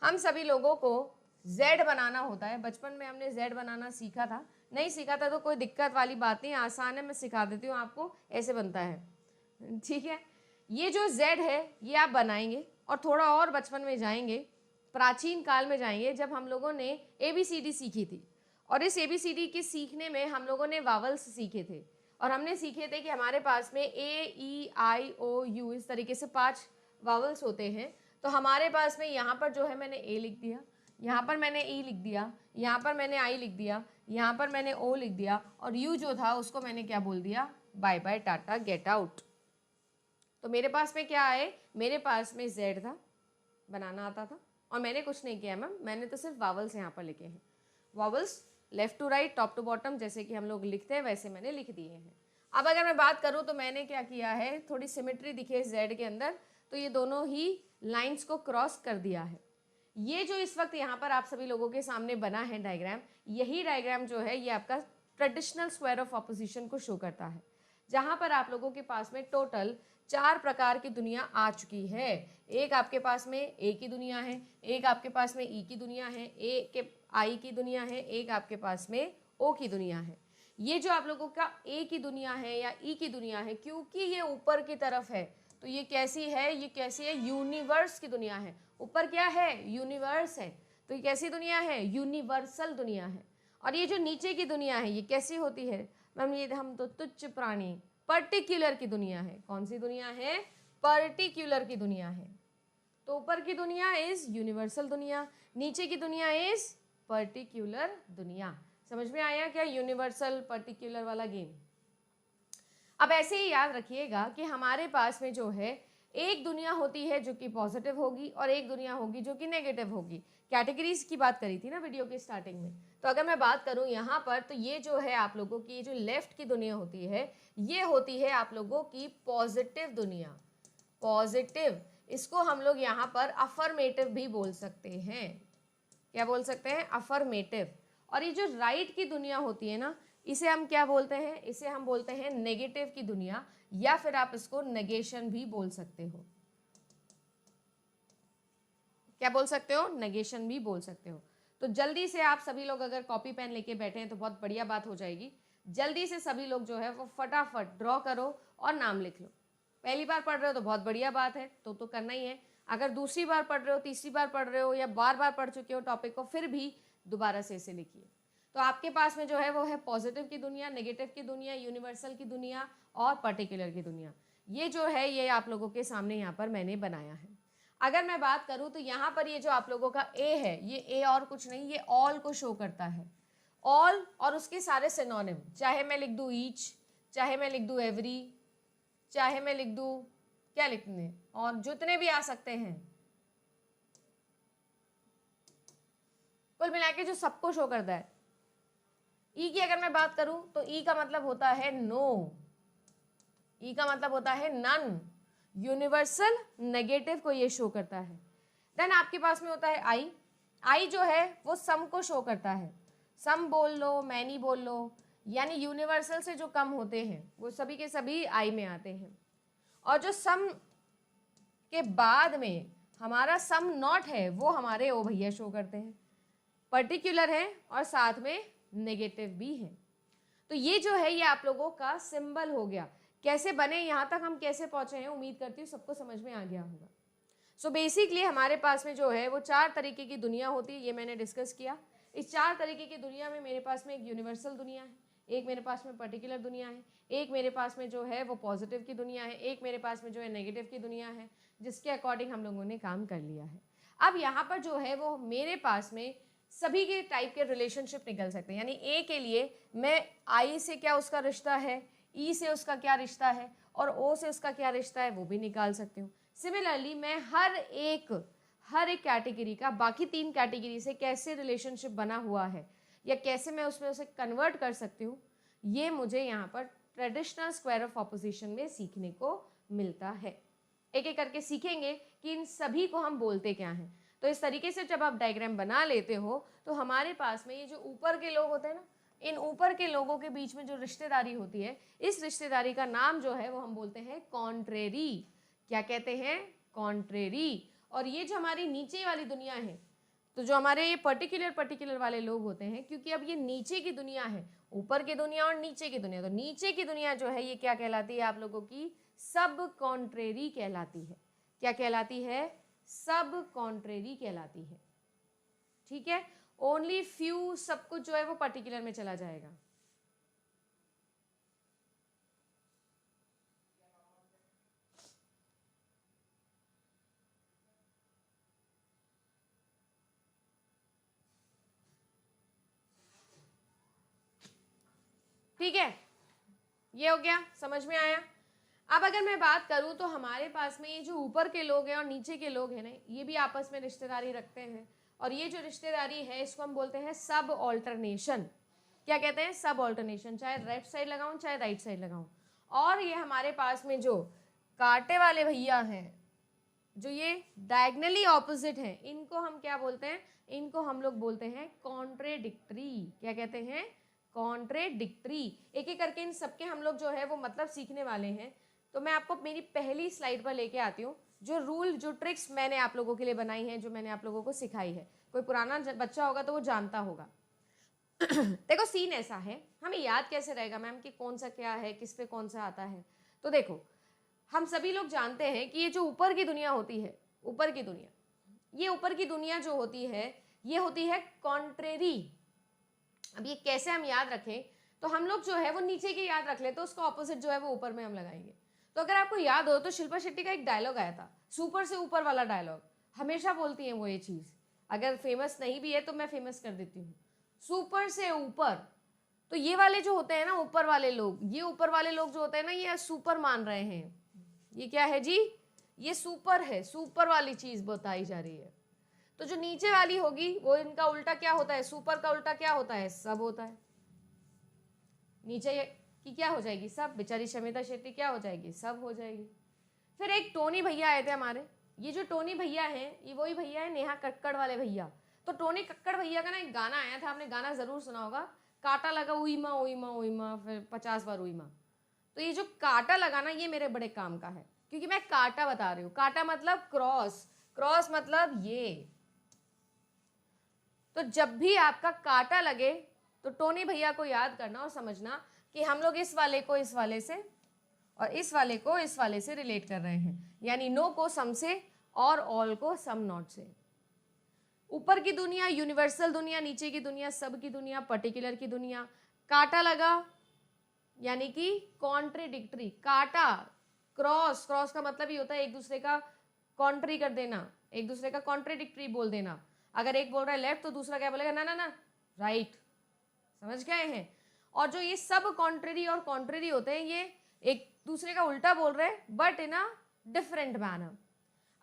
हम सभी लोगों को z बनाना होता है। बचपन में हमने z बनाना सीखा था, नहीं सीखा था तो कोई दिक्कत वाली बात नहीं, आसान है, मैं सिखा देती हूँ आपको, ऐसे बनता है, ठीक है। ये जो z है ये आप बनाएंगे और थोड़ा और बचपन में जाएंगे, प्राचीन काल में जाएंगे जब हम लोगों ने ABCD सीखी थी। और इस ABCD के सीखने में हम लोगों ने वावल्स सीखे थे और हमने सीखे थे कि हमारे पास में A, E, I, O, U इस तरीके से 5 वावल्स होते हैं। तो हमारे पास में यहाँ पर जो है मैंने A लिख दिया, यहाँ पर मैंने E लिख दिया, यहाँ पर मैंने I लिख दिया, यहाँ पर मैंने O लिख दिया और U जो था उसको मैंने क्या बोल दिया, bye bye tata get out. तो मेरे पास में क्या है, मेरे पास में Z था, बनाना आता था और मैंने कुछ नहीं किया मैम, मैंने तो सिर्फ वावल्स यहाँ पर लिखे हैं। Vowels left to right, top to bottom, जैसे कि हम लोग लिखते हैं वैसे मैंने लिख दिए हैं। अब अगर मैं बात करूँ तो मैंने क्या किया है, थोड़ी सिमेट्री दिखे Z के अंदर, तो ये दोनों ही लाइंस को क्रॉस कर दिया है। ये जो इस वक्त यहाँ पर आप सभी लोगों के सामने बना है डायग्राम, यही डायग्राम जो है ये आपका ट्रेडिशनल स्क्वायर ऑफ ऑपोजिशन को शो करता है, जहाँ पर आप लोगों के पास में टोटल 4 प्रकार की दुनिया आ चुकी है। एक आपके पास में ए की दुनिया है, एक आपके पास में ई की दुनिया है, एक के आई की दुनिया है, एक आपके पास में ओ की दुनिया है। ये जो आप लोगों का ए की दुनिया है या ई की दुनिया है, क्योंकि ये ऊपर की तरफ है तो ये कैसी है, ये कैसी है, यूनिवर्स की दुनिया है। ऊपर क्या है, यूनिवर्स है, तो ये कैसी दुनिया है, यूनिवर्सल दुनिया है। और ये जो नीचे की दुनिया है ये कैसी होती है मैम, ये हम तो तुच्छ प्राणी, पर्टिकुलर की दुनिया है। कौन सी दुनिया है, पर्टिकुलर की दुनिया है। तो ऊपर की दुनिया इज यूनिवर्सल दुनिया, नीचे की दुनिया इज पर्टिकुलर दुनिया। समझ में आया क्या यूनिवर्सल पर्टिकुलर वाला गेम। अब ऐसे ही याद रखिएगा कि हमारे पास में जो है एक दुनिया होती है जो कि पॉजिटिव होगी और एक दुनिया होगी जो कि नेगेटिव होगी। कैटेगरीज की बात करी थी ना वीडियो के स्टार्टिंग में, तो अगर मैं बात करूं यहाँ पर तो ये जो है आप लोगों की जो लेफ्ट की दुनिया होती है ये होती है आप लोगों की पॉजिटिव दुनिया। पॉजिटिव, इसको हम लोग यहाँ पर अफर्मेटिव भी बोल सकते हैं। क्या बोल सकते हैं, अफर्मेटिव। और ये जो राइट की दुनिया होती है ना, इसे हम क्या बोलते हैं, इसे हम बोलते हैं नेगेटिव की दुनिया, या फिर आप इसको नेगेशन भी बोल सकते हो। क्या बोल सकते हो, नेगेशन भी बोल सकते हो। तो जल्दी से आप सभी लोग अगर कॉपी पेन लेके बैठे हैं तो बहुत बढ़िया बात हो जाएगी। जल्दी से सभी लोग जो है वो फटाफट ड्रॉ करो और नाम लिख लो। पहली बार पढ़ रहे हो तो बहुत बढ़िया बात है, तो करना ही है। अगर दूसरी बार पढ़ रहे हो, तीसरी बार पढ़ रहे हो या बार बार पढ़ चुके हो टॉपिक को, फिर भी दोबारा से इसे लिखिए। तो आपके पास में जो है वो है पॉजिटिव की दुनिया, नेगेटिव की दुनिया, यूनिवर्सल की दुनिया और पर्टिकुलर की दुनिया। ये जो है ये आप लोगों के सामने यहाँ पर मैंने बनाया है। अगर मैं बात करूँ तो यहाँ पर ये जो आप लोगों का ए है, ये ए और कुछ नहीं, ये ऑल को शो करता है। ऑल और उसके सारे सिनोनिम, चाहे मैं लिख दूँ ईच, चाहे मैं लिख दूँ एवरी, चाहे मैं लिख दूँ क्या लिखने, और जितने भी आ सकते हैं, कुल मिला के जो सबको शो करता है। ई की अगर मैं बात करूं तो ई का मतलब होता है नो, ई का मतलब होता है नन। यूनिवर्सल नेगेटिव को ये शो करता है। देन आपके पास में होता है आई। आई जो है वो सम को शो करता है। सम बोल लो, मैनी बोल लो, यानी यूनिवर्सल से जो कम होते हैं वो सभी के सभी आई में आते हैं। और जो सम के बाद में हमारा सम नॉट है वो हमारे ओ भैया शो करते हैं, पर्टिकुलर है और साथ में नेगेटिव भी है। तो ये जो है ये आप लोगों का सिंबल हो गया। कैसे बने, यहाँ तक हम कैसे पहुंचे हैं, उम्मीद करती हूँ सबको समझ में आ गया होगा। सो बेसिकली हमारे पास में जो है वो 4 तरीके की दुनिया होती है, ये मैंने डिस्कस किया। इस 4 तरीके की दुनिया में मेरे पास में एक यूनिवर्सल दुनिया है, एक मेरे पास में पर्टिकुलर दुनिया है, एक मेरे पास में जो है वो पॉजिटिव की दुनिया है, एक मेरे पास में जो है नेगेटिव की दुनिया है, जिसके अकॉर्डिंग हम लोगों ने काम कर लिया है। अब यहाँ पर जो है वो मेरे पास में सभी के टाइप के रिलेशनशिप निकल सकते हैं। यानी ए के लिए मैं आई से क्या उसका रिश्ता है, ई से उसका क्या रिश्ता है और ओ से उसका क्या रिश्ता है वो भी निकाल सकती हूँ। सिमिलरली मैं हर एक कैटेगरी का बाकी 3 कैटेगरी से कैसे रिलेशनशिप बना हुआ है या कैसे मैं उसमें उसे कन्वर्ट कर सकती हूँ, ये मुझे यहाँ पर ट्रेडिशनल स्क्वायर ऑफ ऑपोजिशन में सीखने को मिलता है। एक एक करके सीखेंगे कि इन सभी को हम बोलते क्या हैं। तो इस तरीके से जब आप डायग्राम बना लेते हो तो हमारे पास में ये जो ऊपर के लोग होते हैं ना, इन ऊपर के लोगों के बीच में जो रिश्तेदारी होती है, इस रिश्तेदारी का नाम जो है वो हम बोलते हैं कॉन्ट्रेरी। क्या कहते हैं, कॉन्ट्रेरी। और ये जो हमारी नीचे वाली दुनिया है, तो जो हमारे ये पर्टिकुलर वाले लोग होते हैं, क्योंकि अब ये नीचे की दुनिया है, ऊपर की दुनिया और नीचे की दुनिया, तो नीचे की दुनिया जो है ये क्या कहलाती है आप लोगों की? सब कॉन्ट्रेरी कहलाती है। क्या कहलाती है? सब कॉन्ट्रेरी कहलाती है। ठीक है, ओनली फ्यू, सब कुछ जो है वो पर्टिकुलर में चला जाएगा। ठीक है, ये हो गया, समझ में आया? अब अगर मैं बात करूं तो हमारे पास में ये जो ऊपर के लोग हैं और नीचे के लोग हैं ना, ये भी आपस में रिश्तेदारी रखते हैं, और ये जो रिश्तेदारी है इसको हम बोलते हैं सब ऑल्टरनेशन। क्या कहते हैं? सब ऑल्टरनेशन। चाहे लेफ्ट साइड लगाऊं चाहे राइट साइड लगाऊं। और ये हमारे पास में जो कांटे वाले भैया हैं, जो ये डायगनली ऑपोजिट हैं, इनको हम क्या बोलते हैं? इनको हम लोग बोलते हैं कॉन्ट्रेडिक्टरी। क्या कहते हैं? कॉन्ट्रेडिक्टरी। एक एक करके इन सबके हम लोग जो है वो मतलब सीखने वाले हैं। तो मैं आपको मेरी पहली स्लाइड पर लेके आती हूँ, जो रूल, जो ट्रिक्स मैंने आप लोगों के लिए बनाई हैं, जो मैंने आप लोगों को सिखाई है। कोई पुराना बच्चा होगा तो वो जानता होगा। देखो, सीन ऐसा है, हमें याद कैसे रहेगा मैम कि कौन सा क्या है, किस पे कौन सा आता है? तो देखो, हम सभी लोग जानते हैं कि ये जो ऊपर की दुनिया होती है, ऊपर की दुनिया, ये ऊपर की दुनिया जो होती है ये होती है कॉन्ट्रेरी। अब ये कैसे हम याद रखें? तो हम लोग जो है वो नीचे की याद रख ले, तो उसका ऑपोजिट जो है वो ऊपर में हम लगाएंगे। तो अगर आपको याद हो तो शिल्पा शेट्टी का एक डायलॉग आया था, सुपर से ऊपर वाला डायलॉग, हमेशा बोलती हैं वो ये चीज़। अगर फेमस नहीं भी है तो मैं फेमस कर देती हूँ, सुपर से ऊपर। तो ये वाले जो होते हैं ना ऊपर वाले लोग, ये ऊपर वाले लोग जो होते हैं ना, ये सुपर मान रहे हैं। ये क्या है जी? ये सुपर है, सुपर वाली चीज बताई जा रही है। तो जो नीचे वाली होगी वो इनका उल्टा क्या होता है? सुपर का उल्टा क्या होता है? सब होता है। नीचे की क्या हो जाएगी? सब। बेचारी शमिता शेट्टी क्या हो जाएगी? सब हो जाएगी। फिर एक टोनी भैया आए थे हमारे। ये जो टोनी भैया हैं ये वही भैया है नेहा कक्कड़ वाले भैया। तो टोनी कक्कड़ भैया का ना एक गाना आया था, आपने गाना जरूर सुना होगा, काटा लगा उई माँ उई माँ उई माँ, फिर 50 बार उई माँ। तो ये जो काटा लगाना ये मेरे बड़े काम का है, क्योंकि मैं काटा बता रही हूँ। काटा मतलब क्रॉस, क्रॉस मतलब ये। तो जब भी आपका काटा लगे तो टोनी भैया को याद करना और समझना कि हम लोग इस वाले को इस वाले से और इस वाले को इस वाले से रिलेट कर रहे हैं, यानी नो को सम से और ऑल को सम नॉट से। ऊपर की दुनिया यूनिवर्सल दुनिया, नीचे की दुनिया सब की दुनिया, पर्टिकुलर की दुनिया। काटा लगा यानी कि कॉन्ट्रेडिक्टरी। काटा, क्रॉस, क्रॉस का मतलब ही होता है एक दूसरे का कॉन्ट्री कर देना, एक दूसरे का कॉन्ट्रेडिक्टरी बोल देना। अगर एक बोल रहा है लेफ्ट तो दूसरा क्या बोलेगा? ना ना ना, राइट। समझ गए हैं? और जो ये सब कॉन्ट्रेरी और कॉन्ट्रेरी होते हैं, ये एक दूसरे का उल्टा बोल रहे हैं but in a different manner.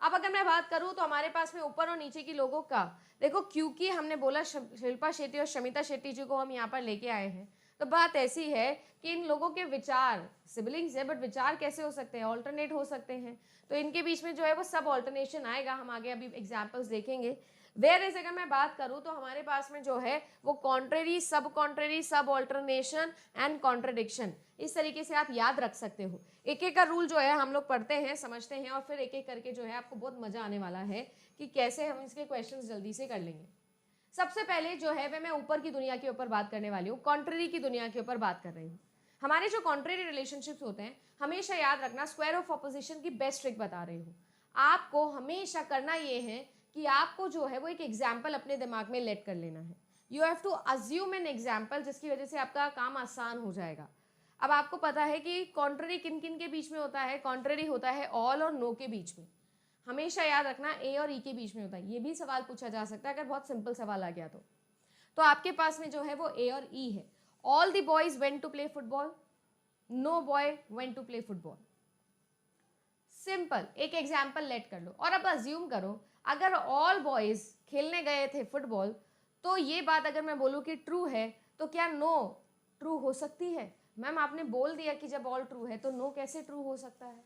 अब अगर मैं बात करूं तो हमारे पास में ऊपर और नीचे की लोगों का, देखो क्योंकि हमने बोला शिल्पा शेट्टी और शमिता शेट्टी जी को हम यहाँ पर लेके आए हैं, तो बात ऐसी है कि इन लोगों के विचार सिबलिंग्स है, बट विचार कैसे हो सकते हैं? ऑल्टरनेट हो सकते हैं। तो इनके बीच में जो है वो सब ऑल्टरनेशन आएगा, हम आगे अभी एग्जाम्पल्स देखेंगे। वेयर इज अगर मैं बात करूं तो हमारे पास में जो है वो कॉन्ट्रेरी, सब ऑल्टरनेशन एंड कॉन्ट्रडिक्शन, इस तरीके से आप याद रख सकते हो। एक एक का रूल जो है हम लोग पढ़ते हैं, समझते हैं, और फिर एक एक करके जो है आपको बहुत मजा आने वाला है कि कैसे हम इसके क्वेश्चंस जल्दी से कर लेंगे। सबसे पहले जो है मैं ऊपर की दुनिया के ऊपर बात करने वाली हूँ, कॉन्ट्ररी की दुनिया के ऊपर बात कर रही हूँ। हमारे जो कॉन्ट्ररी रिलेशनशिप्स होते हैं, हमेशा याद रखना, स्क्वायर ऑफ ऑपोजिशन की बेस्ट ट्रिक बता रही हूँ। आपको हमेशा करना ये है कि आपको जो है वो एक एग्जाम्पल अपने दिमाग में लेट कर लेना है। You have to assume an example, जिसकी वजह से आपका काम आसान हो जाएगा। अब आपको पता है कि कॉन्ट्ररी किन किन के बीच में होता है? कॉन्ट्ररी होता है ऑल और नो के बीच में। हमेशा याद रखना ए और ई के बीच में होता है। ये भी सवाल पूछा जा सकता है अगर बहुत सिंपल सवाल आ गया तो आपके पास में जो है वो ए और ई है। All the boys went to play football, no boy went to play football. Simple, एक एग्जाम्पल लेट कर लो और अब अज्यूम करो अगर ऑल बॉयज खेलने गए थे फुटबॉल, तो ये बात अगर मैं बोलूँ कि ट्रू है तो क्या नो ट्रू हो सकती है? मैम आपने बोल दिया कि जब ऑल ट्रू है तो नो कैसे ट्रू हो सकता है?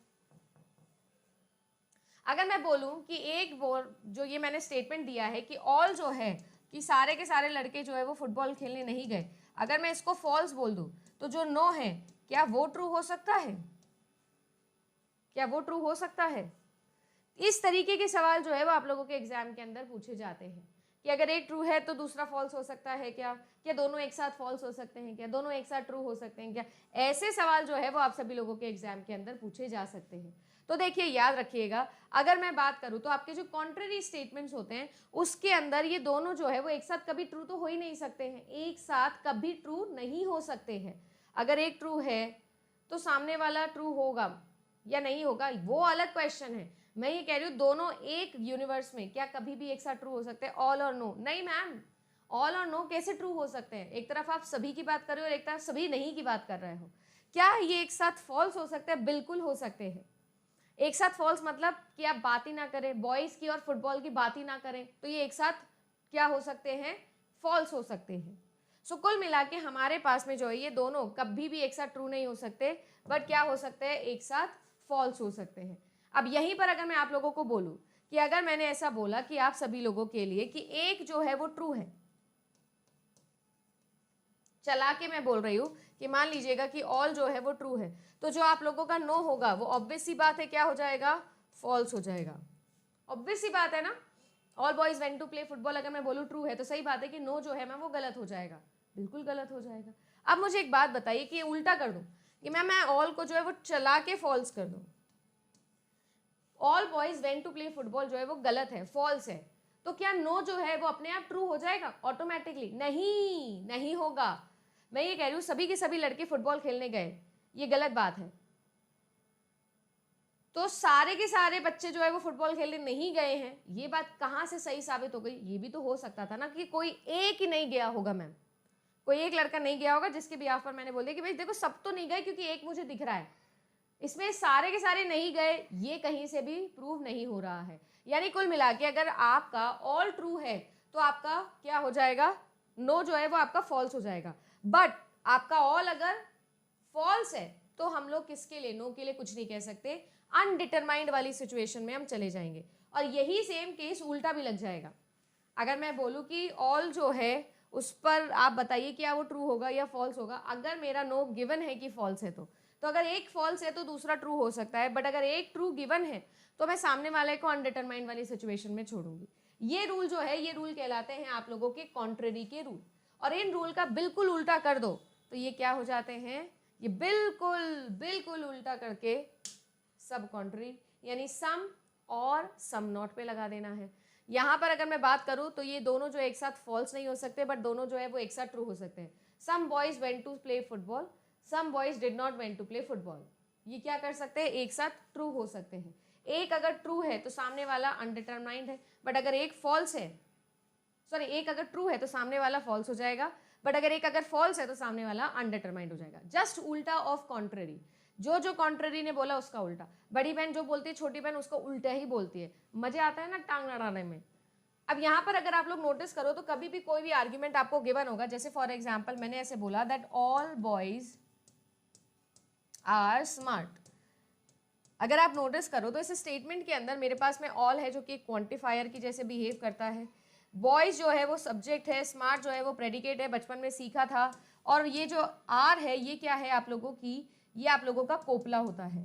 अगर मैं बोलूं कि एक जो ये मैंने स्टेटमेंट दिया है कि ऑल जो है कि सारे के सारे लड़के जो है वो फुटबॉल खेलने नहीं गए, अगर मैं इसको फॉल्स बोल दूं तो जो नो है क्या वो ट्रू हो सकता है? क्या वो ट्रू हो सकता है? इस तरीके के सवाल जो है वो आप लोगों के एग्जाम के अंदर पूछे जाते हैं कि अगर एक ट्रू है तो दूसरा फॉल्स हो सकता है क्या दोनों एक साथ फॉल्स हो सकते हैं क्या, दोनों एक साथ ट्रू हो सकते हैं क्या, ऐसे सवाल जो है वो आप सभी लोगों के एग्जाम के अंदर पूछे जा सकते हैं। तो देखिए याद रखिएगा, अगर मैं बात करूं तो आपके जो कॉन्ट्ररी स्टेटमेंट्स होते हैं उसके अंदर ये दोनों जो है वो एक साथ कभी ट्रू तो हो ही नहीं सकते हैं, एक साथ कभी ट्रू नहीं हो सकते हैं। अगर एक ट्रू है तो सामने वाला ट्रू होगा या नहीं होगा वो अलग क्वेश्चन है। मैं ये कह रही हूँ दोनों एक यूनिवर्स में क्या कभी भी एक साथ ट्रू हो सकते हैं, ऑल और नो? नहीं मैम, ऑल और नो कैसे ट्रू हो सकते हैं? एक तरफ आप सभी की बात कर रहे हो और एक तरफ सभी नहीं की बात कर रहे हो। क्या ये एक साथ फॉल्स हो सकते हैं? बिल्कुल हो सकते हैं। एक साथ फॉल्स मतलब कि आप बात ही ना करें, बॉयज की और फुटबॉल की बात ही ना करें, तो ये एक साथ क्या हो सकते हैं? फॉल्स हो सकते हैं। सो कुल मिला के हमारे पास में जो है ये दोनों कभी भी एक साथ ट्रू नहीं हो सकते, बट क्या हो सकते हैं? एक साथ फॉल्स हो सकते हैं। अब यहीं पर अगर मैं आप लोगों को बोलूं कि अगर मैंने ऐसा बोला कि आप सभी लोगों के लिए कि एक जो है वो ट्रू है, चला के मैं बोल रही हूं कि मान लीजिएगा कि ऑल जो है वो ट्रू है, तो जो आप लोगों का नो होगा वो ऑब्वियस सी बात है क्या हो जाएगा? फॉल्स हो जाएगा। ऑब्वियस सी बात है ना, all boys went to play football अगर मैं बोलूँ ट्रू है तो सही बात है कि नो जो है मैम वो गलत हो जाएगा, बिल्कुल गलत हो जाएगा। अब मुझे एक बात बताइए कि उल्टा कर दूं कि मैम मैं ऑल को जो है वो चला के फॉल्स कर दूं, all boys went to play football जो है वो गलत है, फॉल्स है, तो क्या नो जो है वो अपने आप ट्रू हो जाएगा ऑटोमेटिकली? नहीं, नहीं होगा। मैं ये कह रही हूँ सभी के सभी लड़के फुटबॉल खेलने गए, ये गलत बात है, तो सारे के सारे बच्चे जो है वो फुटबॉल खेलने नहीं गए हैं, ये बात कहाँ से सही साबित हो गई? ये भी तो हो सकता था ना कि कोई एक ही नहीं गया होगा मैम, कोई एक लड़का नहीं गया होगा जिसके बिहाफ पर मैंने बोल दिया कि भाई देखो सब तो नहीं गए क्योंकि एक मुझे दिख रहा है, इसमें सारे के सारे नहीं गए, ये कहीं से भी प्रूव नहीं हो रहा है। यानी कुल मिला के अगर आपका ऑल ट्रू है तो आपका क्या हो जाएगा? नो जो है वो आपका फॉल्स हो जाएगा। बट आपका ऑल अगर फॉल्स है तो हम लोग किसके लिए, नो के लिए कुछ नहीं कह सकते, अनडिटरमाइंड वाली सिचुएशन में हम चले जाएंगे। और यही सेम केस उल्टा भी लग जाएगा। अगर मैं बोलूँ कि ऑल जो है उस पर आप बताइए क्या वो ट्रू होगा या फॉल्स होगा, अगर मेरा नो गिवन है कि फॉल्स है तो अगर एक फॉल्स है तो दूसरा ट्रू हो सकता है, बट अगर एक ट्रू गिवन है तो मैं सामने वाले को अनडिटरमाइंड वाली सिचुएशन में छोड़ूंगी। ये रूल जो है ये रूल कहलाते हैं आप लोगों के कॉन्ट्ररी के रूल, और इन रूल का बिल्कुल उल्टा कर दो तो ये क्या हो जाते हैं? ये बिल्कुल बिल्कुल उल्टा करके सब कॉन्ट्ररी यानी सम और सम नॉट पे लगा देना है। यहाँ पर अगर मैं बात करूँ तो ये दोनों जो एक साथ फॉल्स नहीं हो सकते, बट दोनों जो है वो एक साथ ट्रू हो सकते हैं। Some boys went to play football, some boys did not went to play football, ये क्या कर सकते हैं? एक साथ ट्रू हो सकते हैं। एक अगर ट्रू है तो सामने वाला अनडिटरमाइंड है, बट अगर एक फॉल्स है, सॉरी एक अगर ट्रू है तो सामने वाला फॉल्स हो जाएगा, बट अगर एक अगर फॉल्स है तो सामने वाला अनडिटरमाइंड हो जाएगा। जस्ट उल्टा ऑफ कॉन्ट्ररी, जो कॉन्ट्ररी ने बोला उसका उल्टा। बड़ी बहन जो बोलती है छोटी बहन उसको उल्टा ही बोलती है, मजे आता है ना टांग अड़ाने में। अब यहाँ पर अगर आप लोग नोटिस करो तो कभी भी कोई भी आर्ग्यूमेंट आपको गिवन होगा, जैसे फॉर एग्जाम्पल मैंने ऐसे बोला that all boys are smart. अगर आप नोटिस करो तो इस स्टेटमेंट के अंदर मेरे पास में ऑल है जो कि क्वांटिफायर की जैसे बिहेव करता है, बॉयज जो है वो सब्जेक्ट है, स्मार्ट जो है वो प्रेडिकेट है, बचपन में सीखा था, और ये जो आर है ये क्या है आप लोगों की? ये आप लोगों का कोपला होता है।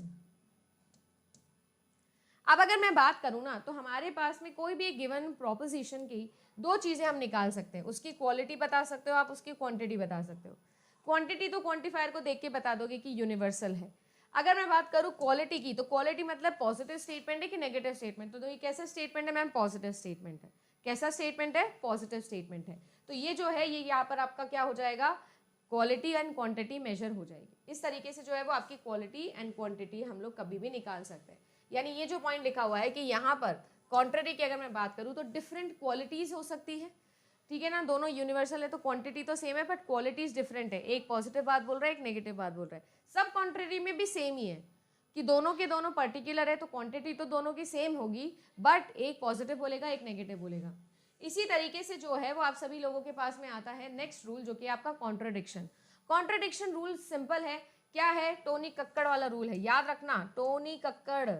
अब अगर मैं बात करूं ना तो हमारे पास में कोई भी एक गिवन प्रोपोजिशन की दो चीजें हम निकाल सकते हैं, उसकी क्वालिटी बता सकते हो आप, उसकी क्वांटिटी बता सकते हो। क्वांटिटी तो क्वांटिफायर को देख के बता दोगे कि यूनिवर्सल है। अगर मैं बात करूं क्वालिटी की तो क्वालिटी मतलब पॉजिटिव स्टेटमेंट है कि नेगेटिव स्टेटमेंट, तो ये कैसा स्टेटमेंट है मैम? पॉजिटिव स्टेटमेंट है। कैसा स्टेटमेंट है? पॉजिटिव स्टेटमेंट है। तो ये जो है ये यहाँ पर आपका क्या हो जाएगा? क्वालिटी एंड क्वांटिटी मेजर हो जाएगी। इस तरीके से जो है वो आपकी क्वालिटी एंड क्वांटिटी हम लोग कभी भी निकाल सकते हैं। यानी ये जो पॉइंट लिखा हुआ है कि यहाँ पर कॉन्ट्ररी की अगर मैं बात करूँ तो डिफरेंट क्वालिटीज हो सकती है, ठीक है ना, दोनों यूनिवर्सल है तो क्वांटिटी तो सेम है बट क्वालिटीज डिफरेंट है, एक पॉजिटिव बात बोल रहा है एक नेगेटिव बात बोल रहा है। सब कॉन्ट्ररी में भी सेम ही है कि दोनों के दोनों पर्टिकुलर है तो क्वांटिटी तो दोनों की सेम होगी, बट एक पॉजिटिव बोलेगा एक नेगेटिव बोलेगा। इसी तरीके से जो है वो आप सभी लोगों के पास में आता है नेक्स्ट रूल जो कि आपका कॉन्ट्रडिक्शन। कॉन्ट्रडिक्शन रूल सिंपल है, क्या है? टोनी कक्कड़ वाला रूल है, याद रखना। टोनी कक्कड़,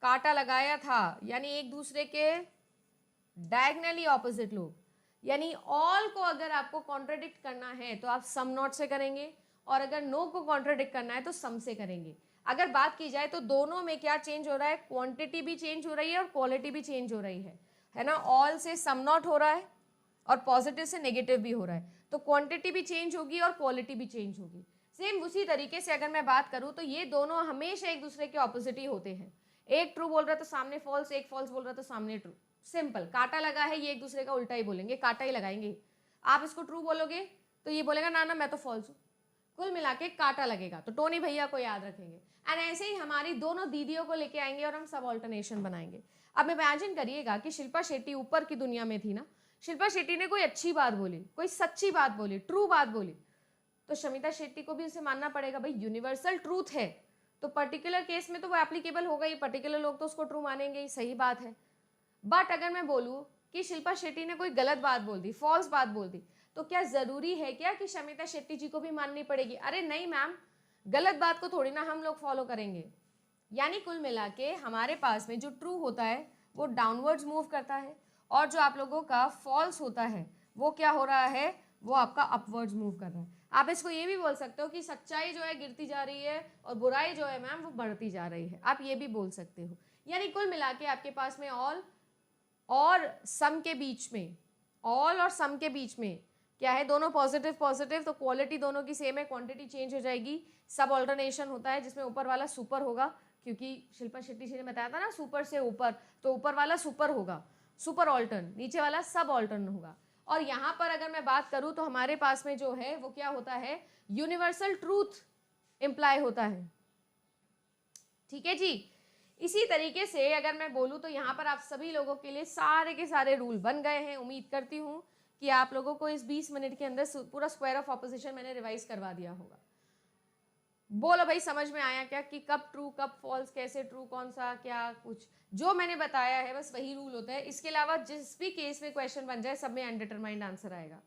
कांटा लगाया था, यानी एक दूसरे के डायगनली ऑपोजिट लोग, यानी ऑल को अगर आपको कॉन्ट्रडिक्ट करना है तो आप सम नॉट से करेंगे, और अगर नो को कॉन्ट्रडिक्ट करना है तो सम से करेंगे। अगर बात की जाए तो दोनों में क्या चेंज हो रहा है? क्वांटिटी भी चेंज हो रही है और क्वालिटी भी चेंज हो रही है ना। ऑल से सम नॉट हो रहा है और पॉजिटिव से नेगेटिव भी हो रहा है, तो क्वांटिटी भी चेंज होगी और क्वालिटी भी चेंज होगी। सेम उसी तरीके से अगर मैं बात करूं तो ये दोनों हमेशा एक दूसरे के ऑपोजिट ही होते हैं। एक ट्रू बोल रहा है तो सामने फॉल्स, एक फॉल्स बोल रहा है तो सामने ट्रू। सिंपल, कांटा लगा है, ये एक दूसरे का उल्टा ही बोलेंगे, कांटा ही लगाएंगे। आप इसको ट्रू बोलोगे तो ये बोलेगा ना ना मैं तो फॉल्स हूँ, कुल मिला के कांटा लगेगा, तो टोनी भैया को याद रखेंगे। एंड ऐसे ही हमारी दोनों दीदियों को लेके आएंगे और हम सब ऑल्टरनेशन बनाएंगे। अब इमेजिन करिएगा कि शिल्पा शेट्टी ऊपर की दुनिया में थी ना, शिल्पा शेट्टी ने कोई अच्छी बात बोली, कोई सच्ची बात बोली, ट्रू बात बोली, तो शमिता शेट्टी को भी उसे मानना पड़ेगा, भाई यूनिवर्सल ट्रूथ है तो पर्टिकुलर केस में तो वो एप्लीकेबल होगा ही, पर्टिकुलर लोग तो उसको ट्रू मानेंगे ही, सही बात है। बट अगर मैं बोलूँ कि शिल्पा शेट्टी ने कोई गलत बात बोल दी, फॉल्स बात बोल दी, तो क्या जरूरी है क्या कि शमिता शेट्टी जी को भी माननी पड़ेगी? अरे नहीं मैम, गलत बात को थोड़ी ना हम लोग फॉलो करेंगे। यानी कुल मिला के हमारे पास में जो ट्रू होता है वो डाउनवर्ड्स मूव करता है, और जो आप लोगों का फॉल्स होता है वो क्या हो रहा है, वो आपका अपवर्ड्स मूव कर रहा है। आप इसको ये भी बोल सकते हो कि सच्चाई जो है गिरती जा रही है और बुराई जो है मैम वो बढ़ती जा रही है, आप ये भी बोल सकते हो। यानी कुल मिला के आपके पास में ऑल और सम के बीच में, ऑल और सम के बीच में क्या है, दोनों पॉजिटिव पॉजिटिव, तो क्वालिटी दोनों की सेम है, क्वांटिटी चेंज हो जाएगी। सब ऑल्टरनेशन होता है जिसमें ऊपर वाला सुपर होगा, क्योंकि शिल्पा शेट्टी जी ने बताया था ना सुपर से ऊपर, तो ऊपर वाला सुपर होगा, सुपर ऑल्टर्न, नीचे वाला सब ऑल्टर्न होगा। और यहाँ पर अगर मैं बात करूँ तो हमारे पास में जो है वो क्या होता है, यूनिवर्सल ट्रूथ इंप्लाई होता है। ठीक है जी। इसी तरीके से अगर मैं बोलूँ तो यहाँ पर आप सभी लोगों के लिए सारे के सारे रूल बन गए हैं। उम्मीद करती हूँ कि आप लोगों को इस 20 मिनट के अंदर पूरा स्क्वायर ऑफ ऑपोजिशन मैंने रिवाइज करवा दिया होगा। बोलो भाई समझ में आया क्या कि कब ट्रू कब फॉल्स, कैसे ट्रू कौन सा क्या, कुछ जो मैंने बताया है बस वही रूल होता है। इसके अलावा जिस भी केस में क्वेश्चन बन जाए सब में अनडिटरमाइंड आंसर आएगा।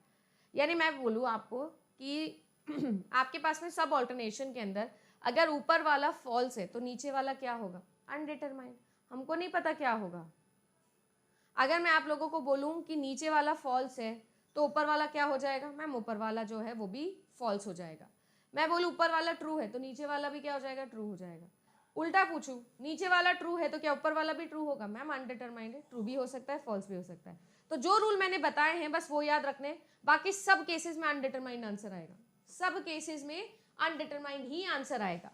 यानी मैं बोलूँ आपको कि आपके पास में सब ऑल्टरनेशन के अंदर अगर ऊपर वाला फॉल्स है तो नीचे वाला क्या होगा, अनडिटरमाइंड, हमको नहीं पता क्या होगा। अगर मैं आप लोगों को बोलूँ कि नीचे वाला फॉल्स है तो ऊपर वाला क्या हो जाएगा मैम, ऊपर वाला जो है वो भी फॉल्स हो जाएगा। मैं बोलूँ ऊपर वाला ट्रू है तो नीचे वाला भी क्या हो जाएगा, ट्रू हो जाएगा। उल्टा पूछूं नीचे वाला ट्रू है तो क्या ऊपर वाला भी ट्रू होगा मैम, अनडिटरमाइंड है, ट्रू भी हो सकता है फॉल्स भी हो सकता है। तो जो रूल मैंने बताए हैं बस वो याद रखने, बाकी सब केसेस में अनडिटरमाइंड आंसर आएगा, सब केसेस में अनडिटरमाइंड ही आंसर आएगा।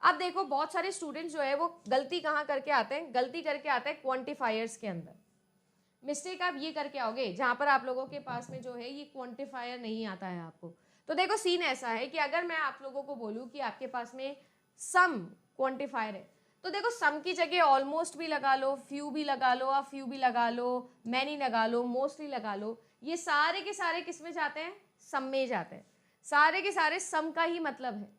अब देखो बहुत सारे स्टूडेंट्स जो है वो गलती कहाँ करके आते हैं, गलती करके आते हैं क्वांटिफायर्स के अंदर। मिस्टेक आप ये करके आओगे जहां पर आप लोगों के पास में जो है ये क्वांटिफायर नहीं आता है आपको। तो देखो सीन ऐसा है कि अगर मैं आप लोगों को बोलूं कि आपके पास में सम क्वांटिफायर है तो देखो सम की जगह ऑलमोस्ट भी लगा लो, फ्यू भी लगा लो, आप फ्यू भी लगा लो, मैनी लगा लो, मोस्टली लगा लो, ये सारे के सारे किस में जाते हैं, सम में जाते हैं। सारे के सारे सम का ही मतलब है।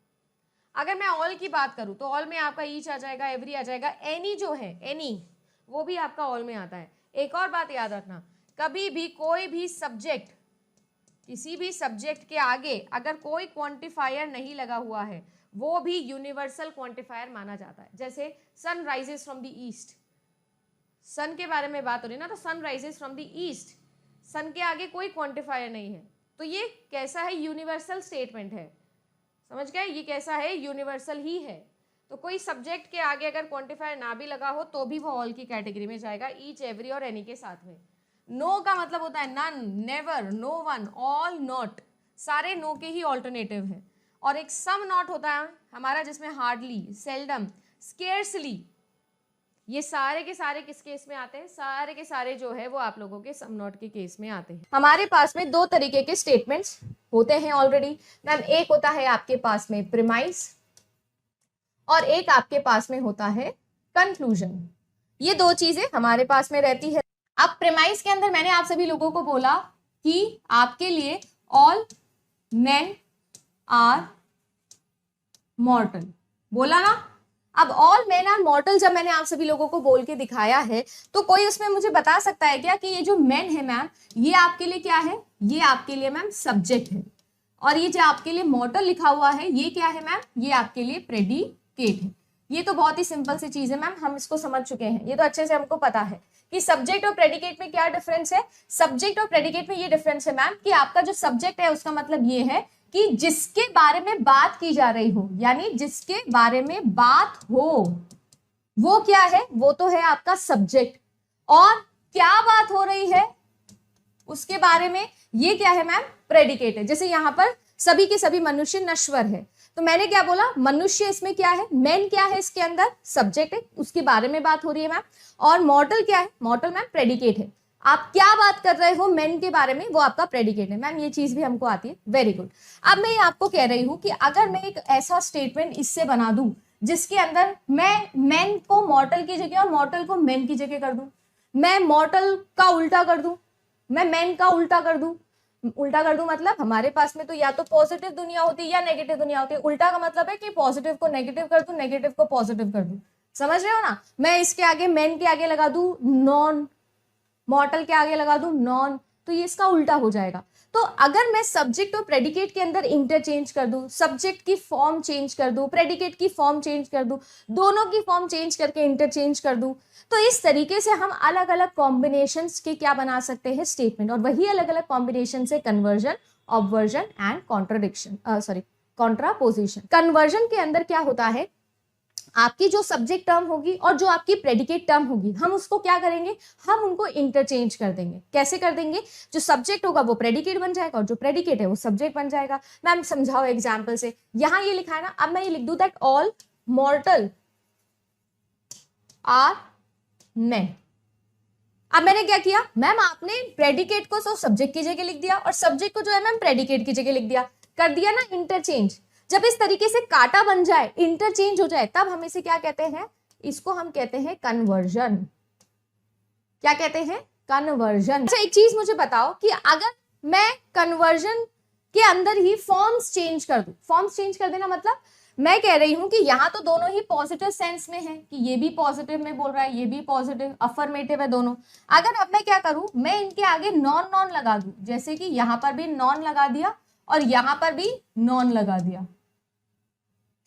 अगर मैं ऑल की बात करूं तो ऑल में आपका ईच आ जाएगा, एवरी आ जाएगा, एनी जो है एनी वो भी आपका ऑल में आता है। एक और बात याद रखना, कभी भी कोई भी सब्जेक्ट, किसी भी सब्जेक्ट के आगे अगर कोई क्वांटिफायर नहीं लगा हुआ है वो भी यूनिवर्सल क्वांटिफायर माना जाता है। जैसे sun rises from the east, sun के बारे में बात हो रही है ना, तो sun rises from the east, sun के आगे कोई क्वांटिफायर नहीं है, तो ये कैसा है, यूनिवर्सल स्टेटमेंट है। समझ गए, ये कैसा है, यूनिवर्सल ही है। तो कोई सब्जेक्ट के आगे अगर क्वांटिफायर ना भी लगा हो तो भी वो ऑल की कैटेगरी में जाएगा, ईच, एवरी और एनी के साथ में। नो का मतलब होता है none, never, no, all, not, सारे नो के ही ऑल्टरनेटिव हैं। और एक सम नॉट होता है हमारा जिसमें हार्डली, सेल्डम, स्केर्सली, ये सारे के सारे किस केस में आते हैं, सारे के सारे जो है वो आप लोगों के सम नॉट के केस में आते हैं। हमारे पास में दो तरीके के स्टेटमेंट्स होते हैं ऑलरेडी मैम, एक होता है आपके पास में प्रीमाइस और एक आपके पास में होता है कंक्लूजन। ये दो चीजें हमारे पास में रहती है। अब प्रीमाइस के अंदर मैंने आप सभी लोगों को बोला कि आपके लिए ऑल मेन आर मॉर्टल, बोला ना। अब ऑल मेन आर मॉर्टल जब मैंने आप सभी लोगों को बोल के दिखाया है तो कोई उसमें मुझे बता सकता है क्या कि ये जो मेन है मैम ये आपके लिए क्या है, ये आपके लिए मैम सब्जेक्ट है, और ये जो आपके लिए मॉर्टल लिखा हुआ है ये क्या है मैम, ये आपके लिए प्रेडिकेट है। ये तो बहुत ही सिंपल सी चीज है मैम, हम इसको समझ चुके हैं, ये तो अच्छे से हमको पता है कि सब्जेक्ट और प्रेडिकेट में क्या डिफरेंस है। सब्जेक्ट और प्रेडिकेट में ये डिफरेंस है मैम कि आपका जो सब्जेक्ट है उसका मतलब ये है कि जिसके बारे में बात की जा रही हो, यानी जिसके बारे में बात हो वो क्या है, वो तो है आपका सब्जेक्ट। और क्या बात हो रही है, उसके बारे में, ये क्या है मैम, प्रेडिकेट है। जैसे यहाँ पर सभी के सभी मनुष्य नश्वर है, तो मैंने क्या बोला, मनुष्य इसमें क्या है, मैन क्या है, इसके अंदर सब्जेक्ट है, उसके बारे में बात हो रही है मैम। और मॉर्टल क्या है, मॉर्टल मैम प्रेडिकेट है। आप क्या बात कर रहे हो मैन के बारे में, वो आपका प्रेडिकेट है मैम। ये चीज भी हमको आती है, वेरी गुड। अब मैं आपको कह रही हूं कि अगर मैं एक ऐसा स्टेटमेंट इससे बना दूं जिसके अंदर मैं मैन को मॉर्टल की जगह और मॉर्टल को मैन की जगह कर दूं, मैं मॉर्टल का उल्टा कर दूं, मैं मैन का उल्टा कर दूं, उल्टा कर दूं मतलब हमारे पास में तो या तो पॉजिटिव दुनिया होती है या नेगेटिव दुनिया होती है। उल्टा का मतलब है कि पॉजिटिव को नेगेटिव कर दूं, नेगेटिव को पॉजिटिव कर दूं। समझ रहे हो ना? मैं इसके आगे मैन के आगे लगा दूं नॉन, मॉर्टल के आगे लगा दूं नॉन, तो ये इसका उल्टा हो जाएगा। तो अगर मैं सब्जेक्ट और प्रेडिकेट के अंदर इंटरचेंज कर दूं, सब्जेक्ट की फॉर्म चेंज कर दूं, प्रेडिकेट की फॉर्म चेंज कर दूं, दोनों की फॉर्म चेंज करके इंटरचेंज कर दूं, तो इस तरीके से हम अलग अलग कॉम्बिनेशंस के क्या बना सकते हैं, स्टेटमेंट। और वही अलग अलग कॉम्बिनेशन से conversion, ऑब्वर्जन and contradiction, contraposition. Conversion के अंदर क्या होता है, आपकी जो सब्जेक्ट टर्म होगी और जो आपकी प्रेडिकेट टर्म होगी, हम उसको क्या करेंगे, हम उनको इंटरचेंज कर देंगे। कैसे कर देंगे, जो सब्जेक्ट होगा वो प्रेडिकेट बन जाएगा और जो प्रेडिकेट है वो सब्जेक्ट बन जाएगा। मैम समझाओ एग्जाम्पल से। यहां ये लिखा है ना, अब मैं ये लिख दूं that all mortal are man. अब मैंने क्या किया मैम, आपने प्रेडिकेट को तो सब्जेक्ट की जगह लिख दिया और सब्जेक्ट को जो है मैम प्रेडिकेट की जगह लिख दिया, कर दिया ना इंटरचेंज। जब इस तरीके से काटा बन जाए, इंटरचेंज हो जाए, तब हम इसे क्या कहते हैं, इसको हम कहते हैं कन्वर्जन। क्या कहते हैं, कन्वर्जन। अच्छा एक चीज मुझे बताओ कि अगर मैं कन्वर्जन के अंदर ही फॉर्म्स चेंज कर दूं, फॉर्म्स चेंज कर देना मतलब मैं कह रही हूं कि यहां तो दोनों ही पॉजिटिव सेंस में है, कि ये भी पॉजिटिव में बोल रहा है, ये भी पॉजिटिव अफर्मेटिव है दोनों। अगर अब मैं क्या करूं, मैं इनके आगे नॉन नॉन लगा दूं, जैसे कि यहां पर भी नॉन लगा दिया और यहां पर भी नॉन लगा दिया।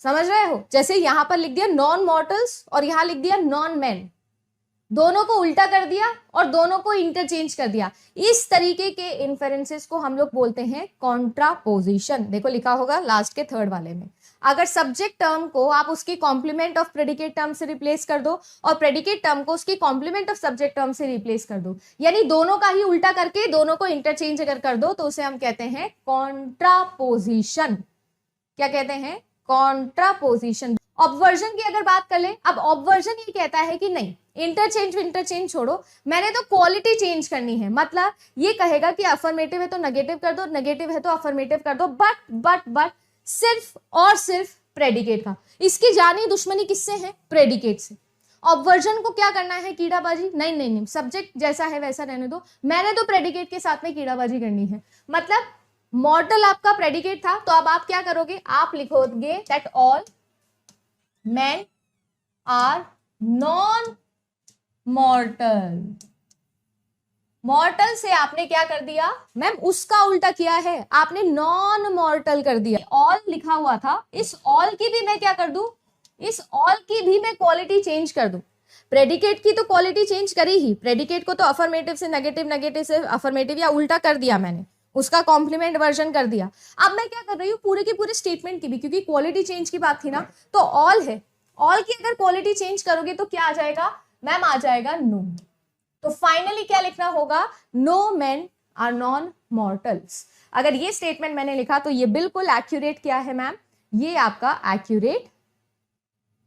समझ रहे हो? जैसे यहां पर लिख दिया नॉन मॉर्टल्स और यहां लिख दिया नॉन मैन, दोनों को उल्टा कर दिया और दोनों को इंटरचेंज कर दिया। इस तरीके के इन्फेरेंसेस को हम लोग बोलते हैं कॉन्ट्रापोजिशन। देखो लिखा होगा लास्ट के थर्ड वाले में, अगर सब्जेक्ट टर्म को आप उसकी कॉम्प्लीमेंट ऑफ प्रेडिकेट टर्म से रिप्लेस कर दो और प्रेडिकेट टर्म को उसकी कॉम्प्लीमेंट ऑफ सब्जेक्ट टर्म से रिप्लेस कर दो, यानी दोनों का ही उल्टा करके दोनों को इंटरचेंज अगर कर दो, तो उसे हम कहते हैं कॉन्ट्रापोजिशन। क्या कहते हैं, कॉन्ट्रापोजिशन। ऑब्वर्जन की अगर बात कर ले, अब ऑब्वर्जन ये कहता है कि नहीं, इंटरचेंज छोड़ो, मैंने तो क्वालिटी चेंज करनी है। मतलब ये कहेगा कि अफर्मेटिव है तो नेगेटिव कर दो, नेगेटिव है तो अफर्मेटिव कर दो, बट सिर्फ और सिर्फ प्रेडिकेट का। इसकी जानी दुश्मनी किससे है, प्रेडिकेट से। ऑब्वर्जन को क्या करना है, कीड़ाबाजी, नहीं, सब्जेक्ट जैसा है वैसा रहने दो, मैंने तो प्रेडिकेट के साथ में कीड़ाबाजी करनी है। मतलब मॉर्टल आपका प्रेडिकेट था, तो अब आप क्या करोगे, आप लिखोगे that all man are non mortal. Mortal से आपने क्या कर दिया मैम, उसका उल्टा किया है, आपने नॉन मॉर्टल कर दिया। ऑल लिखा हुआ था, इस ऑल की भी मैं क्या कर दूं, इस ऑल की भी मैं क्वालिटी चेंज कर दूं। प्रेडिकेट की तो क्वालिटी चेंज करी ही, प्रेडिकेट को तो अफर्मेटिव से नेगेटिव, नेगेटिव से अफर्मेटिव या उल्टा कर दिया मैंने, उसका कॉम्प्लीमेंट वर्जन कर दिया। अब मैं क्या कर रही हूँ, पूरे के पूरे स्टेटमेंट की भी, क्योंकि क्वालिटी चेंज की बात थी ना, तो ऑल है, ऑल की अगर क्वालिटी चेंज करोगे तो क्या आ जाएगा मैम, आ जाएगा नो। तो फाइनली क्या लिखना होगा, no man are non mortals. अगर ये स्टेटमेंट मैंने लिखा तो ये बिल्कुल एक्यूरेट क्या है मैम, ये आपका एक्यूरेट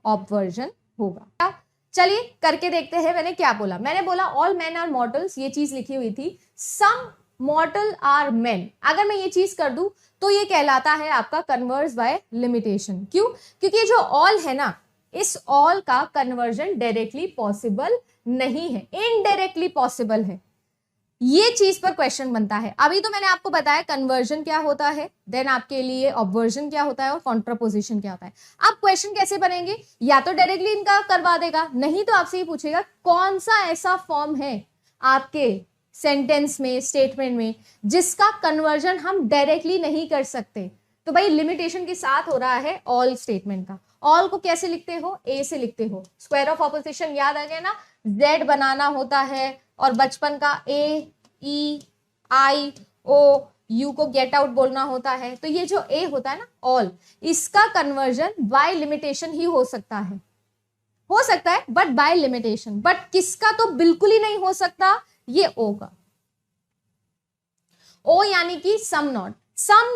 ऑब्वर्जन होगा। चलिए करके देखते हैं। मैंने क्या बोला, मैंने बोला ऑल मैन आर मॉर्टल्स, ये चीज लिखी हुई थी, सम मॉर्टल आर मैन। अगर मैं ये चीज कर दूं तो ये कहलाता है आपका कन्वर्स बाय लिमिटेशन। क्यों? क्योंकि जो ऑल है ना, इस ऑल का कन्वर्जन डायरेक्टली पॉसिबल नहीं है, इनडायरेक्टली पॉसिबल है। ये चीज पर क्वेश्चन बनता है। अभी तो मैंने आपको बताया कन्वर्जन क्या होता है, देन आपके लिए ऑब्वर्जन क्या होता है और कॉन्ट्रापोजिशन क्या होता है। अब क्वेश्चन कैसे बनेंगे, या तो डायरेक्टली इनका करवा देगा, नहीं तो आपसे ये पूछेगा कौन सा ऐसा फॉर्म है आपके सेंटेंस में, स्टेटमेंट में, जिसका कन्वर्जन हम डायरेक्टली नहीं कर सकते। तो भाई लिमिटेशन के साथ हो रहा है ऑल स्टेटमेंट का। ऑल को कैसे लिखते हो, ए से लिखते हो। स्क्वायर ऑफ ऑपोजिशन याद आ गया ना, जेड बनाना होता है और बचपन का ए, ई, आई, ओ, यू को गेट आउट बोलना होता है। तो ये जो ए होता है ना ऑल, इसका कन्वर्जन बाय लिमिटेशन ही हो सकता है, बट बाय लिमिटेशन। बट किसका तो बिल्कुल ही नहीं हो सकता, ये ओ का। ओ यानी कि सम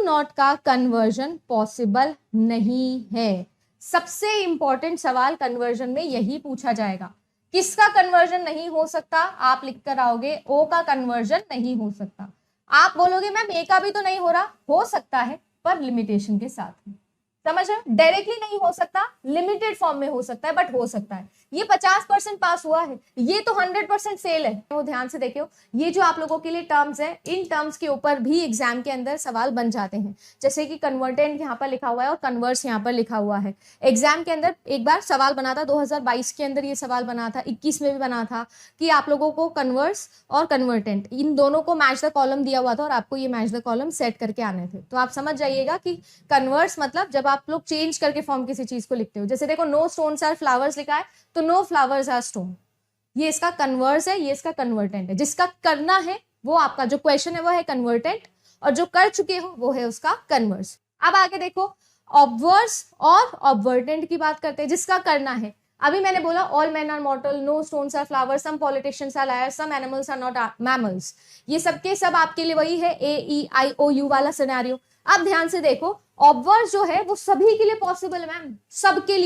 नॉट का कन्वर्जन पॉसिबल नहीं है। सबसे इंपॉर्टेंट सवाल कन्वर्जन में यही पूछा जाएगा। किसका कन्वर्जन नहीं हो सकता? आप लिख कर आओगे ओ का कन्वर्जन नहीं हो सकता। आप बोलोगे मैम ए का भी तो नहीं हो रहा, हो सकता है पर लिमिटेशन के साथ में। समझ रहे? डायरेक्टली नहीं हो सकता, लिमिटेड फॉर्म में हो सकता है, बट हो सकता है। ये 50% पास हुआ है, ये तो 100% फेल है। वो ध्यान से देखियो, ये जो आप लोगों के लिए टर्म्स है, इन टर्म्स के ऊपर भी एग्जाम के अंदर सवाल बन जाते हैं। जैसे कि कन्वर्टेंट यहाँ पर लिखा हुआ है और कन्वर्स यहाँ पर लिखा हुआ है। एग्जाम के अंदर एक बार सवाल बना था 2022 के अंदर, ये सवाल बना था, 21 में भी बना था कि आप लोगों को कन्वर्स और कन्वर्टेंट इन दोनों को मैच द कॉलम दिया हुआ था और आपको ये मैच द कॉलम सेट करके आने थे। तो आप समझ जाइएगा कि कन्वर्स मतलब जब आप लोग चेंज करके फॉर्म किसी चीज को लिखते हो। जैसे देखो नो स्टोन्स आर फ्लावर्स लिखा है तो नो फ्लावर्स आर स्टोन, ये इसका कन्वर्स है, ये इसका कन्वर्टेंट है। जिसका करना है वो आपका जो क्वेश्चन है वो है कन्वर्टेंट, और जो कर चुके हो वो है उसका कन्वर्स। अब आगे देखो ऑब्वर्स और ऑब्वर्टेंट की बात करते हैं। जिसका करना है, अभी मैंने बोला all man are mortal, no stones are flowers, some politicians are liars, some animals are not mammals. ये सबके सब आपके लिए वही है AEIOU वाला सिनेरियो। अब ध्यान से देखो, ऑब्वर्स जो है वो सभी के लिए पॉसिबल है मैम, सबके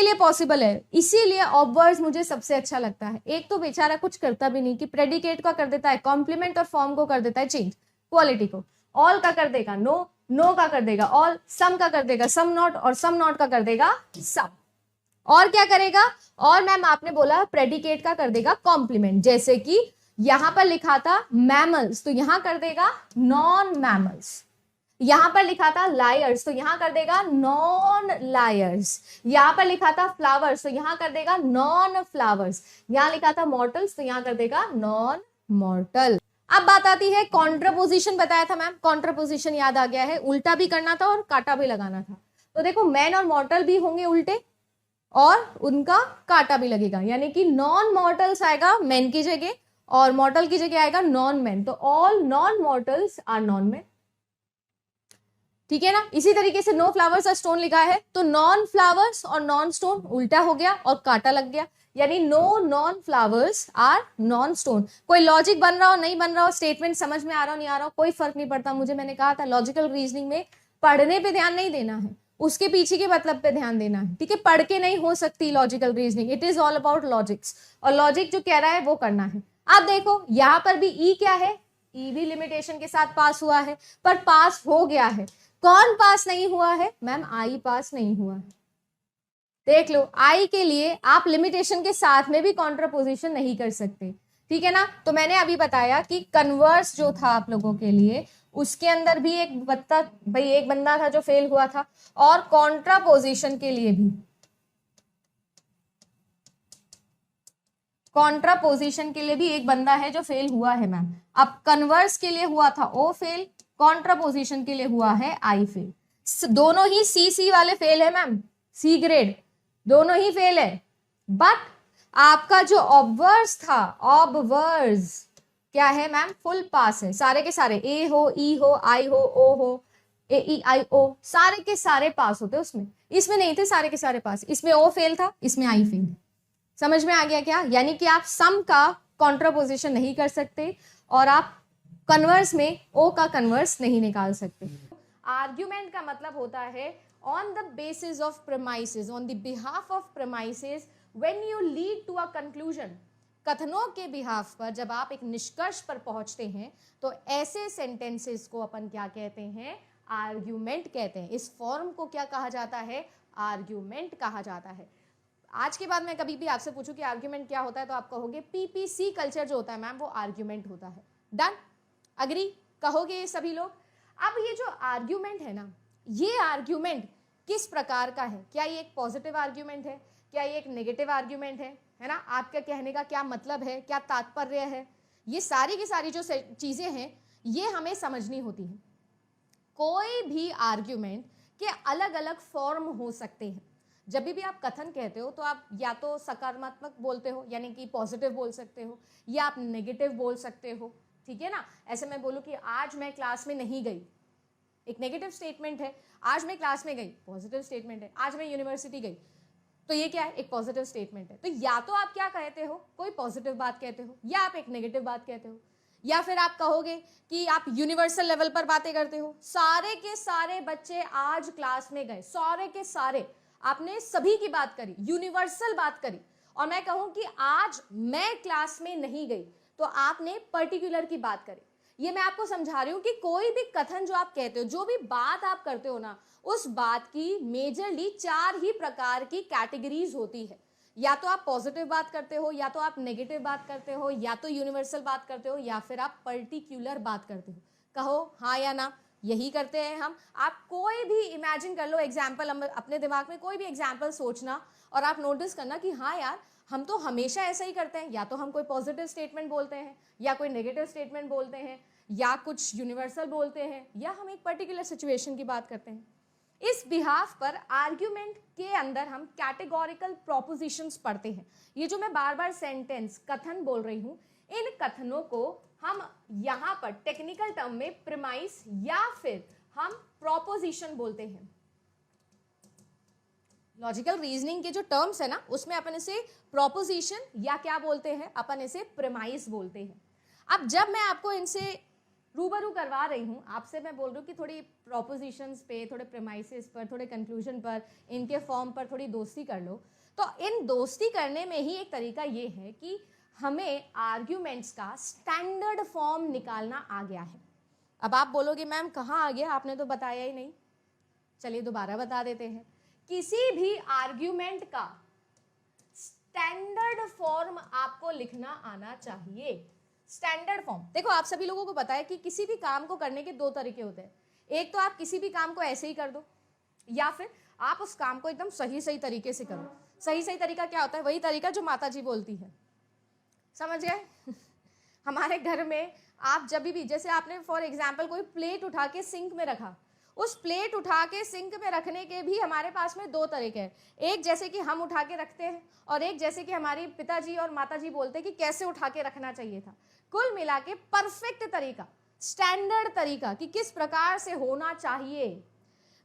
लिए पॉसिबल है, इसीलिए ऑब्वर्स मुझे सबसे अच्छा लगता है। एक तो बेचारा कुछ करता भी नहीं कि प्रेडिकेट का कर देता है कॉम्प्लीमेंट और फॉर्म को कर देता है चेंज, क्वालिटी को ऑल का कर देगा नो का कर देगा ऑल, सम का कर देगा सम नॉट, और सम नॉट का कर देगा सम। और क्या करेगा? और मैम आपने बोला प्रेडिकेट का कर देगा कॉम्प्लीमेंट। जैसे कि यहां पर लिखा था मैमल्स तो यहां कर देगा नॉन मैमल्स, यहां पर लिखा था लायर्स तो यहां कर देगा नॉन लायर्स, यहां पर लिखा था फ्लावर्स तो यहां कर देगा नॉन फ्लावर्स, यहां लिखा था मॉर्टल्स तो यहां कर देगा नॉन मॉर्टल। अब बात आती है कॉन्ट्रापोजिशन, बताया था मैम कॉन्ट्रापोजिशन याद आ गया है, उल्टा भी करना था और काटा भी लगाना था। तो देखो मैन और मॉर्टल भी होंगे उल्टे और उनका काटा भी लगेगा, यानी कि नॉन मॉर्टल्स आएगा मैन की जगह और मॉर्टल की जगह आएगा नॉन मैन, तो all non mortals are non man. ठीक है ना? इसी तरीके से नो फ्लावर्स आर स्टोन लिखा है तो नॉन फ्लावर्स और नॉन स्टोन उल्टा हो गया और काटा लग गया, यानी no non flowers are non stone. कोई लॉजिक बन रहा हो नहीं बन रहा हो, स्टेटमेंट समझ में आ रहा हो नहीं आ रहा हो, कोई फर्क नहीं पड़ता मुझे। मैंने कहा था लॉजिकल रीजनिंग में पढ़ने पे ध्यान नहीं देना है, उसके पीछे के मतलब पे ध्यान देना है। ठीक है? पढ़ के नहीं हो सकती logical reasoning, it is all about logics, और लॉजिक जो कह रहा है वो करना है। अब देखो यहां पर भी ई क्या है, ई भी लिमिटेशन के साथ पास हुआ है, पर पास हो गया है। कौन पास नहीं हुआ है? मैम आई पास नहीं हुआ है। देख लो आई के लिए आप लिमिटेशन के साथ में भी कॉन्ट्रापोजिशन नहीं कर सकते। ठीक है ना? तो मैंने अभी बताया कि कन्वर्स जो था आप लोगों के लिए, उसके अंदर भी एक बंदा था जो फेल हुआ था, और कॉन्ट्रापोजिशन के लिए भी, कॉन्ट्रापोजिशन के लिए भी एक बंदा है जो फेल हुआ है मैम। अब कन्वर्स के लिए हुआ था ओ फेल, कॉन्ट्रापोजिशन के लिए हुआ है आई फेल। दोनों ही सी वाले फेल है मैम, सी ग्रेड दोनों ही फेल है। बट आपका जो ऑब्वर्स था, ऑब्वर्स क्या है मैम? फुल पास है, सारे के सारे, ए हो ई हो आई हो ओ हो AEIO सारे के सारे पास होते उसमें, इसमें नहीं थे सारे के सारे पास, इसमें ओ फेल था इसमें आई फेल। समझ में आ गया क्या? यानी कि आप सम का कॉन्ट्रापोजिशन नहीं कर सकते और आप कन्वर्स में ओ का कन्वर्स नहीं निकाल सकते। आर्ग्यूमेंट का मतलब होता है on the basis of premises, on the behalf of premises, when you lead to a conclusion. कथनों के बिहाफ पर जब आप एक निष्कर्ष पर पहुंचते हैं तो ऐसे सेंटेंसेस को अपन क्या कहते हैं? आर्ग्यूमेंट कहते हैं। इस फॉर्म को क्या कहा जाता है? आर्ग्यूमेंट कहा जाता है। आज के बाद मैं कभी भी आपसे पूछूं कि आर्ग्यूमेंट क्या होता है तो आप कहोगे PPC कल्चर जो होता है मैम वो आर्ग्यूमेंट होता है। डन? अग्री कहोगे ये सभी लोग? अब ये जो आर्ग्यूमेंट है ना, ये आर्ग्यूमेंट किस प्रकार का है? क्या ये एक पॉजिटिव आर्ग्यूमेंट है? क्या ये एक नेगेटिव आर्ग्यूमेंट है ना? आपका कहने का क्या मतलब है, क्या तात्पर्य है? ये सारी की सारी जो चीजें हैं ये हमें समझनी होती है। कोई भी आर्ग्यूमेंट के अलग अलग फॉर्म हो सकते हैं। जब भी आप कथन कहते हो तो आप या तो सकारात्मक बोलते हो यानी कि पॉजिटिव बोल सकते हो, या आप नेगेटिव बोल सकते हो। ठीक है ना? ऐसे मैं बोलूं कि आज मैं क्लास में नहीं गई, एक नेगेटिव स्टेटमेंट है। आज मैं क्लास में गई, पॉजिटिव स्टेटमेंट है। आज मैं यूनिवर्सिटी गई, तो ये क्या है? एक पॉजिटिव स्टेटमेंट है। तो या तो आप क्या कहते हो? कोई पॉजिटिव बात कहते हो, या आप एक नेगेटिव बात कहते हो। या फिर आप कहोगे कि आप यूनिवर्सल लेवल पर बातें करते हो। सारे के सारे बच्चे आज क्लास में गए, सारे के सारे, आपने सभी की बात करी, यूनिवर्सल बात करी, और मैं कहूं कि आज मैं क्लास में नहीं गई तो आपने पर्टिकुलर की बात करी। ये मैं आपको समझा रही हूं कि कोई भी कथन जो आप कहते हो, जो भी बात आप करते हो ना, उस बात की मेजरली 4 ही प्रकार की कैटेगरीज होती है। या तो आप पॉजिटिव बात करते हो, या तो आप नेगेटिव बात करते हो, या तो यूनिवर्सल बात करते हो, या फिर आप पर्टिकुलर बात करते हो। कहो हाँ या ना, यही करते हैं हम। आप कोई भी इमेजिन कर लो एग्जाम्पल, अपने दिमाग में कोई भी एग्जाम्पल सोचना और आप नोटिस करना कि हाँ यार, हम तो हमेशा ऐसा ही करते हैं। या तो हम कोई पॉजिटिव स्टेटमेंट बोलते हैं, या कोई नेगेटिव स्टेटमेंट बोलते हैं, या कुछ यूनिवर्सल बोलते हैं, या हम एक पर्टिकुलर सिचुएशन की बात करते हैं। इस बिहाफ पर आर्ग्यूमेंट के अंदर हम कैटेगोरिकल प्रोपोजिशंस पढ़ते हैं। ये जो मैं बार बार सेंटेंस, कथन बोल रही हूं, इन कथनों को हम यहां पर टेक्निकल टर्म में प्रीमाइस या फिर हम प्रोपोजिशन बोलते हैं। लॉजिकल रीजनिंग के जो टर्म्स है ना, उसमें अपन इसे प्रोपोजिशन या क्या बोलते हैं, अपन इसे प्रीमाइस बोलते हैं। अब जब मैं आपको इनसे रूबरू करवा रही हूँ, आपसे मैं बोल रही हूँ कि थोड़ी प्रोपोजिशंस पे, थोड़े प्रीमाइसेस पर, थोड़े कंक्लूजन पर, इनके फॉर्म पर थोड़ी दोस्ती कर लो, तो इन दोस्ती करने में ही एक तरीका ये है कि हमें आर्ग्यूमेंट्स का स्टैंडर्ड फॉर्म निकालना आ गया है। अब आप बोलोगे मैम कहाँ आ गया, आपने तो बताया ही नहीं। चलिए दोबारा बता देते हैं। किसी भी आर्ग्यूमेंट का स्टैंडर्ड फॉर्म आपको लिखना आना चाहिए। स्टैंडर्ड फॉर्म, देखो आप सभी लोगों को पता है कि किसी भी काम को करने के 2 तरीके होते हैं। एक तो आप किसी भी काम को ऐसे ही कर दो, या फिर आप उस काम को एकदम सही तरीके से करो। सही तरीका क्या होता है? वही तरीका जो माता जी बोलती है, समझ गए? हमारे घर में आप जब भी, जैसे आपने फॉर एग्जाम्पल कोई प्लेट उठा के सिंक में रखा, उस प्लेट उठा के सिंक में रखने के भी हमारे पास में 2 तरीके हैं। एक जैसे कि हम उठा के रखते हैं, और एक जैसे कि हमारी पिताजी और माताजी बोलते हैं कि कैसे उठा के रखना चाहिए था। कुल मिला के परफेक्ट तरीका, स्टैंडर्ड तरीका कि किस प्रकार से होना चाहिए।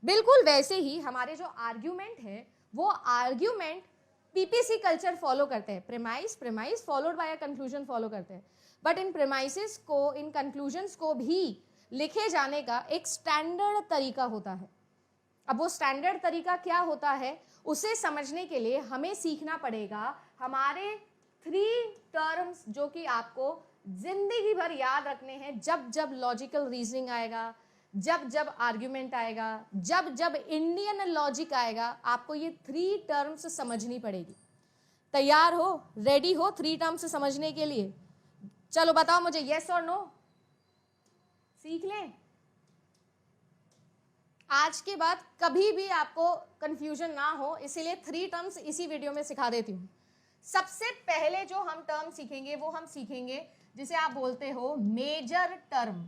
बिल्कुल वैसे ही हमारे जो आर्ग्यूमेंट है, वो आर्ग्यूमेंट पीपीसी कल्चर फॉलो करते हैं। Premise followed by a conclusion follow करते हैं। बट इन प्रीमाइसेस को, इन कंक्लूजन्स को भी लिखे जाने का एक स्टैंडर्ड तरीका होता है। अब वो स्टैंडर्ड तरीका क्या होता है, उसे समझने के लिए हमें सीखना पड़ेगा हमारे 3 टर्म्स जो कि आपको जिंदगी भर याद रखने हैं। जब जब लॉजिकल रीजनिंग आएगा, जब जब आर्ग्यूमेंट आएगा, जब जब इंडियन लॉजिक आएगा, आपको ये 3 टर्म्स समझनी पड़ेगी। तैयार हो, रेडी हो 3 टर्म्स समझने के लिए? चलो बताओ मुझे, यस और नो। सीख लें। आज के बाद कभी भी आपको कंफ्यूजन ना हो, इसीलिए 3 टर्म्स इसी वीडियो में सिखा देती हूँ। सबसे पहले जो हम टर्म सीखेंगे वो हम सीखेंगे जिसे आप बोलते हो मेजर टर्म।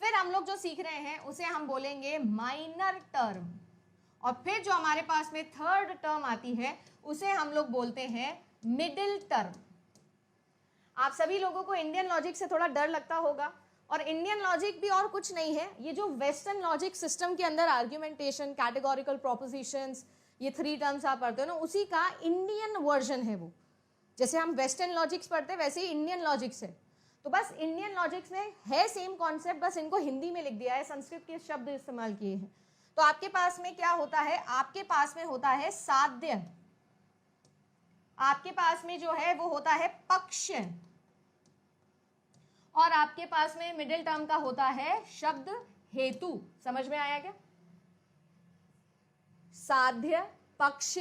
फिर हम लोग जो सीख रहे हैं उसे हम बोलेंगे माइनर टर्म, और फिर जो हमारे पास में 3rd टर्म आती है उसे हम लोग बोलते हैं मिडिल टर्म। आप सभी लोगों को इंडियन लॉजिक से थोड़ा डर लगता होगा, और इंडियन लॉजिक भी और कुछ नहीं है, ये जो वेस्टर्न लॉजिक सिस्टम के अंदर आर्ग्यूमेंटेशन, कैटेगोरिकल प्रोपोजिशंस, ये 3 टर्म्स आप पढ़ते हो ना, उसी का इंडियन वर्जन है वो। जैसे हम वेस्टर्न लॉजिक्स पढ़ते हैं वैसे ही इंडियन लॉजिक्स है। तो बस इंडियन लॉजिक्स में है सेम कॉन्सेप्ट, बस इनको हिंदी में लिख दिया है, संस्कृत के शब्द इस्तेमाल किए हैं। तो आपके पास में क्या होता है, आपके पास में होता है साध्य, आपके पास में जो है वो होता है पक्ष, और आपके पास में मिडिल टर्म का होता है शब्द हेतु। समझ में आया क्या? साध्य, पक्ष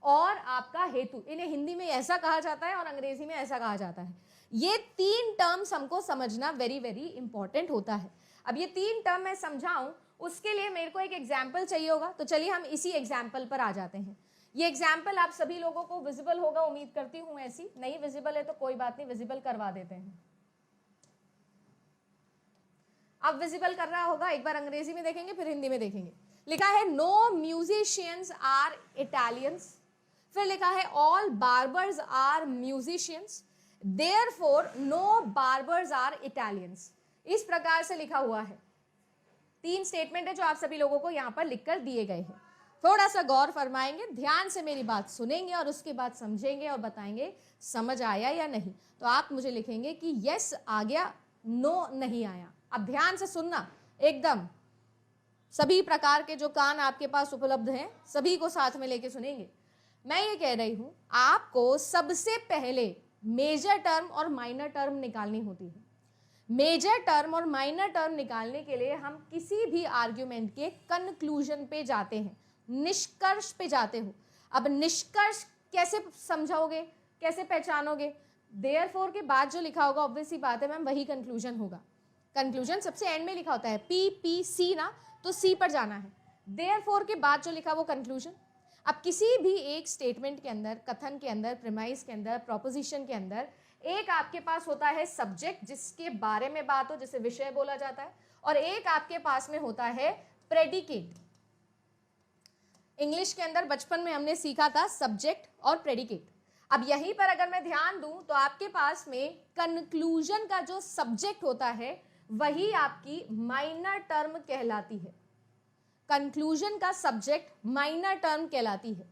और आपका हेतु, इन्हें हिंदी में ऐसा कहा जाता है और अंग्रेजी में ऐसा कहा जाता है। ये 3 टर्म्स हमको समझना वेरी वेरी इंपॉर्टेंट होता है। अब ये 3 टर्म मैं समझाऊं, उसके लिए मेरे को एक एग्जाम्पल चाहिए होगा, तो चलिए हम इसी एग्जाम्पल पर आ जाते हैं। ये एग्जाम्पल आप सभी लोगों को विजिबल होगा, उम्मीद करती हूँ। ऐसी नहीं विजिबल है तो कोई बात नहीं, विजिबल करवा देते हैं। अब विजिबल कर रहा होगा, एक बार अंग्रेजी में देखेंगे फिर हिंदी में देखेंगे। लिखा है नो म्यूजिशियंस आर इटालियंस, फिर लिखा है all barbers are musicians, therefore no barbers are Italians. इस प्रकार से लिखा हुआ है। 3 स्टेटमेंट है जो आप सभी लोगों को यहाँ पर लिखकर दिए गए हैं। थोड़ा सा गौर फरमाएंगे, ध्यान से मेरी बात सुनेंगे और उसके बाद समझेंगे और बताएंगे समझ आया या नहीं। तो आप मुझे लिखेंगे कि यस आ गया, नो नहीं आया। अब ध्यान से सुनना, एकदम सभी प्रकार के जो कान आपके पास उपलब्ध हैं सभी को साथ में लेके सुनेंगे। मैं ये कह रही हूं आपको सबसे पहले मेजर टर्म और माइनर टर्म निकालनी होती है। मेजर टर्म और माइनर टर्म निकालने के लिए हम किसी भी आर्ग्यूमेंट के कंक्लूजन पे जाते हैं, निष्कर्ष पे जाते हो। अब निष्कर्ष कैसे समझाओगे, कैसे पहचानोगे? देयरफॉर के बाद जो लिखा होगा ऑब्वियस सी बात है मैम वही कंक्लूजन होगा। कंक्लूजन सबसे एंड में लिखा होता है, पी पी सी ना, तो सी पर जाना है। देयरफॉर के बाद जो लिखा वो कंक्लूजन। अब किसी भी एक स्टेटमेंट के अंदर, कथन के अंदर, प्रीमाइस के अंदर, प्रोपोजिशन के अंदर एक आपके पास होता है सब्जेक्ट जिसके बारे में बात हो, जिसे विषय बोला जाता है, और एक आपके पास में होता है प्रेडिकेट। इंग्लिश के अंदर बचपन में हमने सीखा था सब्जेक्ट और प्रेडिकेट। अब यहीं पर अगर मैं ध्यान दूं तो आपके पास में कंक्लूजन का जो सब्जेक्ट होता है वही आपकी माइनर टर्म कहलाती है। कंक्लूजन का सब्जेक्ट माइनर टर्म कहलाती है,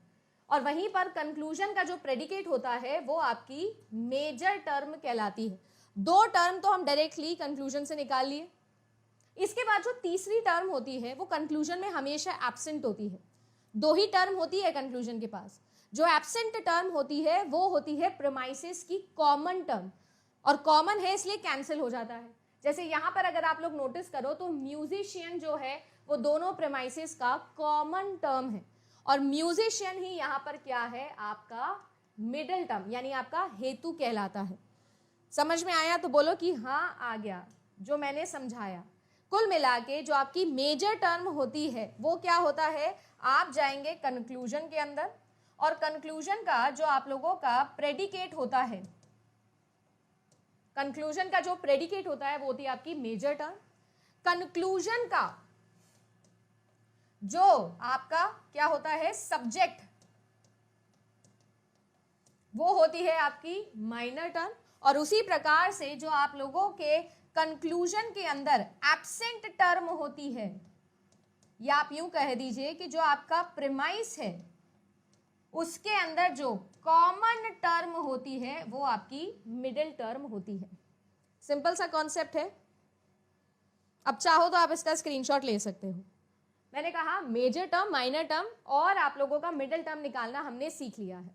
और वहीं पर कंक्लूजन का जो प्रेडिकेट होता है वो आपकी मेजर टर्म कहलाती है। दो टर्म तो हम डायरेक्टली कंक्लूजन से निकाल लिए। इसके बाद जो तीसरी टर्म होती है वो कंक्लूजन में हमेशा एब्सेंट होती है। दो ही टर्म होती है कंक्लूजन के पास। जो एब्सेंट टर्म होती है वो होती है प्रीमाइसेस की कॉमन टर्म, और कॉमन है इसलिए कैंसिल हो जाता है। जैसे यहाँ पर अगर आप लोग नोटिस करो तो म्यूजिशियन जो है वो दोनों प्रीमाइसेस का कॉमन टर्म है, और म्यूजिशियन ही यहाँ पर क्या है, आपका मिडिल टर्म यानी आपका हेतु कहलाता है। समझ में आया तो बोलो कि हाँ आ गया जो मैंने समझाया। कुल मिला के जो आपकी मेजर टर्म होती है वो क्या होता है, आप जाएंगे कंक्लूजन के अंदर, और कंक्लूजन का जो आप लोगों का प्रेडिकेट होता है, कंक्लूजन का जो प्रेडिकेट होता है वो होती है आपकी मेजर टर्म। कंक्लूजन का जो आपका क्या होता है सब्जेक्ट, वो होती है आपकी माइनर टर्म। और उसी प्रकार से जो आप लोगों के कंक्लूजन के अंदर एब्सेंट टर्म होती है, या आप यूं कह दीजिए कि जो आपका प्रीमाइस है उसके अंदर जो कॉमन टर्म होती है वो आपकी मिडिल टर्म होती है। सिंपल सा कॉन्सेप्ट है। अब चाहो तो आप इसका स्क्रीनशॉट ले सकते हो। मैंने कहा मेजर टर्म, माइनर टर्म और आप लोगों का मिडिल टर्म निकालना हमने सीख लिया है।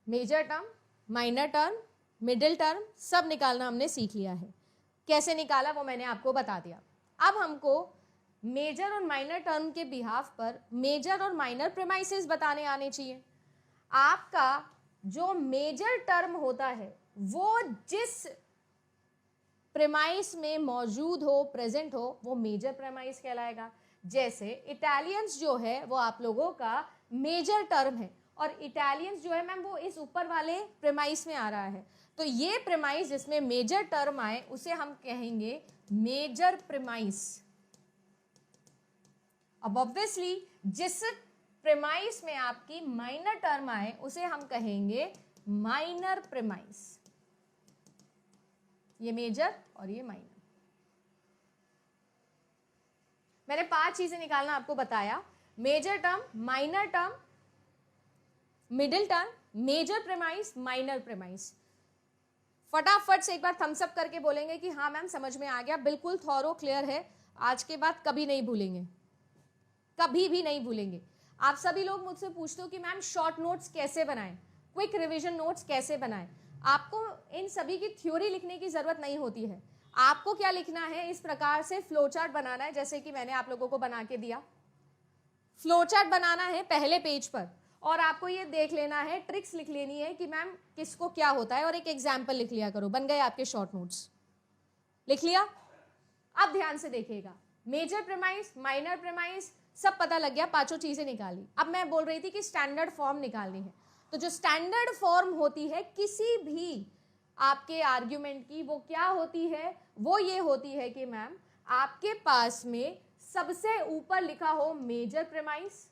Major term, minor term, middle term सब निकालना हमने सीख लिया है। कैसे निकाला वो मैंने आपको बता दिया। अब हमको मेजर और माइनर टर्म के बिहाफ पर मेजर और माइनर प्रीमाइसेस बताने आने चाहिए। आपका जो मेजर टर्म होता है वो जिस प्रीमाइस में मौजूद हो, प्रेजेंट हो, वो मेजर प्रीमाइस कहलाएगा। जैसे इटालियंस जो है वो आप लोगों का मेजर टर्म है, और इटालियंस जो है मैम वो इस ऊपर वाले प्रीमाइस में आ रहा है, तो ये प्रीमाइस जिसमें मेजर टर्म आए उसे हम कहेंगे मेजर प्रीमाइस। अब ऑब्वियसली जिस प्रीमाइस में आपकी माइनर टर्म आए उसे हम कहेंगे माइनर प्रीमाइस। ये मेजर और ये माइनर। मैंने 5 चीजें निकालना आपको बताया, major term, minor term, middle term, major premise, minor premise. फटाफट से एक बार थम्स अप करके बोलेंगे कि हाँ मैम समझ में आ गया, बिल्कुल थॉरो क्लियर है, आज के बाद कभी नहीं भूलेंगे, कभी भी नहीं भूलेंगे। आप सभी लोग मुझसे पूछते हो कि मैम शॉर्ट नोट्स कैसे बनाएं, क्विक रिवीजन नोट्स कैसे बनाएं। आपको इन सभी की थ्योरी लिखने की जरूरत नहीं होती है। आपको क्या लिखना है, इस प्रकार से फ्लो चार्ट बनाना है, जैसे कि मैंने आप लोगों को बना के दिया। फ्लो चार्ट बनाना है पहले पेज पर, और आपको ये देख लेना है, ट्रिक्स लिख लेनी है कि मैम किसको क्या होता है, और एक एग्जाम्पल लिख लिया करो। बन गए आपके शॉर्ट नोट्स, लिख लिया। अब ध्यान से देखिएगा, मेजर प्रीमाइस, माइनर प्रीमाइस सब पता लग गया, 5 चीजें निकाली। अब मैं बोल रही थी कि स्टैंडर्ड फॉर्म निकालनी है। तो जो स्टैंडर्ड फॉर्म होती है किसी भी आपके आर्ग्यूमेंट की, वो क्या होती है, वो ये होती है कि मैम आपके पास में सबसे ऊपर लिखा हो मेजर प्रीमाइस,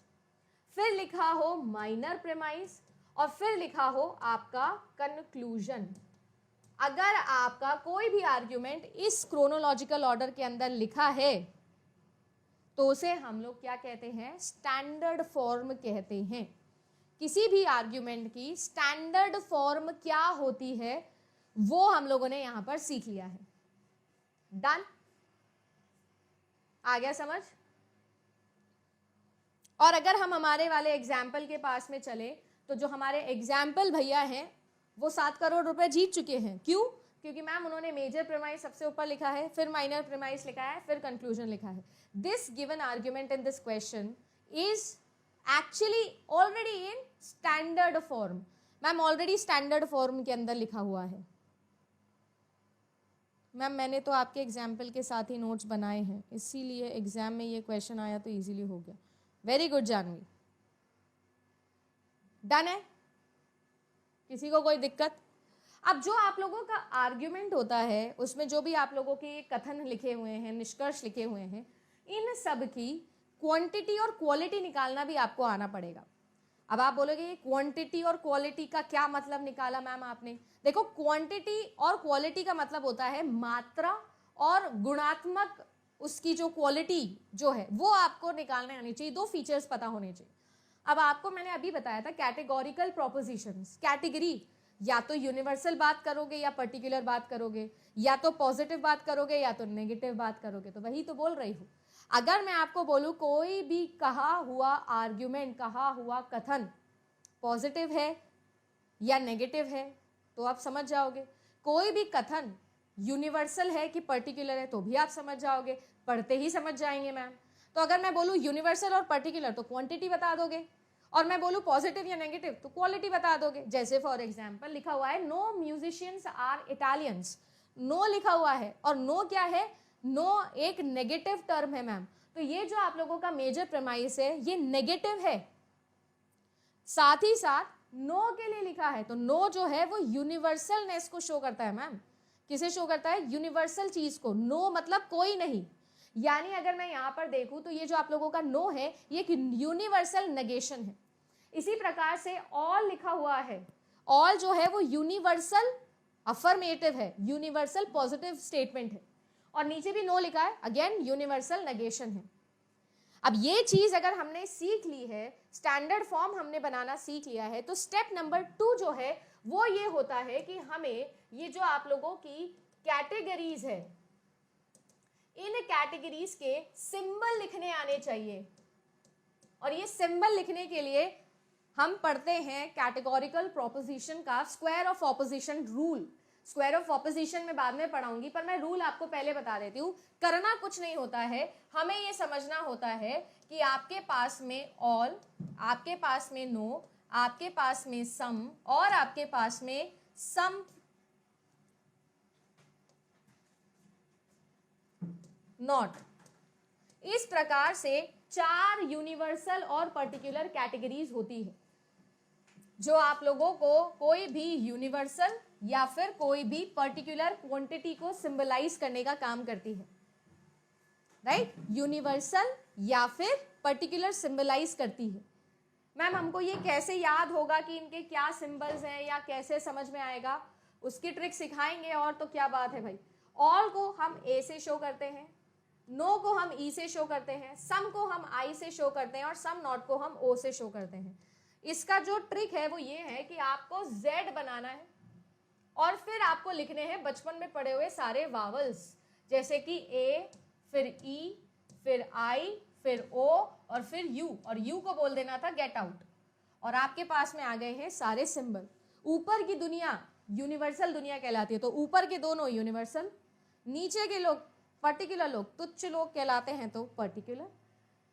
फिर लिखा हो माइनर प्रीमाइस, और फिर लिखा हो आपका कंक्लूजन। अगर आपका कोई भी आर्ग्यूमेंट इस क्रोनोलॉजिकल ऑर्डर के अंदर लिखा है तो उसे हम लोग क्या कहते हैं, स्टैंडर्ड फॉर्म कहते हैं। किसी भी आर्ग्यूमेंट की स्टैंडर्ड फॉर्म क्या होती है वो हम लोगों ने यहां पर सीख लिया है। डन, आ गया समझ? और अगर हम हमारे वाले एग्जाम्पल के पास में चले तो जो हमारे एग्जाम्पल भैया हैं वो 7 करोड़ रुपए जीत चुके हैं। क्यों? क्योंकि मैम उन्होंने मेजर प्रीमाइस सबसे ऊपर लिखा है, फिर माइनर प्रीमाइस लिखा है, फिर कंक्लूजन लिखा है। This given argument in this question is actually already in standard form. Ma'am already standard form के अंदर लिखा हुआ है। मैम मैंने तो आपके एग्जाम्पल के साथ ही नोट्स बनाए हैं, इसीलिए एग्जाम में ये क्वेश्चन आया तो इजीली हो गया। वेरी गुड जानवी, डन है? किसी को कोई दिक्कत? अब जो आप लोगों का आर्ग्यूमेंट होता है उसमें जो भी आप लोगों के कथन लिखे हुए हैं, निष्कर्ष लिखे हुए हैं, इन सब की क्वांटिटी और क्वालिटी निकालना भी आपको आना पड़ेगा। अब आप बोलोगे क्वांटिटी और क्वालिटी का क्या मतलब निकाला मैम आपने? देखो, क्वांटिटी और क्वालिटी का मतलब होता है मात्रा और गुणात्मक, उसकी जो क्वालिटी जो है वो आपको निकालने आनी चाहिए। 2 फीचर्स पता होने चाहिए। अब आपको मैंने अभी बताया था कैटेगोरिकल प्रोपोजिशंस, कैटेगरी या तो यूनिवर्सल बात करोगे या पर्टिकुलर बात करोगे, या तो पॉजिटिव बात करोगे या तो नेगेटिव बात करोगे। तो वही तो बोल रही हूँ। अगर मैं आपको बोलूं कोई भी कहा हुआ आर्ग्यूमेंट, कहा हुआ कथन पॉजिटिव है या नेगेटिव है तो आप समझ जाओगे। कोई भी कथन यूनिवर्सल है कि पर्टिकुलर है तो भी आप समझ जाओगे, पढ़ते ही समझ जाएंगे मैम। तो अगर मैं बोलूं यूनिवर्सल और पर्टिकुलर तो क्वांटिटी बता दोगे, और मैं बोलूं पॉजिटिव या नेगेटिव तो क्वालिटी बता दोगे। जैसे फॉर एग्जांपल लिखा हुआ है no musicians are Italians, no लिखा हुआ है, और नो क्या है? नो एक नेगेटिव टर्म है मैम। तो ये जो आप लोगों का मेजर प्रीमाइस है ये नेगेटिव है। साथ ही साथ नो के लिए लिखा है, तो नो जो है वो यूनिवर्सलनेस को शो करता है मैम। किसे शो करता है? यूनिवर्सल चीज को। नो मतलब कोई नहीं, यानी अगर मैं यहां पर देखूं तो ये जो आप लोगों का नो है ये एक यूनिवर्सल नेगेशन है। इसी प्रकार से ऑल लिखा हुआ है, ऑल जो है वो यूनिवर्सल अफर्मेटिव है, यूनिवर्सल पॉजिटिव स्टेटमेंट है, और नीचे भी नो लिखा है, अगेन यूनिवर्सल नेगेशन है। अब ये चीज अगर हमने सीख ली है, स्टैंडर्ड फॉर्म हमने बनाना सीख लिया है, तो स्टेप नंबर 2 जो है वो ये होता है कि हमें ये जो आप लोगों की कैटेगरीज है, इन कैटेगरीज के सिंबल लिखने आने चाहिए। और ये सिंबल लिखने के लिए हम पढ़ते हैं कैटेगोरिकल प्रोपोजिशन का square of opposition rule. Square of opposition में बाद में पढ़ाऊंगी, पर मैं रूल आपको पहले बता देती हूँ। करना कुछ नहीं होता है, हमें ये समझना होता है कि आपके पास में ऑल, आपके पास में नो, आपके पास में सम, और आपके पास में सम नॉट। इस प्रकार से 4 यूनिवर्सल और पर्टिकुलर कैटेगरीज होती है जो आप लोगों को कोई भी यूनिवर्सल या फिर कोई भी पर्टिकुलर क्वांटिटी को सिंबलाइज करने का काम करती है। राइट? यूनिवर्सल या फिर पर्टिकुलर सिंबलाइज करती है। मैम हमको ये कैसे याद होगा कि इनके क्या सिंबल्स हैं या कैसे समझ में आएगा? उसकी ट्रिक सिखाएंगे। और तो क्या बात है भाई। ऑल को हम ए से शो करते हैं, नो को हम ई से शो करते हैं, सम को हम आई से शो करते हैं, और सम नॉट को हम ओ से शो करते हैं। इसका जो ट्रिक है वो ये है कि आपको जेड बनाना है और फिर आपको लिखने हैं बचपन में पढ़े हुए सारे वावल्स, जैसे कि ए, फिर ई, फिर आई, फिर ओ, और फिर यू, और यू को बोल देना था गेट आउट। और आपके पास में आ गए हैं सारे सिंबल। ऊपर की दुनिया यूनिवर्सल दुनिया कहलाती है, तो ऊपर के दोनों यूनिवर्सल, नीचे के लोग पर्टिकुलर लोग तुच्छ लोग कहलाते हैं तो पर्टिकुलर।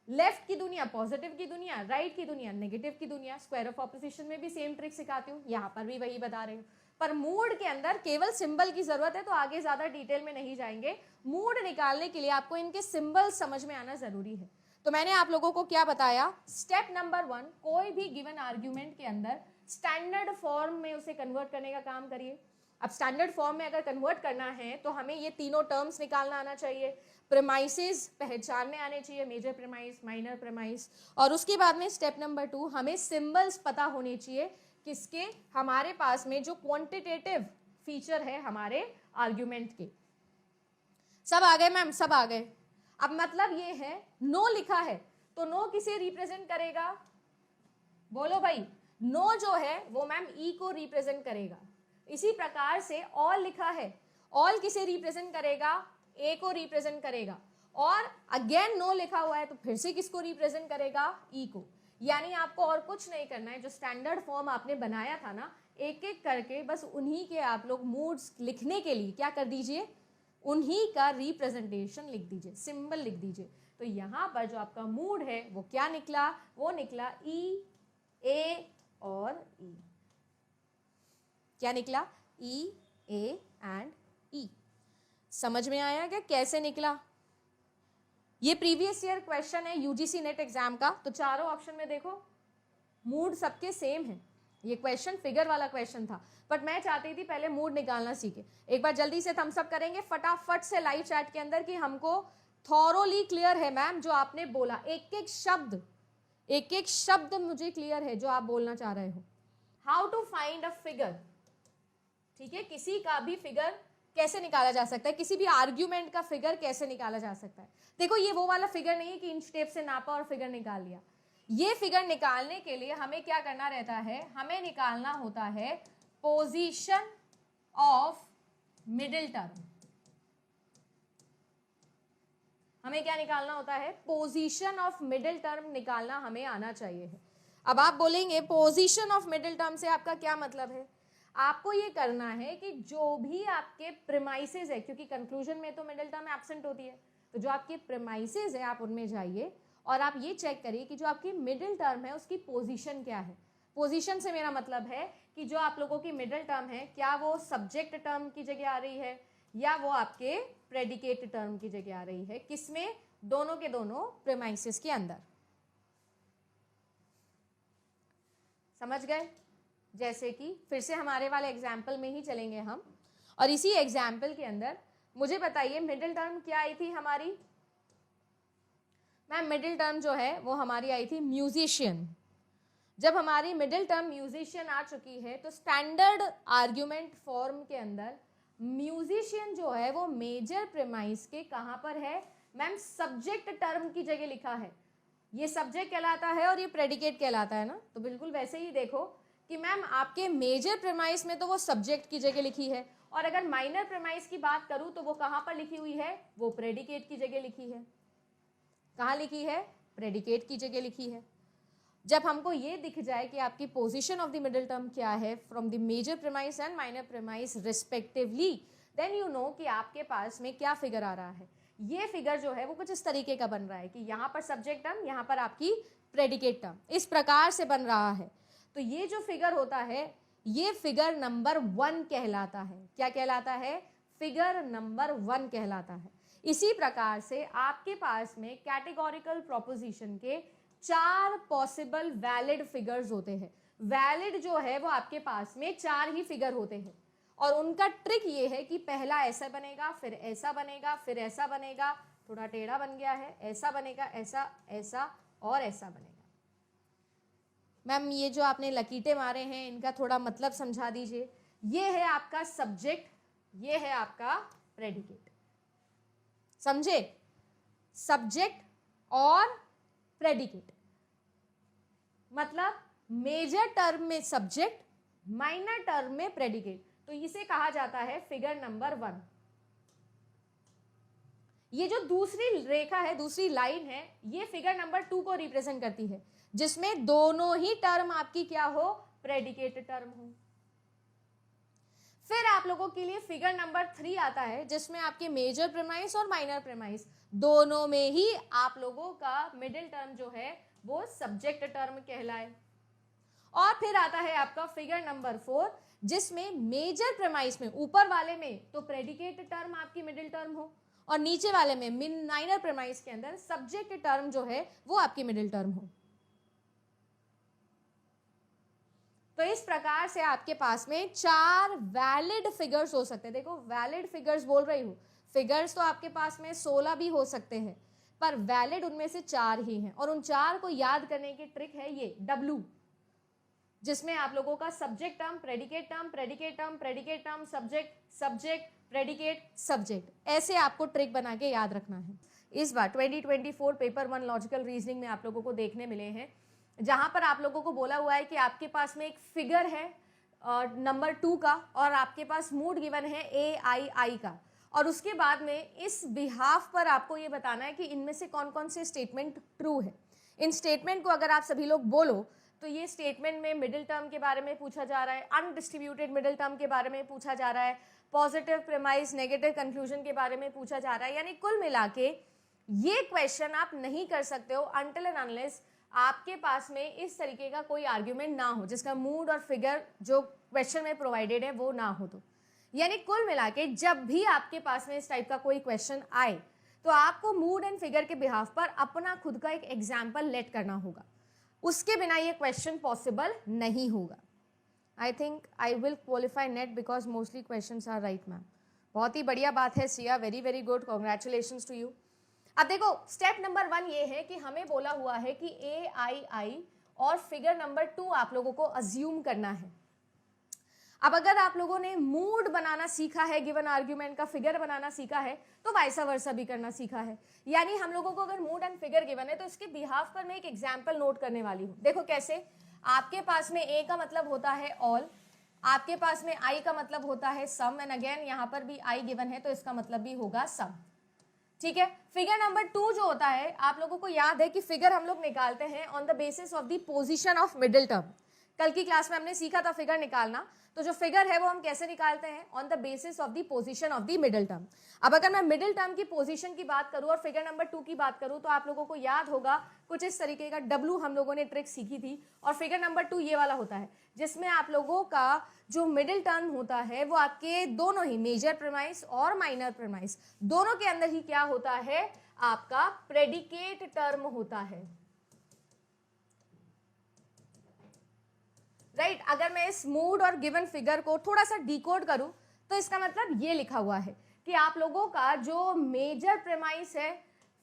लेफ्ट की दुनिया पॉजिटिव की दुनिया, राइट की दुनिया नेगेटिव की दुनिया। स्क्वायर ऑफ ऑपोजिशन में भी सेम ट्रिक सिखाती हूँ, यहाँ पर भी वही बता रही हूँ, पर मूड के अंदर केवल सिंबल की जरूरत है, तो आगे ज्यादा डिटेल में नहीं जाएंगे। मूड निकालने के लिए आपको इनके सिंबल समझ में आना जरूरी है। तो मैंने आप लोगों को क्या बताया? स्टेप नंबर 1, कोई भी गिवन आर्ग्यूमेंट के अंदर स्टैंडर्ड फॉर्म में उसे कन्वर्ट करने का काम करिए। अब स्टैंडर्ड फॉर्म में अगर कन्वर्ट करना है तो हमें ये तीनों टर्म्स निकालना आना चाहिए, प्रीमाइसेस पहचानने आने चाहिए, मेजर प्रीमाइस, माइनर प्रीमाइस, और उसके बाद में स्टेप नंबर 2 हमें सिंबल्स पता होने चाहिए किसके? हमारे पास में जो क्वांटिटेटिव फीचर है हमारे आर्ग्यूमेंट के। सब आ गए मैम? सब आ गए। अब मतलब ये है नो लिखा है तो नो किसे रिप्रेजेंट करेगा? बोलो भाई। नो जो है वो मैम ई को रिप्रेजेंट करेगा। इसी प्रकार से ऑल लिखा है, ऑल किसे रिप्रेजेंट करेगा, ए को रिप्रेजेंट करेगा, और अगेन नो लिखा हुआ है तो फिर से किसको रिप्रेजेंट करेगा, ई को। यानी आपको और कुछ नहीं करना है, जो स्टैंडर्ड फॉर्म आपने बनाया था ना, एक एक करके बस उन्हीं के आप लोग मूड्स लिखने के लिए क्या कर दीजिए, उन्हीं का रिप्रेजेंटेशन लिख दीजिए, सिंबल लिख दीजिए। तो यहाँ पर जो आपका मूड है वो क्या निकला, वो निकला ई, ए और ई। क्या निकला, ई, ए एंड ई। समझ में आया क्या कैसे निकला? ये प्रीवियस ईयर क्वेश्चन है यूजीसी नेट एग्जाम का। तो चारों ऑप्शन में देखो मूड सबके सेम है। ये क्वेश्चन फिगर वाला क्वेश्चन था, बट मैं चाहती थी पहले मूड निकालना सीखे। एक बार जल्दी से थम्स अप करेंगे फटाफट से लाइव चैट के अंदर कि हमको थॉरोली क्लियर है मैम जो आपने बोला, एक एक शब्द मुझे क्लियर है जो आप बोलना चाह रहे हो। How to find a figure, ठीक है, किसी का भी फिगर कैसे निकाला जा सकता है, किसी भी आर्ग्यूमेंट का फिगर कैसे निकाला जा सकता है। देखो ये वो वाला फिगर नहीं है कि इंच टेप से नापा और फिगर निकाल लिया। ये फिगर निकालने के लिए हमें क्या करना रहता है, हमें निकालना होता है पोजीशन ऑफ मिडिल टर्म। हमें क्या निकालना होता है, पोजीशन ऑफ मिडिल टर्म निकालना हमें आना चाहिए है। अब आप बोलेंगे पोजीशन ऑफ मिडिल टर्म से आपका क्या मतलब है? आपको ये करना है कि जो भी आपके प्रीमाइसेस है, क्योंकि कंक्लूजन में तो मिडिल टर्म एब्सेंट होती है, तो जो आपके प्रीमाइसेस है आप उनमें जाइए और आप ये चेक करिए कि जो आपकी मिडिल टर्म है उसकी पोजीशन क्या है। पोजीशन से मेरा मतलब है कि जो आप लोगों की मिडिल टर्म है, क्या वो सब्जेक्ट टर्म की जगह आ रही है या वो आपके प्रेडिकेट टर्म की जगह आ रही है, किसमें, दोनों के दोनों प्रीमाइसेस के अंदर। समझ गए? जैसे कि फिर से हमारे वाले एग्जाम्पल में ही चलेंगे हम, और इसी एग्जाम्पल के अंदर मुझे बताइए मिडिल टर्म क्या आई थी हमारी। मैम मिडिल टर्म जो है वो हमारी आई थी म्यूजिशियन। जब हमारी मिडिल टर्म म्यूजिशियन आ चुकी है तो स्टैंडर्ड आर्ग्यूमेंट फॉर्म के अंदर म्यूजिशियन जो है वो मेजर प्रीमाइस के कहां पर है, मैम सब्जेक्ट टर्म की जगह लिखा है। ये सब्जेक्ट कहलाता है और ये प्रेडिकेट कहलाता है ना। तो बिल्कुल वैसे ही देखो कि मैम आपके मेजर प्रीमाइस में तो वो सब्जेक्ट की जगह लिखी है, और अगर माइनर प्रीमाइस की बात करूं तो वो कहां पर लिखी हुई है, वो प्रेडिकेट की जगह लिखी है। कहां लिखी है, प्रेडिकेट की जगह लिखी है। जब हमको ये दिख जाए कि आपकी position of the middle term क्या है from the major premise and minor premise respectively, then you know कि आपके पास में क्या फिगर आ रहा है। ये फिगर जो है वो कुछ इस तरीके का बन रहा है कि यहाँ पर सब्जेक्ट टर्म, यहाँ पर आपकी प्रेडिकेट टर्म, इस प्रकार से बन रहा है। तो ये जो फिगर होता है ये फिगर नंबर 1 कहलाता है। क्या कहलाता है, फिगर नंबर 1 कहलाता है। इसी प्रकार से आपके पास में कैटेगोरिकल प्रोपोजिशन के 4 पॉसिबल वैलिड फिगर्स होते हैं। वैलिड जो है वो आपके पास में 4 ही फिगर होते हैं, और उनका ट्रिक ये है कि पहला ऐसा बनेगा, फिर ऐसा बनेगा, फिर ऐसा बनेगा, थोड़ा टेढ़ा बन गया है, ऐसा बनेगा, ऐसा, ऐसा और ऐसा बनेगा। मैम ये जो आपने लकीटे मारे हैं इनका थोड़ा मतलब समझा दीजिए। ये है आपका सब्जेक्ट, ये है आपका प्रेडिकेट। समझे? सब्जेक्ट और प्रेडिकेट मतलब मेजर टर्म में सब्जेक्ट, माइनर टर्म में प्रेडिकेट। तो इसे कहा जाता है फिगर नंबर 1। ये जो दूसरी रेखा है, दूसरी लाइन है, ये फिगर नंबर 2 को रिप्रेजेंट करती है, जिसमें दोनों ही टर्म आपकी क्या हो, प्रेडिकेट टर्म हो। फिर आप लोगों के लिए फिगर नंबर 3 आता है, जिसमें आपके मेजर प्रीमाइस और माइनर प्रीमाइस दोनों में ही आप लोगों का मिडिल टर्म जो है वो सब्जेक्ट टर्म कहलाए। और फिर आता है आपका फिगर नंबर 4, जिसमें मेजर प्रीमाइस में ऊपर वाले में तो प्रेडिकेट टर्म आपकी मिडिल टर्म हो, और नीचे वाले में माइनर प्रीमाइस के अंदर सब्जेक्ट टर्म जो है वो आपकी मिडिल टर्म हो। तो इस प्रकार से आपके पास में 4 वैलिड फिगर्स हो सकते हैं। देखो वैलिड फिगर्स बोल रही हूँ, फिगर्स तो आपके पास में 16 भी हो सकते हैं, पर वैलिड उनमें से 4 ही हैं। और उन 4 को याद करने की ट्रिक है ये W, जिसमें आप लोगों का subject term, predicate term, predicate term, predicate term, subject, subject, predicate, subject, ऐसे आपको ट्रिक बना के याद रखना है। इस बार 2024 पेपर 1 लॉजिकल रीजनिंग में आप लोगों को देखने मिले हैं, जहां पर आप लोगों को बोला हुआ है कि आपके पास में एक फिगर है नंबर 2 का, और आपके पास मूड गिवन है AII का, और उसके बाद में इस बिहाफ पर आपको ये बताना है कि इनमें से कौन कौन से स्टेटमेंट ट्रू है। इन स्टेटमेंट को अगर आप सभी लोग बोलो तो ये स्टेटमेंट में मिडिल टर्म के बारे में पूछा जा रहा है, अनडिस्ट्रीब्यूटेड मिडिल टर्म के बारे में पूछा जा रहा है, पॉजिटिव प्रीमाइस नेगेटिव कंक्लूजन के बारे में पूछा जा रहा है। यानी कुल मिला के ये क्वेश्चन आप नहीं कर सकते हो अनटिल एंड अनलेस आपके पास में इस तरीके का कोई आर्ग्यूमेंट ना हो जिसका मूड और फिगर जो क्वेश्चन में प्रोवाइडेड है वो ना हो। तो यानी कुल मिला के जब भी आपके पास में इस टाइप का कोई क्वेश्चन आए तो आपको मूड एंड फिगर के बिहाफ पर अपना खुद का एक एग्जाम्पल लेट करना होगा, उसके बिना ये क्वेश्चन पॉसिबल नहीं होगा। I think I will qualify NET because mostly questions are right ma'am. बहुत ही बढ़िया बात है Siya, very very good, congratulations to you. अब देखो स्टेप नंबर 1 ये है कि हमें बोला हुआ है कि AII और फिगर नंबर 2 आप लोगों को अज्यूम करना है। अब अगर आप लोगों ने मूड बनाना सीखा है, गिवन आर्ग्यूमेंट का फिगर बनाना सीखा है, तो वाइसा वर्सा भी करना सीखा है। यानी हम लोगों को अगर मूड एंड फिगर गिवन है तो इसके बिहाफ पर मैं एक एग्जांपल नोट करने वाली हूं। देखो कैसे, आपके पास में A का मतलब होता है ऑल, आपके पास में I का मतलब होता है सम, एंड अगेन यहां पर भी I गिवन है तो इसका मतलब भी होगा सम। ठीक है, फिगर नंबर 2 जो होता है, आप लोगों को याद है कि फिगर हम लोग निकालते हैं on the basis of the position of middle term. कल की क्लास में हमने सीखा था फिगर निकालना, तो जो फिगर है वो हम कैसे निकालते हैं, on the basis of the position of the middle term. अब अगर मैं मिडिल टर्म की पोजीशन की बात करूं और फिगर नंबर 2 की बात करूं तो आप लोगों को याद होगा कुछ इस तरीके का W हम लोगों ने ट्रिक सीखी थी, और फिगर नंबर 2 ये वाला होता है जिसमें आप लोगों का जो मिडिल टर्म होता है वो आपके दोनों ही मेजर प्रीमाइस और माइनर प्रीमाइस दोनों के अंदर ही क्या होता है, आपका प्रेडिकेट टर्म होता है। राइट अगर मैं इस मूड और गिवन फिगर को थोड़ा सा डिकोड करूं तो इसका मतलब ये लिखा हुआ है कि आप लोगों का जो मेजर प्रीमाइस है,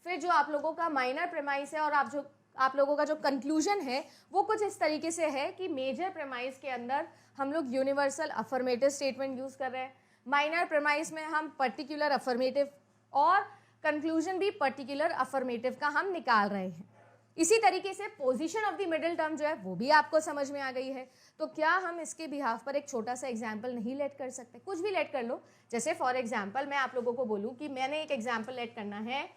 फिर जो आप लोगों का माइनर प्रीमाइस है, और आप लोगों का जो कंक्लूजन है वो कुछ इस तरीके से है कि मेजर प्रीमाइस के अंदर हम लोग यूनिवर्सल अफर्मेटिव स्टेटमेंट यूज कर रहे हैं, माइनर प्रीमाइस में हम पर्टिकुलर अफर्मेटिव, और कंक्लूजन भी पर्टिकुलर अफर्मेटिव का हम निकाल रहे हैं। इसी तरीके से position of the middle term जो है वो भी आपको समझ में आ गई है। तो क्या हम इसके बिहाफ पर एक छोटा सा एग्जाम्पल नहीं लेट कर सकते, कुछ भी लेट कर लो। जैसे फॉर एग्जाम्पल मैं आप लोगों को बोलूं कि मैंने एक एग्जाम्पल लेट करना है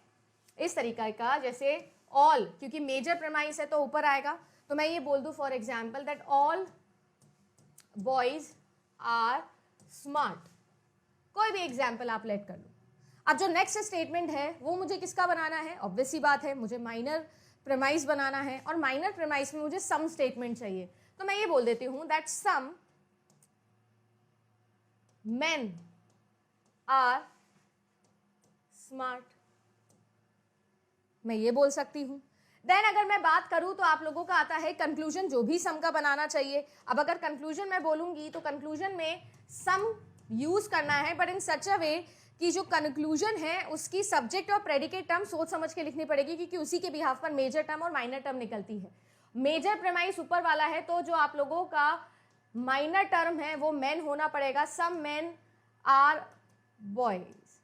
इस तरीका का, जैसे ऑल, क्योंकि मेजर प्रीमाइस है तो ऊपर आएगा, तो मैं ये बोल दूं for example that all boys are smart. कोई भी एग्जाम्पल आप लेट कर लो। अब जो नेक्स्ट स्टेटमेंट है वो मुझे किसका बनाना है, ऑब्वियस सी बात है मुझे माइनर प्रीमाइस बनाना है, और माइनर प्रीमाइस में मुझे सम स्टेटमेंट चाहिए। तो मैं ये बोल देती हूं that some men are smart, मैं ये बोल सकती हूं। देन अगर मैं बात करूं तो आप लोगों का आता है कंक्लूजन, जो भी सम का बनाना चाहिए। अब अगर कंक्लूजन मैं बोलूंगी तो कंक्लूजन में सम यूज करना है, बट इन सच अ वे कि जो कंक्लूजन है उसकी सब्जेक्ट और प्रेडिकेट टर्म सोच समझ के लिखनी पड़ेगी, क्योंकि उसी के बिहाफ पर मेजर टर्म और माइनर टर्म निकलती है। मेजर प्रीमाइस ऊपर वाला है तो जो आप लोगों का माइनर टर्म है वो मेन होना पड़ेगा, सम मेन आर बॉयज।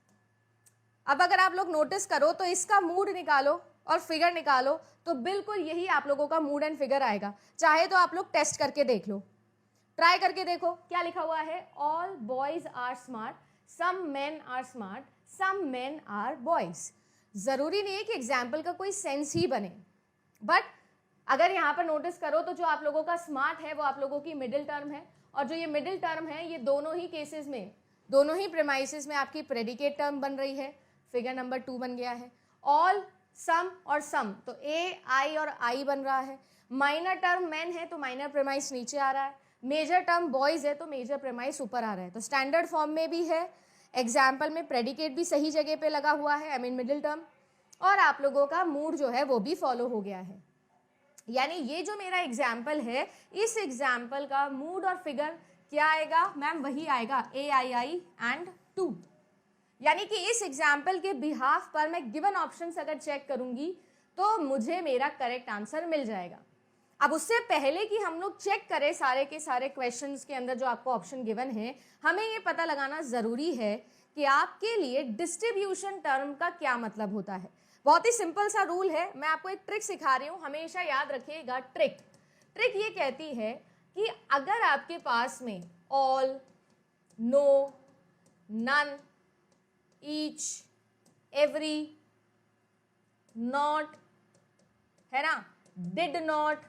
अब अगर आप लोग नोटिस करो तो इसका मूड निकालो और फिगर निकालो तो बिल्कुल यही आप लोगों का मूड एंड फिगर आएगा। चाहे तो आप लोग टेस्ट करके देख लो, ट्राई करके देखो क्या लिखा हुआ है, all boys are smart, some men are smart, some men are boys. जरूरी नहीं है कि एग्जाम्पल का कोई सेंस ही बने, बट अगर यहाँ पर नोटिस करो तो जो आप लोगों का स्मार्ट है वो आप लोगों की मिडिल टर्म है, और जो ये मिडिल टर्म है ये दोनों ही केसेस में, दोनों ही प्रीमाइसेस में आपकी प्रेडिकेट टर्म बन रही है। फिगर नंबर 2 बन गया है। ऑल, सम और सम, तो ए, आई और आई बन रहा है। माइनर टर्म मेन है तो माइनर प्रीमाइस नीचे आ रहा है, मेजर टर्म बॉयज है तो मेजर प्रीमाइस ऊपर आ रहा है। तो स्टैंडर्ड फॉर्म में भी है, एग्जाम्पल में प्रेडिकेट भी सही जगह पे लगा हुआ है, आई मीन मिडिल टर्म, और आप लोगों का मूड जो है वो भी फॉलो हो गया है। यानी ये जो मेरा एग्जाम्पल है, इस एग्जाम्पल का मूड और फिगर क्या आएगा मैम, वही आएगा AII एंड 2। यानी कि इस एग्जाम्पल के बिहाफ पर मैं गिवन ऑप्शंस अगर चेक करूंगी तो मुझे मेरा करेक्ट आंसर मिल जाएगा। अब उससे पहले कि हम लोग चेक करें सारे के सारे क्वेश्चंस के अंदर जो आपको ऑप्शन गिवन है, हमें ये पता लगाना जरूरी है कि आपके लिए डिस्ट्रीब्यूशन टर्म का क्या मतलब होता है। बहुत ही सिंपल सा रूल है, मैं आपको एक ट्रिक सिखा रही हूँ, हमेशा याद रखिएगा। ट्रिक ये कहती है कि अगर आपके पास में all, no, none, each, every, not, है ना, डिड नॉट,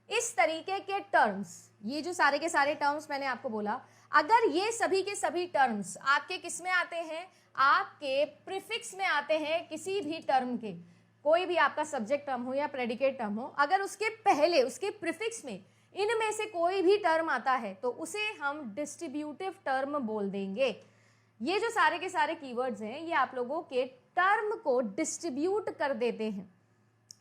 इस तरीके के टर्म्स, ये जो सारे के सारे टर्म्स मैंने आपको बोला, अगर ये सभी के सभी टर्म्स आपके किस में आते हैं, आपके प्रीफिक्स में आते हैं, किसी भी टर्म के, कोई भी आपका सब्जेक्ट टर्म हो या प्रेडिकेट टर्म हो, अगर उसके पहले उसके प्रीफिक्स में इनमें से कोई भी टर्म आता है तो उसे हम डिस्ट्रीब्यूटिव टर्म बोल देंगे। ये जो सारे के सारे कीवर्ड्स हैं ये आप लोगों के टर्म को डिस्ट्रीब्यूट कर देते हैं।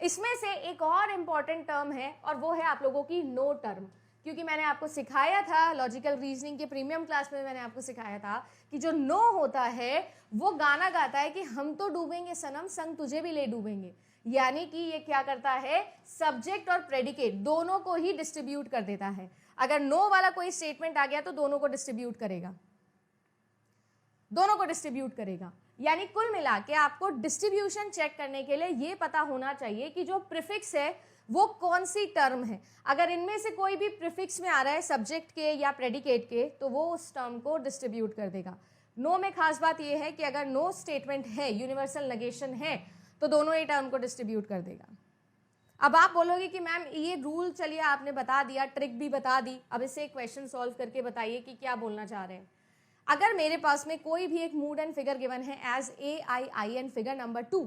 इसमें से एक और इंपॉर्टेंट टर्म है और वो है आप लोगों की नो टर्म, क्योंकि मैंने आपको सिखाया था लॉजिकल रीजनिंग के प्रीमियम क्लास में, मैंने आपको सिखाया था कि जो नो होता है वो गाना गाता है कि हम तो डूबेंगे सनम, संग तुझे भी ले डूबेंगे। यानी कि ये क्या करता है, सब्जेक्ट और प्रेडिकेट दोनों को ही डिस्ट्रीब्यूट कर देता है। अगर नो वाला कोई स्टेटमेंट आ गया तो दोनों को डिस्ट्रीब्यूट करेगा, दोनों को डिस्ट्रीब्यूट करेगा। यानी कुल मिला के आपको डिस्ट्रीब्यूशन चेक करने के लिए ये पता होना चाहिए कि जो प्रीफिक्स है वो कौन सी टर्म है। अगर इनमें से कोई भी प्रीफिक्स में आ रहा है सब्जेक्ट के या प्रेडिकेट के तो वो उस टर्म को डिस्ट्रीब्यूट कर देगा। नो में खास बात ये है कि अगर नो स्टेटमेंट है, यूनिवर्सल नेगेशन है, तो दोनों ही टर्म को डिस्ट्रीब्यूट कर देगा। अब आप बोलोगे कि मैम ये रूल चलिए आपने बता दिया, ट्रिक भी बता दी, अब इसे क्वेश्चन सॉल्व करके बताइए कि क्या बोलना चाह रहे हैं। अगर मेरे पास में कोई भी एक मूड एंड फिगर गिवन है एज AIIN फिगर नंबर 2,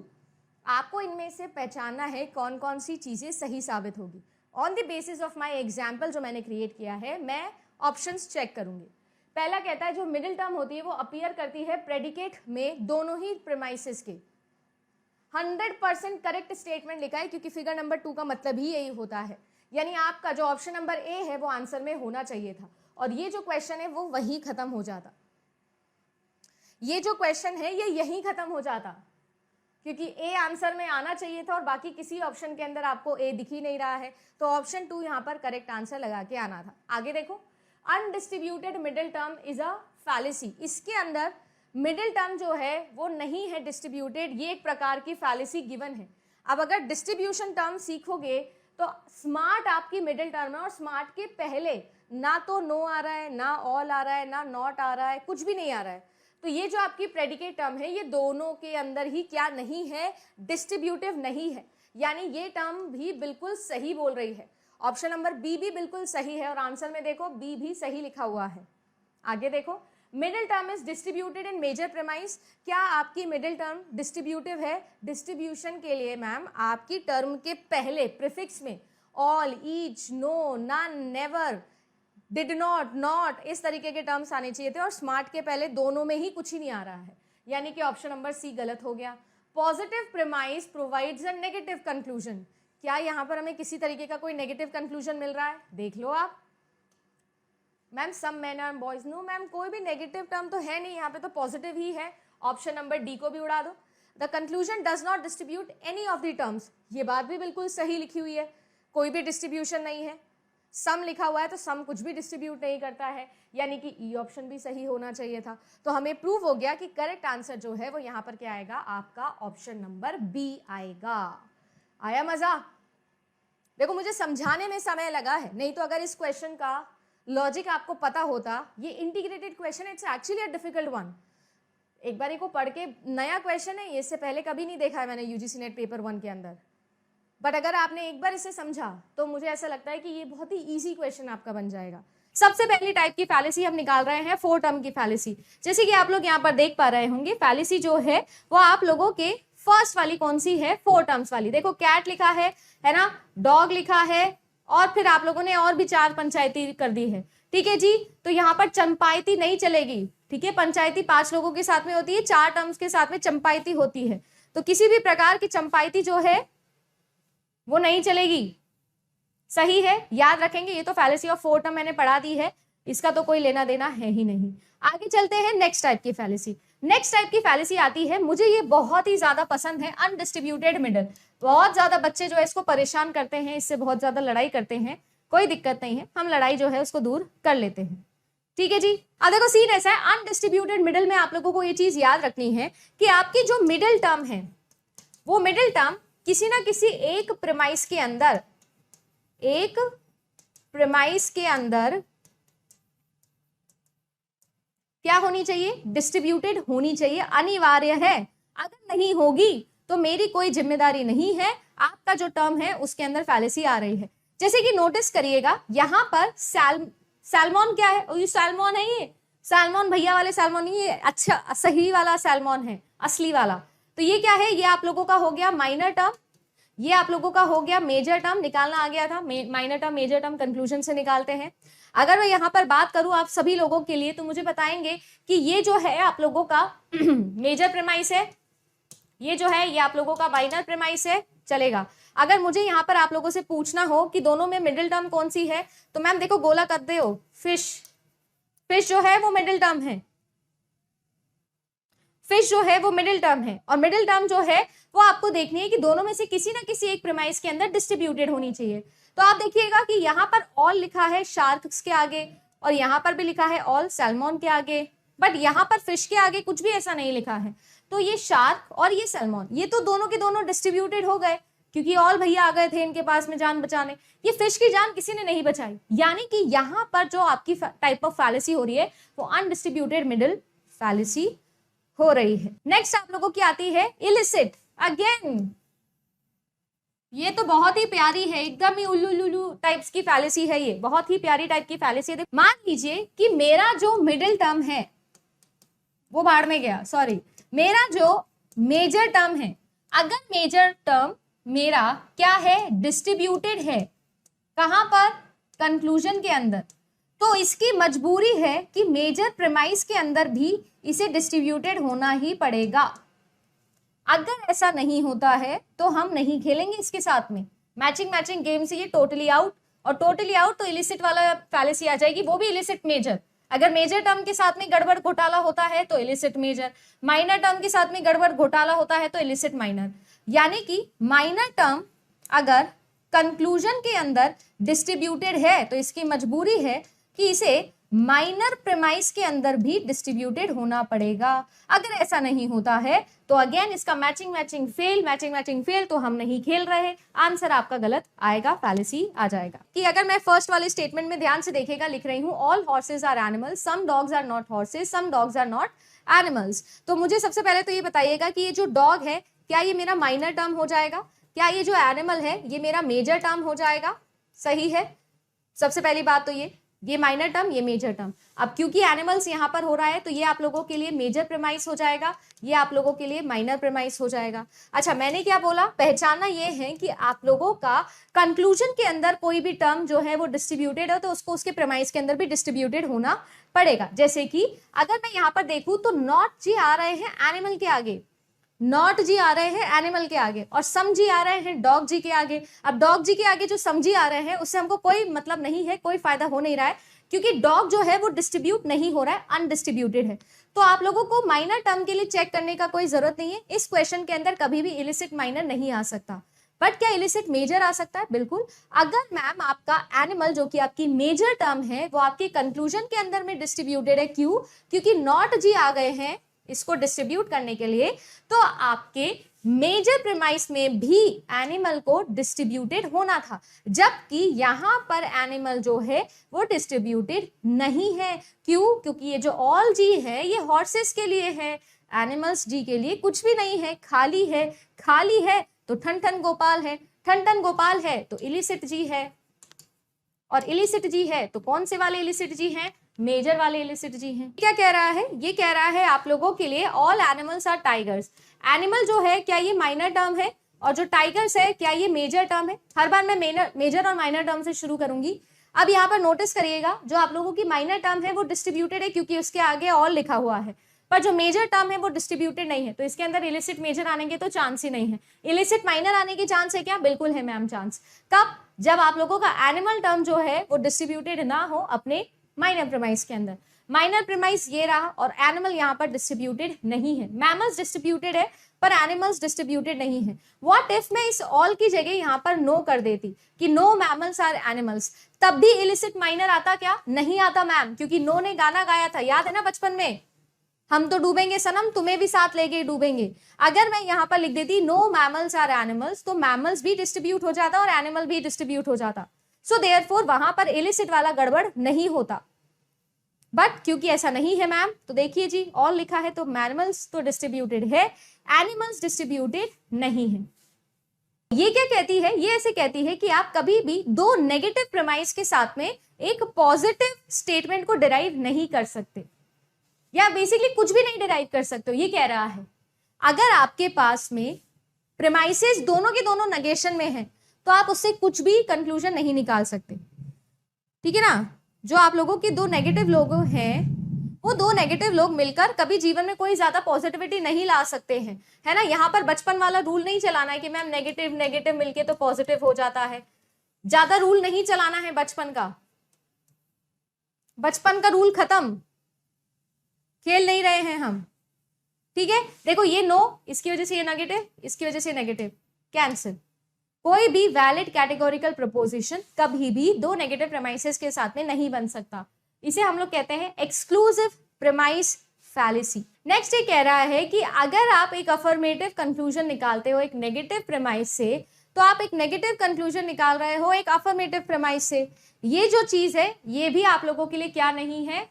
आपको इनमें से पहचानना है कौन कौन सी चीजें सही साबित होगी। On the basis of my example जो मैंने क्रिएट किया है, मैं ऑप्शंस चेक करूंगी। पहला कहता है जो मिडिल टर्म होती है वो अपीयर करती है प्रेडिकेट में दोनों ही प्रीमाइसेस के। 100% करेक्ट स्टेटमेंट लिखा है क्योंकि फिगर नंबर 2 का मतलब ही यही होता है। यानी आपका जो ऑप्शन नंबर ए है वो आंसर में होना चाहिए था और ये जो क्वेश्चन है वो वहीं खत्म हो जाता। ये जो क्वेश्चन है ये यहीं खत्म हो जाता क्योंकि ए आंसर में आना चाहिए था और बाकी किसी ऑप्शन के अंदर आपको ए दिख ही नहीं रहा है, तो ऑप्शन 2 यहां पर करेक्ट आंसर लगा के आना था। आगे देखो, undistributed middle term is a fallacy. इसके अंदर मिडिल टर्म जो है वो नहीं है डिस्ट्रीब्यूटेड, ये एक प्रकार की फैलेसी गिवन है। अब अगर डिस्ट्रीब्यूशन टर्म सीखोगे तो स्मार्ट आपकी मिडिल टर्म है और स्मार्ट के पहले ना तो नो आ रहा है, ना ऑल आ रहा है, ना नॉट आ रहा है, कुछ भी नहीं आ रहा है। तो ये जो आपकी प्रेडिकेट टर्म है ये दोनों के अंदर ही क्या नहीं है, डिस्ट्रीब्यूटिव नहीं है। यानी ये टर्म भी बिल्कुल सही बोल रही है। ऑप्शन नंबर बी भी बिल्कुल सही है और आंसर में देखो बी भी सही लिखा हुआ है। आगे देखो, middle term is distributed in major premise. क्या आपकी मिडिल टर्म डिस्ट्रीब्यूटिव है? डिस्ट्रीब्यूशन के लिए मैम आपकी टर्म के पहले प्रीफिक्स में all, each, no, none, never, did not, not, इस तरीके के टर्म्स आने चाहिए थे और स्मार्ट के पहले दोनों में ही कुछ ही नहीं आ रहा है। यानी कि ऑप्शन नंबर सी गलत हो गया। Positive premise provides a negative conclusion. क्या यहां पर हमें किसी तरीके का कोई नेगेटिव कंक्लूजन मिल रहा है? देख लो आप। Ma'am some man are boys, no ma'am कोई भी नेगेटिव टर्म तो है नहीं, यहाँ पे तो पॉजिटिव ही है। ऑप्शन नंबर डी को भी उड़ा दो। The conclusion does not distribute any of the terms. ये बात भी बिल्कुल सही लिखी हुई है, कोई भी डिस्ट्रीब्यूशन नहीं है। सम लिखा हुआ है तो सम कुछ भी डिस्ट्रीब्यूट नहीं करता है, यानी कि ई ऑप्शन भी सही होना चाहिए था। तो हमें प्रूव हो गया कि करेक्ट आंसर जो है वो यहाँ पर क्या आएगा, आपका ऑप्शन नंबर बी आएगा। आया मजा? देखो मुझे समझाने में समय लगा है, नहीं तो अगर इस क्वेश्चन का लॉजिक आपको पता होता, ये integrated question it's actually a difficult one. एक बार को पढ़ के, नया क्वेश्चन है, इससे पहले कभी नहीं देखा है मैंने यूजीसी नेट पेपर 1 के अंदर, बट अगर आपने एक बार इसे समझा तो मुझे ऐसा लगता है कि ये बहुत ही इजी क्वेश्चन आपका बन जाएगा। सबसे पहली टाइप की फैलेसी हम निकाल रहे हैं 4 टर्म की फैलेसी। जैसे कि आप लोग यहाँ पर देख पा रहे होंगे, फैलेसी जो है वो आप लोगों के फर्स्ट वाली कौन सी है, 4 टर्म्स वाली। देखो कैट लिखा है ना, डॉग लिखा है और फिर आप लोगों ने और भी 4 पंचायती कर दी है। ठीक है जी, तो यहाँ पर चंपायती नहीं चलेगी। ठीक है, पंचायती 5 लोगों के साथ में होती है, 4 टर्म्स के साथ में चंपायती होती है, तो किसी भी प्रकार की चंपायती जो है वो नहीं चलेगी। सही है, याद रखेंगे। ये तो फैलेसी ऑफ 4 टर्म मैंने पढ़ा दी है, इसका तो कोई लेना देना है ही नहीं। आगे चलते हैं नेक्स्ट टाइप की फैलेसी। नेक्स्ट टाइप की फैलेसी आती है, मुझे ये बहुत ही ज्यादा पसंद है, अनडिस्ट्रीब्यूटेड मिडल। बहुत ज्यादा बच्चे जो है इसको परेशान करते हैं, इससे बहुत ज्यादा लड़ाई करते हैं। कोई दिक्कत नहीं है, हम लड़ाई जो है उसको दूर कर लेते हैं। ठीक है जी। अब देखो सीन ऐसा है, अनडिस्ट्रीब्यूटेड मिडल में आप लोगों को ये चीज याद रखनी है कि आपकी जो मिडिल टर्म है वो मिडिल टर्म किसी ना किसी एक प्रीमाइस के अंदर, एक प्रेमाइस के अंदर क्या होनी चाहिए, डिस्ट्रीब्यूटेड होनी चाहिए, अनिवार्य है। अगर नहीं होगी तो मेरी कोई जिम्मेदारी नहीं है, आपका जो टर्म है उसके अंदर फैलेसी आ रही है। जैसे कि नोटिस करिएगा यहाँ पर सैल्मोन क्या है, ये सैल्मोन है, ये सैल्मोन भैया वाले सैल्मोन नहीं, ये अच्छा सही वाला सैल्मोन है, असली वाला। तो ये क्या है, ये आप लोगों का हो गया माइनर टर्म, ये आप लोगों का हो गया मेजर टर्म, निकालना आ गया था, minor term major term conclusion से निकालते हैं। अगर मैं यहाँ पर बात करूं आप सभी लोगों के लिए तो मुझे बताएंगे कि ये जो है आप लोगों का मेजर प्रेमाइस है, ये जो है ये आप लोगों का माइनर प्रेमाइस है, चलेगा। अगर मुझे यहाँ पर आप लोगों से पूछना हो कि दोनों में मिडिल टर्म कौन सी है, तो मैम देखो गोला करते हो, फिश जो है वो मिडिल टर्म है, फिश जो है वो मिडिल टर्म है, और मिडिल टर्म जो है वो आपको देखनी है कि दोनों में से किसी ना किसी एक प्रेमाइस के अंदर डिस्ट्रीब्यूटेड होनी चाहिए। तो आप देखिएगा कि यहाँ पर ऑल लिखा है शार्क्स के आगे, और यहाँ पर भी लिखा है ऑल सैल्मोन के आगे, बट यहाँ पर फिश के आगे कुछ भी ऐसा नहीं लिखा है। तो ये शार्क और ये सैल्मोन, ये तो दोनों के दोनों डिस्ट्रीब्यूटेड हो गए, क्योंकि ऑल भैया आ गए थे इनके पास में जान बचाने। ये फिश की जान किसी ने नहीं बचाई, यानी कि यहाँ पर जो आपकी टाइप ऑफ फैलेसी हो रही है वो अनडिस्ट्रीब्यूटेड मिडिल फैलेसी हो रही है। नेक्स्ट आप लोगों की आती है इलिसिट। अगेन ये तो बहुत ही प्यारी है, एकदम ही उल्लू टाइप्स की फैलेसी है, ये बहुत ही प्यारी टाइप की फैलेसी है। मान लीजिए कि मेरा जो मिडिल टर्म है वो बाहर में गया, सॉरी, मेरा जो मेजर टर्म है, अगर मेजर टर्म मेरा क्या है, डिस्ट्रीब्यूटेड है, कहां पर, कंक्लूजन के अंदर, तो इसकी मजबूरी है कि मेजर प्रेमाइस के अंदर भी इसे डिस्ट्रीब्यूटेड होना ही पड़ेगा। अगर ऐसा नहीं होता है तो हम नहीं खेलेंगे इसके साथ में, मैचिंग गेम से ये टोटली आउट, और टोटली आउट तो इलिसिट वाला फैलेसी आ जाएगी, वो भी इलिसिट मेजर। अगर मेजर टर्म के साथ में गड़बड़ घोटाला होता है तो इलिसिट मेजर, माइनर टर्म के साथ में गड़बड़ घोटाला होता है तो इलिसिट माइनर। यानी कि माइनर टर्म अगर कंक्लूजन के अंदर डिस्ट्रीब्यूटेड है तो इसकी मजबूरी है कि इसे माइनर प्रेमाइस के अंदर भी डिस्ट्रीब्यूटेड होना पड़ेगा। अगर ऐसा नहीं होता है तो अगेन इसका मैचिंग फेल, तो हम नहीं खेल रहे, आंसर आपका गलत आएगा, फैलेसी आ जाएगा। कि अगर मैं फर्स्ट वाले स्टेटमेंट में ध्यान से देखेगा, लिख रही हूँ all horses are animals, some dogs are not horses, some dogs are not animals. तो मुझे सबसे पहले तो ये बताइएगा कि ये जो डॉग है क्या ये मेरा माइनर टर्म हो जाएगा, क्या ये जो एनिमल है ये मेरा मेजर टर्म हो जाएगा, सही है। सबसे पहली बात तो ये माइनर टर्म, ये मेजर टर्म। अब क्योंकि एनिमल्स यहाँ पर हो रहा है तो ये आप लोगों के लिए मेजर प्रेमाइस हो जाएगा, ये आप लोगों के लिए माइनर प्रेमाइस हो जाएगा। अच्छा, मैंने क्या बोला, पहचानना ये है कि आप लोगों का कंक्लूजन के अंदर कोई भी टर्म जो है वो डिस्ट्रीब्यूटेड है तो उसको उसके प्रेमाइस के अंदर भी डिस्ट्रीब्यूटेड होना पड़ेगा। जैसे कि अगर मैं यहाँ पर देखूँ तो नॉट जी आ रहे हैं एनिमल के आगे, नॉट जी आ रहे हैं एनिमल के आगे, और सम जी आ रहे हैं डॉग जी के आगे। अब डॉग जी के आगे जो सम जी आ रहे हैं उससे हमको कोई मतलब नहीं है, कोई फायदा हो नहीं रहा है, क्योंकि डॉग जो है वो डिस्ट्रीब्यूट नहीं हो रहा है, अनडिस्ट्रीब्यूटेड है। तो आप लोगों को माइनर टर्म के लिए चेक करने का कोई जरूरत नहीं है। इस क्वेश्चन के अंदर कभी भी इलिसिट माइनर नहीं आ सकता, बट क्या इलिसिट मेजर आ सकता है, बिल्कुल। अगर मैम आपका एनिमल जो कि आपकी मेजर टर्म है वो आपके कंक्लूजन के अंदर में डिस्ट्रीब्यूटेड है, क्यों, क्योंकि नॉट जी आ गए हैं इसको डिस्ट्रीब्यूट करने के लिए, तो आपके मेजर प्रेमाइस में भी एनिमल को डिस्ट्रीब्यूटेड होना था, जबकि यहाँ पर एनिमल जो है वो डिस्ट्रीब्यूटेड नहीं है। क्यों, क्योंकि ये जो ऑल जी है ये हॉर्सेस के लिए है, एनिमल्स जी के लिए कुछ भी नहीं है, खाली है, खाली है तो ठन ठन गोपाल है, ठन ठन गोपाल है तो इलिसिट जी है, और इलिसिट जी है तो कौन से वाले इलिसिट जी हैं, मेजर वाले इलिसिट जी हैं। क्या कह रहा है, ये कह रहा है आप लोगों के लिए all animals are tigers. Animal जो है क्या ये माइनर टर्म है, और जो टाइगर्स है क्या ये मेजर टर्म है। हर बार मैं मेजर और माइनर टर्म से शुरू करूंगी। अब यहाँ पर नोटिस करिएगा, जो आप लोगों की माइनर टर्म है वो डिस्ट्रीब्यूटेड है क्योंकि उसके आगे ऑल लिखा हुआ है, पर जो मेजर टर्म है वो डिस्ट्रीब्यूटेड नहीं है, तो इसके अंदर इलिसिट मेजर आने के तो चांस ही नहीं है। इलिसिट माइनर आने की चांस है क्या, बिल्कुल है मैम चांस। कब, जब आप लोगों का एनिमल टर्म जो है वो डिस्ट्रीब्यूटेड ना हो अपने माइनर प्रेमाइस के अंदर। माइनर प्रेमाइस ये रहा, और एनिमल यहाँ पर डिस्ट्रीब्यूटेड नहीं है। मैमल्स डिस्ट्रीब्यूटेड है पर एनिमल्स डिस्ट्रीब्यूटेड नहीं है। व्हाट इफ मैं इस ऑल की जगह यहाँ पर नो कर देती कि नो मैमल्स आर एनिमल्स, तब भी इलिसिट माइनर आता क्या, नहीं आता मैम, क्योंकि नो ने गाना गाया था, याद है ना बचपन में, हम तो डूबेंगे सनम तुम्हें भी साथ लेके डूबेंगे। अगर मैं यहाँ पर लिख देती नो मैमल्स आर एनिमल्स, तो मैमल्स भी डिस्ट्रीब्यूट हो जाता और एनिमल भी डिस्ट्रीब्यूट हो जाता। सो देयरफॉर वहां पर इलिसिट वाला गड़बड़ नहीं होता। बट क्योंकि ऐसा नहीं है मैम, तो देखिए जी ऑल लिखा है तो मैमल्स तो डिस्ट्रीब्यूटेड है, एनिमल्स डिस्ट्रीब्यूटेड नहीं है। ये क्या कहती है, ये ऐसे कहती है कि आप कभी भी दो नेगेटिव प्रेमाइस के साथ में एक पॉजिटिव स्टेटमेंट को डिराइव नहीं कर सकते, या बेसिकली कुछ भी नहीं डिराइव कर सकते हो। ये कह रहा है अगर आपके पास में प्रेमाइसेस दोनों के दोनों नेगेशन में है तो आप उससे कुछ भी कंक्लूजन नहीं निकाल सकते, ठीक है ना। जो आप लोगों के दो नेगेटिव लोग हैं, वो दो नेगेटिव लोग मिलकर कभी जीवन में कोई ज्यादा पॉजिटिविटी नहीं ला सकते हैं, है ना। यहाँ पर बचपन वाला रूल नहीं चलाना है कि मैम नेगेटिव नेगेटिव मिलके तो पॉजिटिव हो जाता है, ज्यादा रूल नहीं चलाना है बचपन का। बचपन का रूल खत्म, खेल नहीं रहे हैं हम, ठीक है। देखो ये नो, इसकी वजह से ये नेगेटिव, इसकी वजह से नेगेटिव, कैंसिल। कोई भी वैलिड कैटेगोरिकल प्रपोजिशन कभी भी दो नेगेटिव प्रेमाइसेस के साथ में नहीं बन सकता। इसे हम लोग कहते हैं एक्सक्लूसिव प्रेमाइस फैलेसी। नेक्स्ट ये कह रहा है कि अगर आप एक अफर्मेटिव कंक्लूजन निकालते हो एक नेगेटिव प्रेमाइस से, तो आप एक नेगेटिव कंक्लूजन निकाल रहे हो एक अफर्मेटिव प्रेमाइस से। ये जो चीज है ये भी आप लोगों के लिए क्या नहीं है,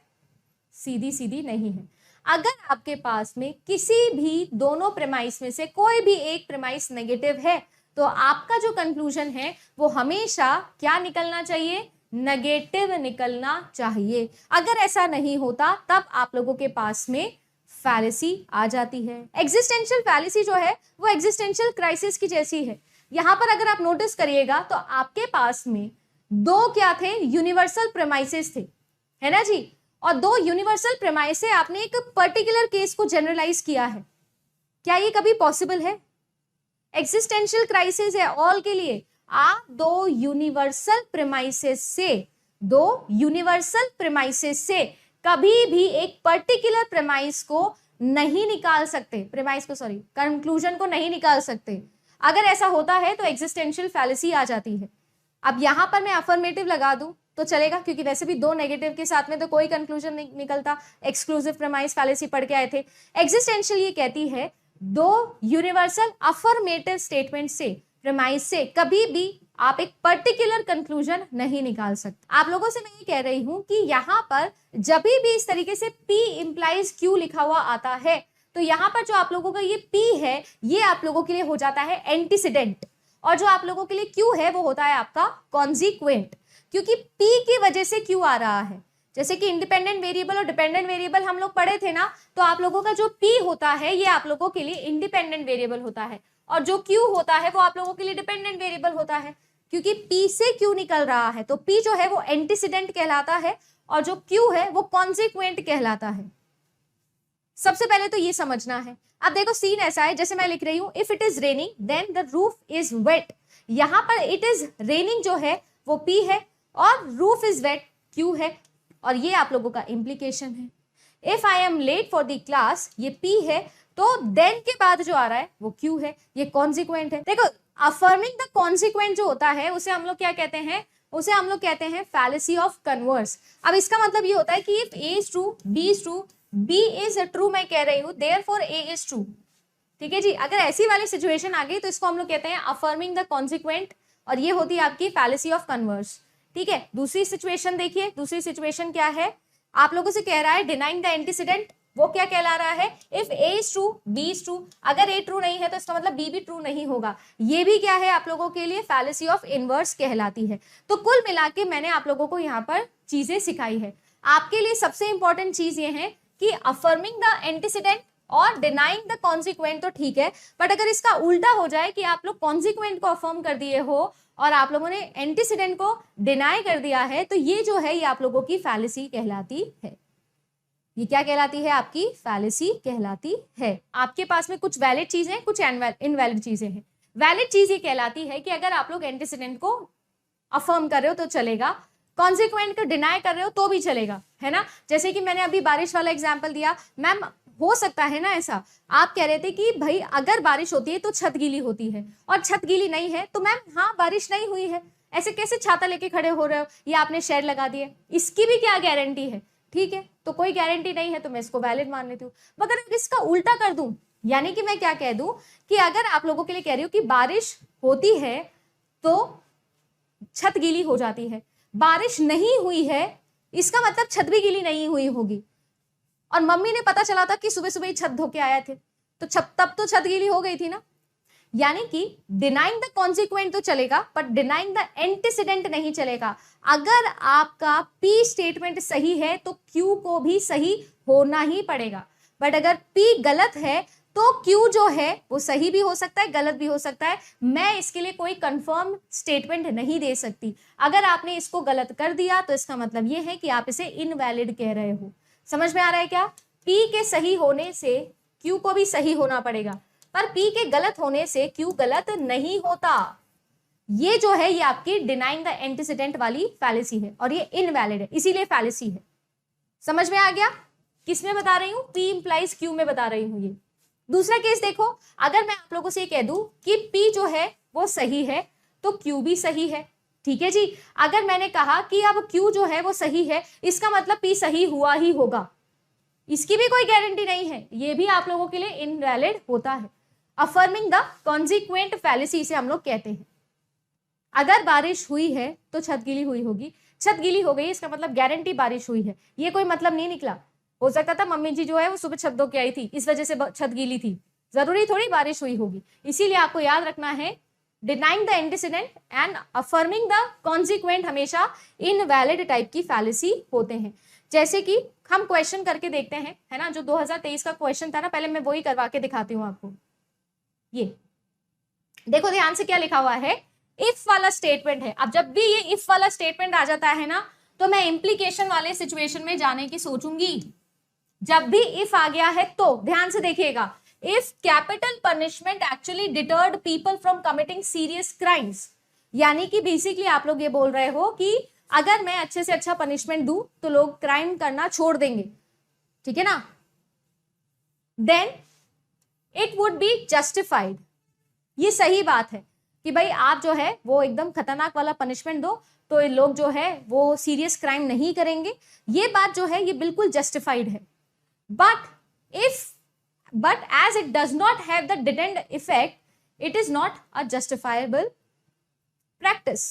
सीधी सीधी नहीं है। अगर आपके पास में किसी भी दोनों प्रेमाइस में से कोई भी एक प्रेमाइस नेगेटिव है, तो आपका जो कंक्लूजन है वो हमेशा क्या निकलना चाहिए, नेगेटिव निकलना चाहिए। अगर ऐसा नहीं होता तब आप लोगों के पास में फैलेसी आ जाती है। एग्जिस्टेंशियल फैलेसी जो है वो एग्जिस्टेंशियल क्राइसिस की जैसी है। यहां पर अगर आप नोटिस करिएगा तो आपके पास में दो क्या थे, यूनिवर्सल प्रेमाइसेस थे, है ना जी। और दो यूनिवर्सल प्रेमाइस से आपने एक पर्टिकुलर केस को जनरलाइज किया है। क्या ये कभी पॉसिबल है? एग्जिस्टेंशियल क्राइसिस है ऑल के लिए। आप दो यूनिवर्सल प्रेमाइसेस से कभी भी एक पर्टिकुलर प्रेमाइस को नहीं निकाल सकते, कंक्लूजन को नहीं निकाल सकते। अगर ऐसा होता है तो एग्जिस्टेंशियल फैलेसी आ जाती है। अब यहां पर मैं अफर्मेटिव लगा दूं तो चलेगा, क्योंकि वैसे भी दो नेगेटिव के साथ में तो कोई कंक्लूजन नहीं निकलता। एक्सक्लूसिव प्रेमाइस फैलेसी पढ़ के आए थे। एग्जिस्टेंशियल ये कहती है दो यूनिवर्सल अफर्मेटिव स्टेटमेंट से, प्रेमाइस से कभी भी आप एक पर्टिकुलर कंक्लूजन नहीं निकाल सकते। आप लोगों से मैं ये कह रही हूं कि यहाँ पर जब भी इस तरीके से P इंप्लाइज Q लिखा हुआ आता है, तो यहाँ पर जो आप लोगों का ये P है ये आप लोगों के लिए हो जाता है एंटीसीडेंट, और जो आप लोगों के लिए Q है वो होता है आपका कॉन्सिक्वेंट, क्योंकि P की वजह से Q आ रहा है। जैसे कि इंडिपेंडेंट वेरिएबल और डिपेंडेंट वेरिएबल हम लोग पढ़े थे ना, तो आप लोगों का जो P होता है ये आप लोगों के लिए इंडिपेंडेंट वेरिएबल होता है, और जो Q होता है वो आप लोगों के लिए डिपेंडेंट वेरिएबल होता है। क्योंकि P से Q निकल रहा है तो P जो है वो एंटीसीडेंट कहलाता है, और जो Q है वो कॉन्सिक्वेंट कहलाता है। सबसे पहले तो ये समझना है। अब देखो सीन ऐसा है, जैसे मैं लिख रही हूं if it is raining then the roof is wet. यहां पर इट इज रेनिंग जो है वो P है और रूफ इज वेट Q है, और ये आप लोगों का इम्प्लीकेशन है। If I am late for the class ये P है, तो देन के बाद जो आ रहा है वो Q है, ये कॉन्सिक्वेंट है। देखो अफर्मिंग द कॉन्सिक्वेंट जो होता है उसे हम लोग क्या कहते हैं, उसे हम लोग कहते हैं फैलेसी ऑफ कन्वर्स। अब इसका मतलब ये होता है कि if A is true, B is true, B is true मैं कह रही हूं, देयरफॉर A इज ट्रू। ठीक है जी, अगर ऐसी वाली सिचुएशन आ गई तो इसको हम लोग कहते हैं अफर्मिंग द कॉन्सिक्वेंट, और ये होती है आपकी फैलेसी ऑफ कन्वर्स। ठीक है, दूसरी सिचुएशन देखिए, दूसरी सिचुएशन क्या है, आप लोगों से कह रहा है डिनाइंग द एंटीसीडेंट, वो क्या कहला रहा है, if A is true B is true. अगर A ट्रू नहीं है तो इसका मतलब B भी ट्रू नहीं होगा। ये भी क्या है आप लोगों के लिए फैलेसी ऑफ इनवर्स कहलाती है। तो कुल मिला के मैंने आप लोगों को यहाँ पर चीजें सिखाई है। आपके लिए सबसे इंपॉर्टेंट चीज ये है कि अफर्मिंग द एंटीसीडेंट और डिनाइंग द कॉन्सिक्वेंट तो ठीक है, बट अगर इसका उल्टा हो जाए कि आप लोग कॉन्सिक्वेंट को अफर्म कर दिए हो और आप लोगों ने एंटीसीडेंट को डिनाई कर दिया है, तो ये जो है ये आप लोगों की फैलेसी कहलाती है। ये क्या कहलाती है, आपकी फैलेसी कहलाती है। आपके पास में कुछ वैलिड चीजें हैं, कुछ इनवैलिड चीजें हैं। वैलिड चीज ये कहलाती है कि अगर आप लोग एंटीसीडेंट को अफर्म कर रहे हो तो चलेगा, कॉन्सिक्वेंट को डिनाई कर रहे हो तो भी चलेगा, है ना। जैसे कि मैंने अभी बारिश वाला एग्जाम्पल दिया, मैम हो सकता है ना ऐसा, आप कह रहे थे कि भाई अगर बारिश होती है तो छत गीली होती है, और छत गीली नहीं है तो मैम हाँ बारिश नहीं हुई है, ऐसे कैसे छाता लेके खड़े हो रहे हो, ये आपने शेड लगा दिए, इसकी भी क्या गारंटी है। ठीक है, तो कोई गारंटी नहीं है तो मैं इसको वैलिड मान लेती हूँ। मगर इसका उल्टा कर दूं, यानी कि मैं क्या कह दूं कि अगर आप लोगों के लिए कह रही हूँ कि बारिश होती है तो छत गीली हो जाती है। बारिश नहीं हुई है इसका मतलब छत भी गीली नहीं हुई होगी। और मम्मी ने पता चला था कि सुबह सुबह ही छत धो के आए थे, तो तब तो छत गीली हो गई थी ना। यानी कि डिनाइंग द कॉन्सिक्वेंट तो चलेगा, बट डिनाइंग द एंटीसीडेंट नहीं चलेगा। अगर आपका पी स्टेटमेंट सही है तो क्यू को भी सही होना ही पड़ेगा, बट अगर पी गलत है तो क्यू जो है वो सही भी हो सकता है, गलत भी हो सकता है। मैं इसके लिए कोई कंफर्म स्टेटमेंट नहीं दे सकती। अगर आपने इसको गलत कर दिया तो इसका मतलब ये है कि आप इसे इनवैलिड कह रहे हो। समझ में आ रहा है क्या? पी के सही होने से क्यू को भी सही होना पड़ेगा, पर पी के गलत होने से क्यू गलत नहीं होता। ये जो है ये आपकी डिनाइंग द एंटीसीडेंट वाली फैलेसी है और ये इनवैलिड है, इसीलिए फैलेसी है। समझ में आ गया? किसमें बता रही हूं? पी इंप्लाइज क्यू में बता रही हूं। ये दूसरा केस देखो, अगर मैं आप लोगों से कह दूं कि पी जो है वो सही है तो क्यू भी सही है, ठीक है जी। अगर मैंने कहा कि अब क्यू जो है वो सही है, इसका मतलब पी सही हुआ ही होगा, इसकी भी कोई गारंटी नहीं है, ये भी आप लोगों के लिए इनवैलिड होता है। अफर्मिंग द कॉन्सिक्वेंट फैलेसी से हम लोग कहते हैं। अगर बारिश हुई है तो छत गीली हुई होगी, छत गीली हो गई इसका मतलब गारंटी बारिश हुई है, ये कोई मतलब नहीं निकला। हो सकता था मम्मी जी जो है वो सुबह छत धो के आई थी, इस वजह से छत गीली थी, जरूरी थोड़ी बारिश हुई होगी। इसीलिए आपको याद रखना है denying the antecedent and affirming the consequent हमेशा इनवैलिड टाइप की फैलेसी होते हैं। जैसे कि हम क्वेश्चन करके देखते हैं, है ना, जो 2023 का क्वेश्चन था ना, पहले मैं वही करवा के दिखाती हूँ आपको। ये देखो ध्यान से क्या लिखा हुआ है, इफ वाला स्टेटमेंट है। अब जब भी ये इफ वाला स्टेटमेंट आ जाता है ना, तो मैं इम्प्लीकेशन वाले सिचुएशन में जाने की सोचूंगी। जब भी इफ आ गया है तो ध्यान से देखिएगा, if capital punishment actually deterred people from committing serious crimes, यानी कि बेसिकली आप लोग ये बोल रहे हो कि अगर मैं अच्छे से अच्छा पनिशमेंट दूं तो लोग क्राइम करना छोड़ देंगे, ठीक है ना, then it would be justified. ये सही बात है कि भाई आप जो है वो एकदम खतरनाक वाला पनिशमेंट दो तो ये लोग जो है वो सीरियस क्राइम नहीं करेंगे, ये बात जो है ये बिल्कुल जस्टिफाइड है। but as it does not have the deterrent effect, it is not a justifiable practice।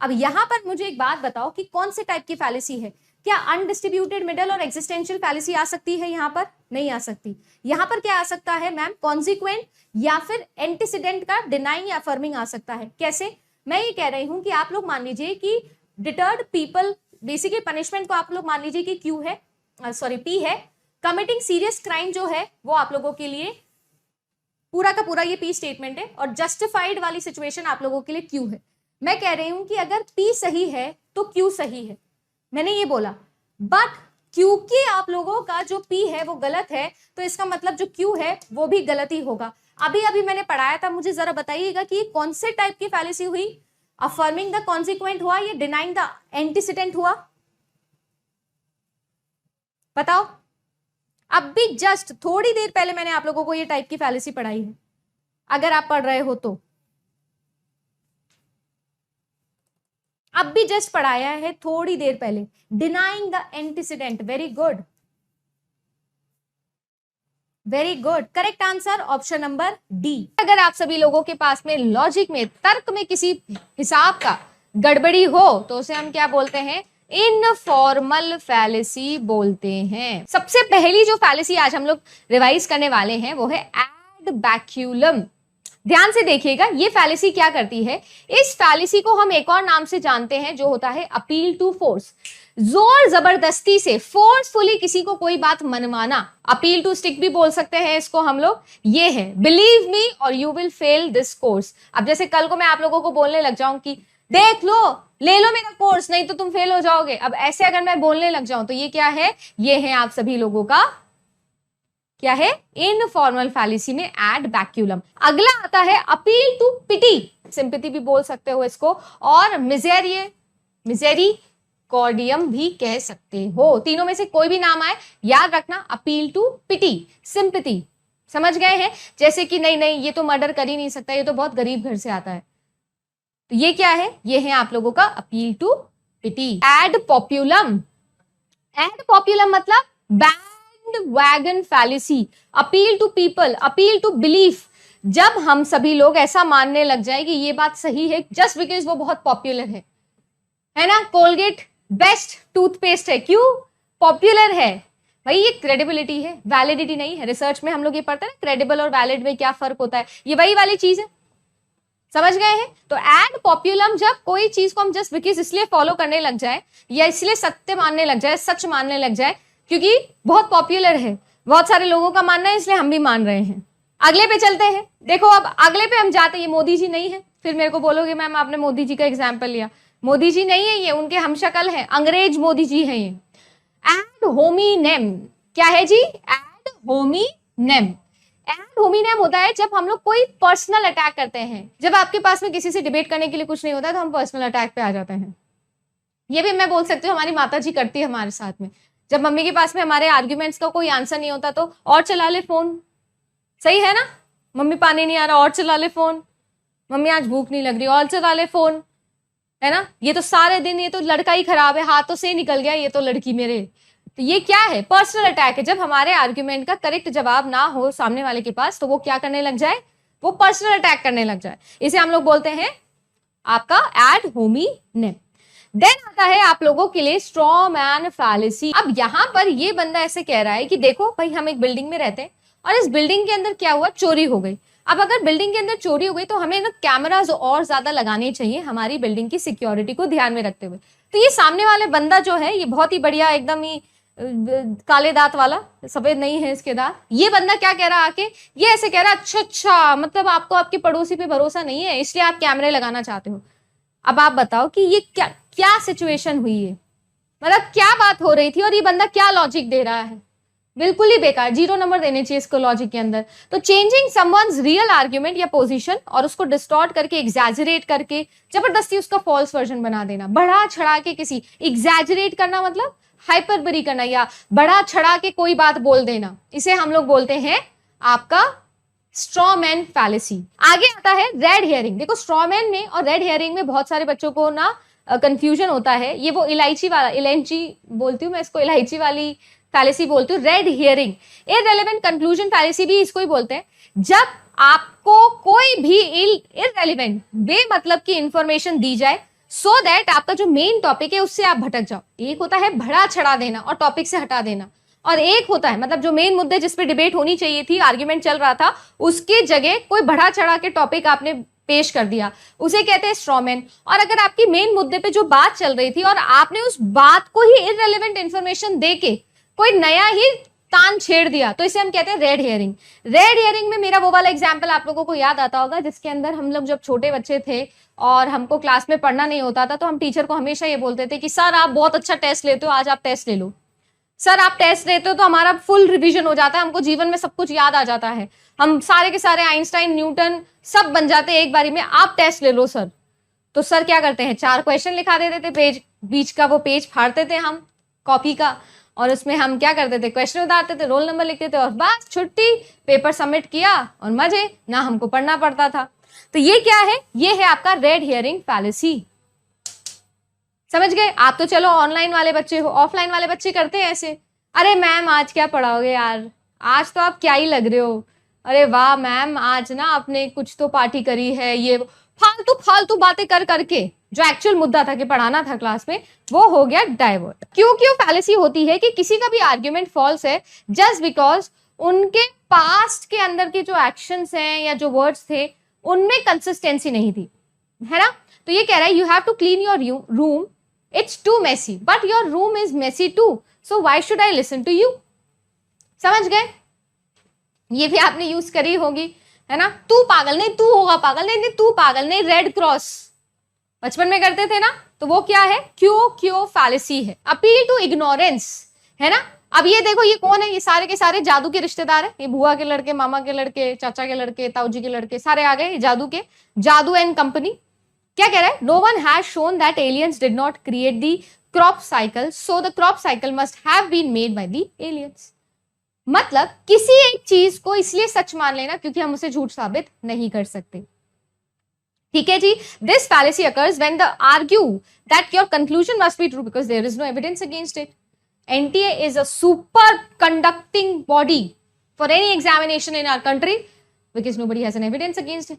अब यहां पर मुझे एक बात बताओ कि कौन से टाइप की फैलेसी है? क्या अनडिस्ट्रीब्यूटेड मिडल और एग्जिस्टेंशियल फैलेसी आ सकती है? यहां पर नहीं आ सकती। यहां पर क्या आ सकता है मैम? कॉन्सिक्वेंट या फिर एंटीसीडेंट का डिनाइंग या अफर्मिंग आ सकता है। कैसे? मैं ये कह रही हूं कि आप लोग मान लीजिए कि डिटर्ड पीपल, बेसिकली पनिशमेंट को आप लोग मान लीजिए कि क्यू है, सॉरी पी है, कमिटिंग सीरियस क्राइम जो है वो आप लोगों के लिए पूरा का पूरा ये पी स्टेटमेंट है, और जस्टिफाइड वाली सिचुएशन आप लोगों के लिए क्यू है। मैं कह रही हूं कि अगर पी सही है तो क्यू सही है, मैंने ये बोला, बट क्योंकि आप लोगों का जो पी है वो गलत है तो इसका मतलब जो क्यू है वो भी गलत ही होगा। अभी अभी मैंने पढ़ाया था, मुझे जरा बताइएगा कि ये कौन से टाइप की फैलेसी हुई? अफर्मिंग द कॉन्सिक्वेंट हुआ या डिनाइंग द एंटीसीडेंट हुआ? बताओ। अब भी जस्ट थोड़ी देर पहले मैंने आप लोगों को ये टाइप की फैलेसी पढ़ाई है, अगर आप पढ़ रहे हो तो। अब भी जस्ट पढ़ाया है थोड़ी देर पहले, denying the antecedent. Very good, very good. Correct answer option number D. अगर आप सभी लोगों के पास में लॉजिक में, तर्क में किसी हिसाब का गड़बड़ी हो तो उसे हम क्या बोलते हैं? इनफॉर्मल फैलेसी बोलते हैं। सबसे पहली जो फैलेसी आज हम लोग रिवाइज करने वाले हैं वो है एड बैक्यूलम। ध्यान से देखिएगा, ये फैलेसी क्या करती है? इस फैलेसी को हम एक और नाम से जानते हैं जो होता है अपील टू फोर्स। जोर जबरदस्ती से, फोर्सफुली किसी को कोई बात मनवाना, अपील टू स्टिक भी बोल सकते हैं इसको हम लोग। ये है बिलीव मी और you will fail this course. अब जैसे कल को मैं आप लोगों को बोलने लग जाऊं कि देख लो, ले लो मेरा कोर्स, नहीं तो तुम फेल हो जाओगे। अब ऐसे अगर मैं बोलने लग जाऊं तो ये क्या है? ये है आप सभी लोगों का क्या है? इनफॉर्मल फैलेसी में एड बैक्यूलम। अगला आता है अपील टू पिटी, सिंपैथी भी बोल सकते हो इसको, और मिसेरिकॉर्डियम भी कह सकते हो। तीनों में से कोई भी नाम आए याद रखना, अपील टू पिटी, सिंपैथी। समझ गए हैं? जैसे कि नहीं नहीं ये तो मर्डर कर ही नहीं सकता, ये तो बहुत गरीब घर से आता है, तो ये क्या है? ये है आप लोगों का appeal to pity. Ad populum, ad populum मतलब bandwagon fallacy, appeal to people, appeal to belief. जब हम सभी लोग ऐसा मानने लग जाए कि ये बात सही है जस्ट बिकॉज वो बहुत पॉपुलर है, है ना। कोलगेट बेस्ट टूथपेस्ट है, क्यों पॉपुलर है भाई, ये क्रेडिबिलिटी है, वैलिडिटी नहीं है। रिसर्च में हम लोग ये पढ़ते हैं ना क्रेडिबल और वैलिड में क्या फर्क होता है, ये वही वाली चीज है, समझ गए हैं। तो एड पॉपुलम, जब कोई चीज को हम जस्ट बिकॉज इसलिए फॉलो करने लग जाए या इसलिए सत्य मानने लग जाए, सच मानने लग जाए क्योंकि बहुत पॉपुलर है, बहुत सारे लोगों का मानना है इसलिए हम भी मान रहे हैं। अगले पे चलते हैं। देखो अब अगले पे हम जाते हैं, ये मोदी जी नहीं है, फिर मेरे को बोलोगे मैम आपने मोदी जी का एग्जाम्पल लिया। मोदी जी नहीं है ये, उनके हमशक्ल है, अंग्रेज मोदी जी है ये। एड होमिनेम क्या है जी, एड होमिनेम। एड होमिनेम होता है जब हम लोग कोई पर्सनल अटैक करते हैं, जब आपके पास में किसी से डिबेट करने के लिए कुछ नहीं होता है तो हम पर्सनल अटैक पे आ जाते हैं। ये भी मैं बोल सकती हूँ हमारी माता जी करती है हमारे साथ में, जब मम्मी के पास में हमारे आर्ग्यूमेंट्स का कोई आंसर नहीं होता तो और चला ले फोन, सही है ना, मम्मी पानी नहीं आ रहा और चला ले फोन, मम्मी आज भूख नहीं लग रही और चला ले फोन, है ना। ये तो सारे दिन ये तो लड़का ही खराब है, हाथों से निकल गया ये तो लड़की मेरे। तो ये क्या है, पर्सनल अटैक है। जब हमारे आर्ग्यूमेंट का करेक्ट जवाब ना हो सामने वाले के पास तो वो क्या करने लग जाए, वो पर्सनल अटैक करने लग जाए। इसे हम लोग बोलते हैं आपका एड होमिनेम। देन आता है आप लोगों के लिए स्ट्रॉ मैन फैलेसी। अब यहां पर ये बंदा ऐसे कह रहा है कि देखो भाई हम एक बिल्डिंग में रहते हैं और इस बिल्डिंग के अंदर क्या हुआ, चोरी हो गई। अब अगर बिल्डिंग के अंदर चोरी हो गई तो हमें ना कैमराज और ज्यादा लगाने चाहिए हमारी बिल्डिंग की सिक्योरिटी को ध्यान में रखते हुए। तो ये सामने वाले बंदा जो है ये बहुत ही बढ़िया, एकदम ही काले दांत वाला, सफेद नहीं है इसके दांत। ये बंदा क्या कह रहा है आके, ये ऐसे कह रहा है अच्छा मतलब आपको आपके पड़ोसी पे भरोसा नहीं है इसलिए आप कैमरे लगाना चाहते हो। अब आप बताओ कि ये क्या क्या सिचुएशन हुई है, मतलब क्या बात हो रही थी और ये बंदा क्या लॉजिक दे रहा है, बिल्कुल ही बेकार, 0 नंबर देने चाहिए इसको लॉजिक के अंदर। तो चेंजिंग समवन्स रियल आर्ग्यूमेंट या पोजीशन और उसको डिस्टॉर्ट करके, एग्जैजरेट करके, जबरदस्ती उसका फॉल्स वर्जन बना देना, बढ़ा चढ़ा के किसी, एग्जैजरेट करना मतलब हाइपरबरी करना या बढ़ा चढ़ा के कोई बात बोल देना, इसे हम लोग बोलते हैं आपका स्ट्रॉमैन फैलेसी। आगे आता है रेड हेयरिंग। देखो स्ट्रॉमैन में और रेड हेयरिंग में बहुत सारे बच्चों को ना कंफ्यूजन होता है। ये वो इलायची वाला, इलायची बोलती हूँ मैं इसको, इलायची वाली फैलेसी बोलती हूँ। Red herring, irrelevant conclusion fallacy भी इसको ही बोलते हैं। जब आपको कोई भी इररेलेवेंट बेमतलब की इंफॉर्मेशन दी जाए सो दैट आपका जो मेन टॉपिक है उससे आप भटक जाओ। एक होता है बढ़ा चढ़ा देना और टॉपिक से हटा देना, और एक होता है मतलब जो मेन मुद्दे जिस पे डिबेट होनी चाहिए थी, आर्ग्यूमेंट चल रहा था, उसके जगह कोई बढ़ा चढ़ा के टॉपिक आपने पेश कर दिया, उसे कहते हैं स्ट्रॉमैन। और अगर आपकी मेन मुद्दे पे जो बात चल रही थी और आपने उस बात को ही इररेलेवेंट इंफॉर्मेशन देके कोई नया ही तान छेड़ दिया तो इसे हम कहते हैं रेड हेयरिंग। रेड हेयरिंग में मेरा वो वाला एग्जाम्पल आप लोगों को याद आता होगा जिसके अंदर हम लोग जब छोटे बच्चे थे और हमको क्लास में पढ़ना नहीं होता था तो हम टीचर को हमेशा ये बोलते थे कि सर आप बहुत अच्छा टेस्ट लेते हो, आज आप टेस्ट ले लो। सर आप टेस्ट लेते हो तो हमारा फुल रिवीजन हो जाता है, हमको जीवन में सब कुछ याद आ जाता है, हम सारे के सारे आइंस्टाइन न्यूटन सब बन जाते हैं एक बारी में, आप टेस्ट ले लो सर। तो सर क्या करते हैं, 4 क्वेश्चन लिखा देते थे, पेज बीच का वो पेज फाड़ते थे हम कॉपी का, और उसमें हम क्या करते थे, क्वेश्चन उतारते थे, रोल नंबर लिखते थे और बस छुट्टी, पेपर सबमिट किया और मजे, ना हमको पढ़ना पड़ता था। तो ये क्या है, ये है आपका रेड हियरिंग फैलेसी। समझ गए आप? तो चलो ऑनलाइन वाले बच्चे हो, ऑफलाइन वाले बच्चे करते हैं ऐसे, अरे मैम आज क्या पढ़ाओगे यार, आज तो आप क्या ही लग रहे हो, अरे वाह मैम आज ना आपने कुछ तो पार्टी करी है, ये फालतू फालतू बातें कर करके जो एक्चुअल मुद्दा था कि पढ़ाना था क्लास में वो हो गया डाइवर्ट। क्यों फैलेसी होती है कि किसी का भी आर्ग्यूमेंट फॉल्स है जस्ट बिकॉज उनके पास्ट के अंदर के जो एक्शंस हैं या जो वर्ड्स थे उनमें कंसिस्टेंसी नहीं थी, है ना। तो ये कह रहा है you have to clean your room, it's too messy but your room is messy too, so why should I listen to you. समझ गए? ये भी आपने यूज करी होगी, है ना। तू पागल नहीं, तू होगा पागल नहीं, तू पागल नहीं, रेड क्रॉस बचपन में करते थे ना, तो वो क्या है, क्यों फैलेसी है। अपील टू इग्नोरेंस, है ना। अब ये देखो ये कौन है, ये सारे के सारे जादू के रिश्तेदार है, ये बुआ के लड़के, मामा के लड़के, चाचा के लड़के, ताऊ जी के लड़के, सारे आ गए जादू के, जादू एंड कंपनी। क्या कह रहा है, no one has shown that aliens did not create the crop cycle so the crop cycle must have been made by the aliens. मतलब किसी एक चीज को इसलिए सच मान लेना क्योंकि हम उसे झूठ साबित नहीं कर सकते। ठीक है जी। This fallacy occurs when the argue that your conclusion must be true because there is no evidence against it. NTA is a super conducting body for any examination in our country because nobody has an evidence against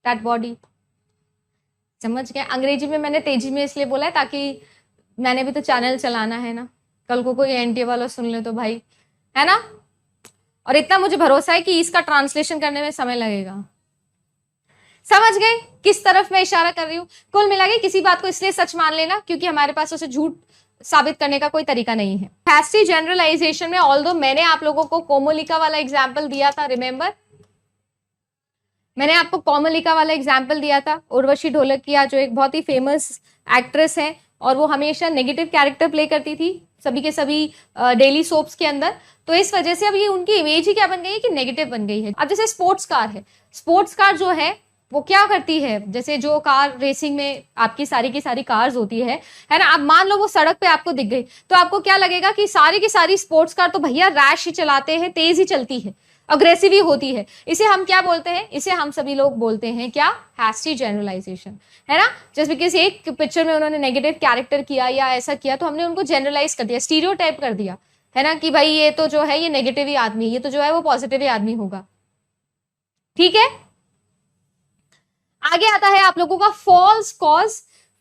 that body. समझ गए? अंग्रेजी में मैंने तेजी में इसलिए बोला है ताकि मैंने भी तो चैनल चलाना है ना, कल को कोई एनटीए वाला सुन ले तो भाई, है ना। और इतना मुझे भरोसा है कि इसका ट्रांसलेशन करने में समय लगेगा। समझ गए किस तरफ मैं इशारा कर रही हूं? कुल मिला के किसी बात को इसलिए सच मान लेना क्योंकि हमारे पास उसे झूठ साबित करने का कोई तरीका नहीं है। हैस्टी जनरलाइजेशन में ऑल्दो मैंने आप लोगों को कोमोलिका वाला एग्जाम्पल दिया था, रिमेंबर मैंने आपको कोमोलिका वाला एग्जाम्पल दिया था, उर्वशी ढोलकिया जो एक बहुत ही फेमस एक्ट्रेस है और वो हमेशा नेगेटिव कैरेक्टर प्ले करती थी सभी के सभी डेली सोप्स के अंदर। तो इस वजह से अब ये उनकी इमेज ही क्या बन गई है कि नेगेटिव बन गई है। अब जैसे स्पोर्ट्स कार है, स्पोर्ट्स कार जो है वो क्या करती है, जैसे जो कार रेसिंग में आपकी सारी की सारी कार्स होती है ना, आप मान लो वो सड़क पे आपको दिख गई तो आपको क्या लगेगा कि सारी की सारी स्पोर्ट्स कार तो भैया रैश ही चलाते हैं, तेज ही चलती है, अग्रेसिव ही होती है। इसे हम क्या बोलते हैं? इसे हम सभी लोग बोलते हैं क्या? हैस्टी जनरलाइजेशन, है ना। जस्ट बिकॉज एक पिक्चर में उन्होंने नेगेटिव कैरेक्टर किया या ऐसा किया तो हमने उनको जनरलाइज कर दिया, स्टीरियोटाइप कर दिया, है ना, कि भाई ये तो जो है ये नेगेटिव ही आदमी, ये तो जो है वो पॉजिटिव ही आदमी होगा। ठीक है, आगे आता है आप लोगों का फॉल्स कॉज।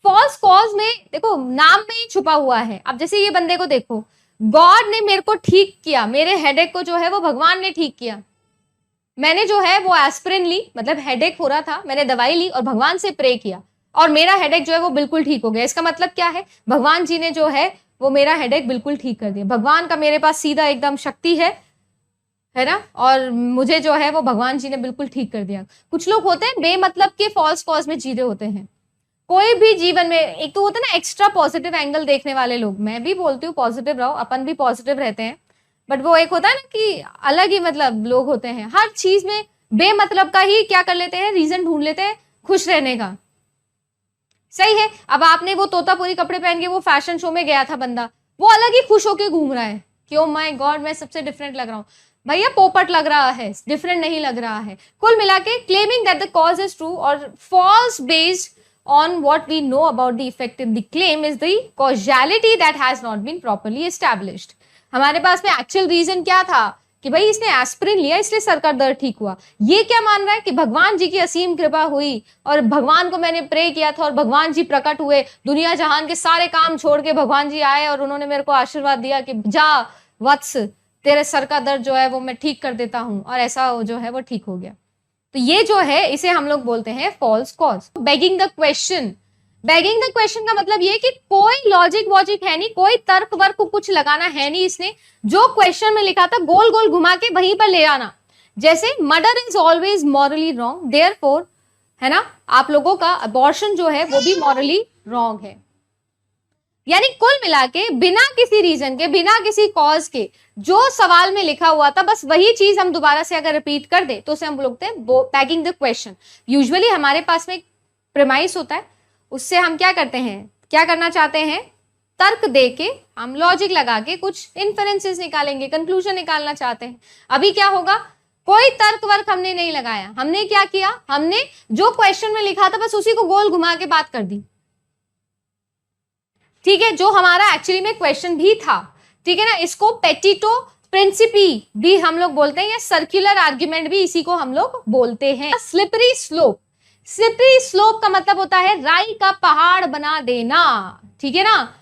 फॉल्स कॉज में देखो नाम में ही छुपा हुआ है। अब जैसे ये बंदे को देखो, गॉड ने मेरे को ठीक किया, मेरे हेडेक को जो है वो भगवान ने ठीक किया। मैंने जो है वो एस्पिरिन ली, मतलब हेडेक हो रहा था, मैंने दवाई ली और भगवान से प्रे किया और मेरा हेडेक जो है वो बिल्कुल ठीक हो गया। इसका मतलब क्या है? भगवान जी ने जो है वो मेरा हेडेक बिल्कुल ठीक कर दिया। भगवान का मेरे पास सीधा एकदम शक्ति है ना, और मुझे जो है वो भगवान जी ने बिल्कुल ठीक कर दिया। कुछ लोग होते हैं बेमतलब के फॉल्स कॉज में जी रहे होते हैं। कोई भी जीवन में एक तो होता है ना एक्स्ट्रा पॉजिटिव एंगल देखने वाले लोग, मैं भी बोलती हूँ पॉजिटिव रहो, अपन भी पॉजिटिव रहते हैं, बट वो एक होता है ना कि अलग ही मतलब लोग होते हैं, हर चीज में बेमतलब का ही क्या कर लेते हैं, रीजन ढूंढ लेते हैं खुश रहने का। सही है। अब आपने वो तोतापुरी कपड़े पहन के वो फैशन शो में गया था बंदा, वो अलग ही खुश होके घूम रहा है कि ओ माय गॉड मैं सबसे डिफरेंट लग रहा हूँ। भैया पोपट लग रहा है, डिफरेंट नहीं लग रहा है। कुल मिला के claiming that the cause is true और false based on what we know about the effect in the claim is the causality that has not been properly established। हमारे पास में एक्चुअल रीजन क्या था कि भाई इसने एस्पिरिन लिया इसलिए सर का दर्द ठीक हुआ। ये क्या मान रहा है कि भगवान जी की असीम कृपा हुई और भगवान को मैंने प्रे किया था और भगवान जी प्रकट हुए, दुनिया जहान के सारे काम छोड़ के भगवान जी आए और उन्होंने मेरे को आशीर्वाद दिया कि जा वत्स तेरे सर का दर्द जो है वो मैं ठीक कर देता हूं, और ऐसा जो है वो ठीक हो गया। तो ये जो है इसे हम लोग बोलते हैं false cause. Begging the question, begging the question का मतलब ये कि कोई लॉजिक वॉजिक है नहीं, कोई तर्क वर्क को कुछ लगाना है नहीं, इसने जो क्वेश्चन में लिखा था गोल गोल घुमा के वहीं पर ले आना। जैसे murder is always morally wrong, therefore, है ना, आप लोगों का अबॉर्शन जो है वो भी मॉरली रॉन्ग है। यानी कुल मिला के बिना किसी रीजन के, बिना किसी कॉज के जो सवाल में लिखा हुआ था बस वही चीज हम दोबारा से अगर रिपीट कर दे तो उसे हम बोलते हैं बैगिंग द क्वेश्चन। यूजुअली हमारे पास में एक प्रेमाइस होता है, उससे हम क्या करते हैं, क्या करना चाहते हैं, तर्क दे के हम लॉजिक लगा के कुछ इन्फरेंसेस निकालेंगे, कंक्लूजन निकालना चाहते हैं। अभी क्या होगा, कोई तर्क वर्क हमने नहीं लगाया, हमने क्या किया, हमने जो क्वेश्चन में लिखा था बस उसी को गोल घुमा के बात कर दी। ठीक है, जो हमारा एक्चुअली में क्वेश्चन भी था। ठीक है ना, इसको पेटिटो प्रिंसिपी भी हम लोग बोलते हैं या सर्कुलर आर्ग्यूमेंट भी इसी को हम लोग बोलते हैं। स्लिपरी स्लोप, स्लिपरी स्लोप का मतलब होता है राई का पहाड़ बना देना। ठीक है ना,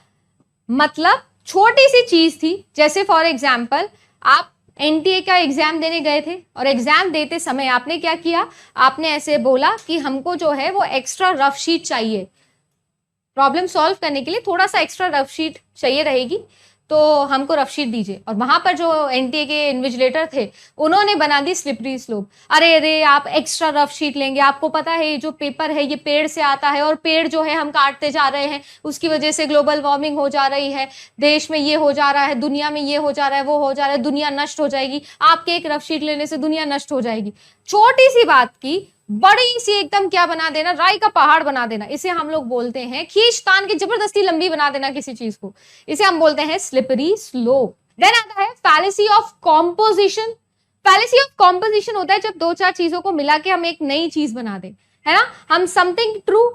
मतलब छोटी सी चीज थी, जैसे फॉर एग्जाम्पल आप एनटीए का एग्जाम देने गए थे और एग्जाम देते समय आपने क्या किया, आपने ऐसे बोला कि हमको जो है वो एक्स्ट्रा रफ शीट चाहिए, प्रॉब्लम सॉल्व करने के लिए थोड़ा सा एक्स्ट्रा रफ शीट चाहिए रहेगी, तो हमको रफ शीट दीजिए। और वहां पर जो एनटीए के इन्विजिलेटर थे उन्होंने बना दी स्लिपरी स्लोप। अरे अरे आप एक्स्ट्रा रफ शीट लेंगे, आपको पता है ये जो पेपर है ये पेड़ से आता है और पेड़ जो है हम काटते जा रहे हैं, उसकी वजह से ग्लोबल वार्मिंग हो जा रही है, देश में ये हो जा रहा है, दुनिया में ये हो जा रहा है, वो हो जा रहा है, दुनिया नष्ट हो जाएगी, आपके एक रफ शीट लेने से दुनिया नष्ट हो जाएगी। छोटी सी बात की बड़ी सी एकदम क्या बना देना, राई का पहाड़ बना देना। इसे हम लोग बोलते हैं खींचतान के जबरदस्ती लंबी बना देना किसी चीज को, इसे हम बोलते हैं स्लिपरी स्लोप। देन आता है fallacy of composition. Fallacy of composition होता है जब दो चार चीजों को मिला के हम एक नई चीज बना दें, है ना। हम समथिंग ट्रू,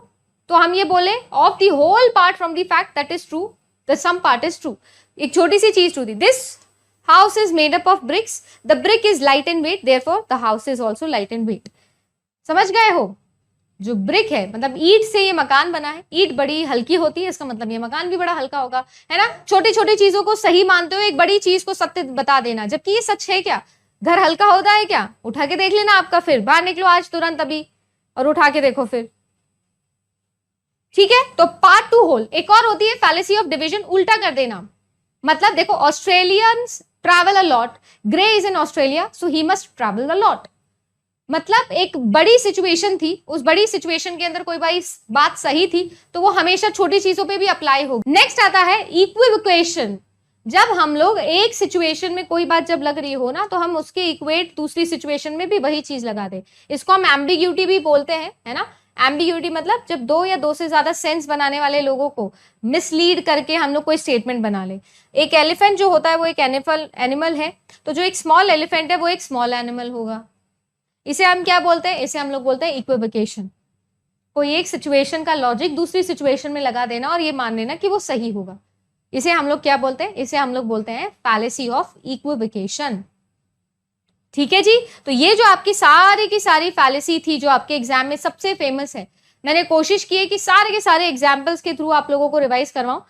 तो हम ये बोले of the whole part from the fact that is true the some part is true. एक छोटी सी चीज ट्रू थी, this house is made up of bricks, the brick is light in weight, therefore the house is also light in weight. समझ गए हो, जो brick है, मतलब ईंट से ये मकान बना है, ईंट बड़ी हल्की होती है, इसका मतलब ये मकान भी बड़ा हल्का होगा, है ना। छोटी छोटी चीजों को सही मानते हुए एक बड़ी चीज को सत्य बता देना, जबकि ये सच है क्या? घर हल्का होता है क्या? उठा के देख लेना आपका, फिर बाहर निकलो आज तुरंत अभी और उठा के देखो फिर, ठीक है। तो पार्ट 2 होल। एक और होती है फैलेसी ऑफ डिवीजन, उल्टा कर देना। मतलब देखो, Australians travel a lot, grey is in Australia so he must travel a lot. मतलब एक बड़ी सिचुएशन थी, उस बड़ी सिचुएशन के अंदर कोई बात सही थी तो वो हमेशा छोटी चीजों पे भी अप्लाई होगी। नेक्स्ट आता है इक्विवोकेशन। जब हम लोग एक सिचुएशन में कोई बात जब लग रही हो ना, तो हम उसके इक्वेट दूसरी सिचुएशन में भी वही चीज लगा दे। इसको हम एम्बिग्यूटी भी बोलते हैं, है ना। एम्बिग्यूटी मतलब जब दो या दो से ज्यादा सेंस बनाने वाले लोगों को मिसलीड करके हम लोग कोई स्टेटमेंट बना ले। एक एलिफेंट जो होता है वो एक एनिमल है, तो जो एक स्मॉल एलिफेंट है वो एक स्मॉल एनिमल होगा। इसे हम क्या बोलते हैं? इसे हम लोग बोलते हैं इक्विवोकेशन। कोई एक सिचुएशन का लॉजिक दूसरी सिचुएशन में लगा देना और ये मान लेना कि वो सही होगा। इसे हम लोग क्या बोलते हैं? इसे हम लोग बोलते हैं फैलेसी ऑफ इक्विवोकेशन। ठीक है जी। तो ये जो आपकी सारी की सारी फैलेसी थी जो आपके एग्जाम में सबसे फेमस है, मैंने कोशिश की है कि सारे के सारे एग्जाम्पल्स के थ्रू आप लोगों को रिवाइज करवाऊं,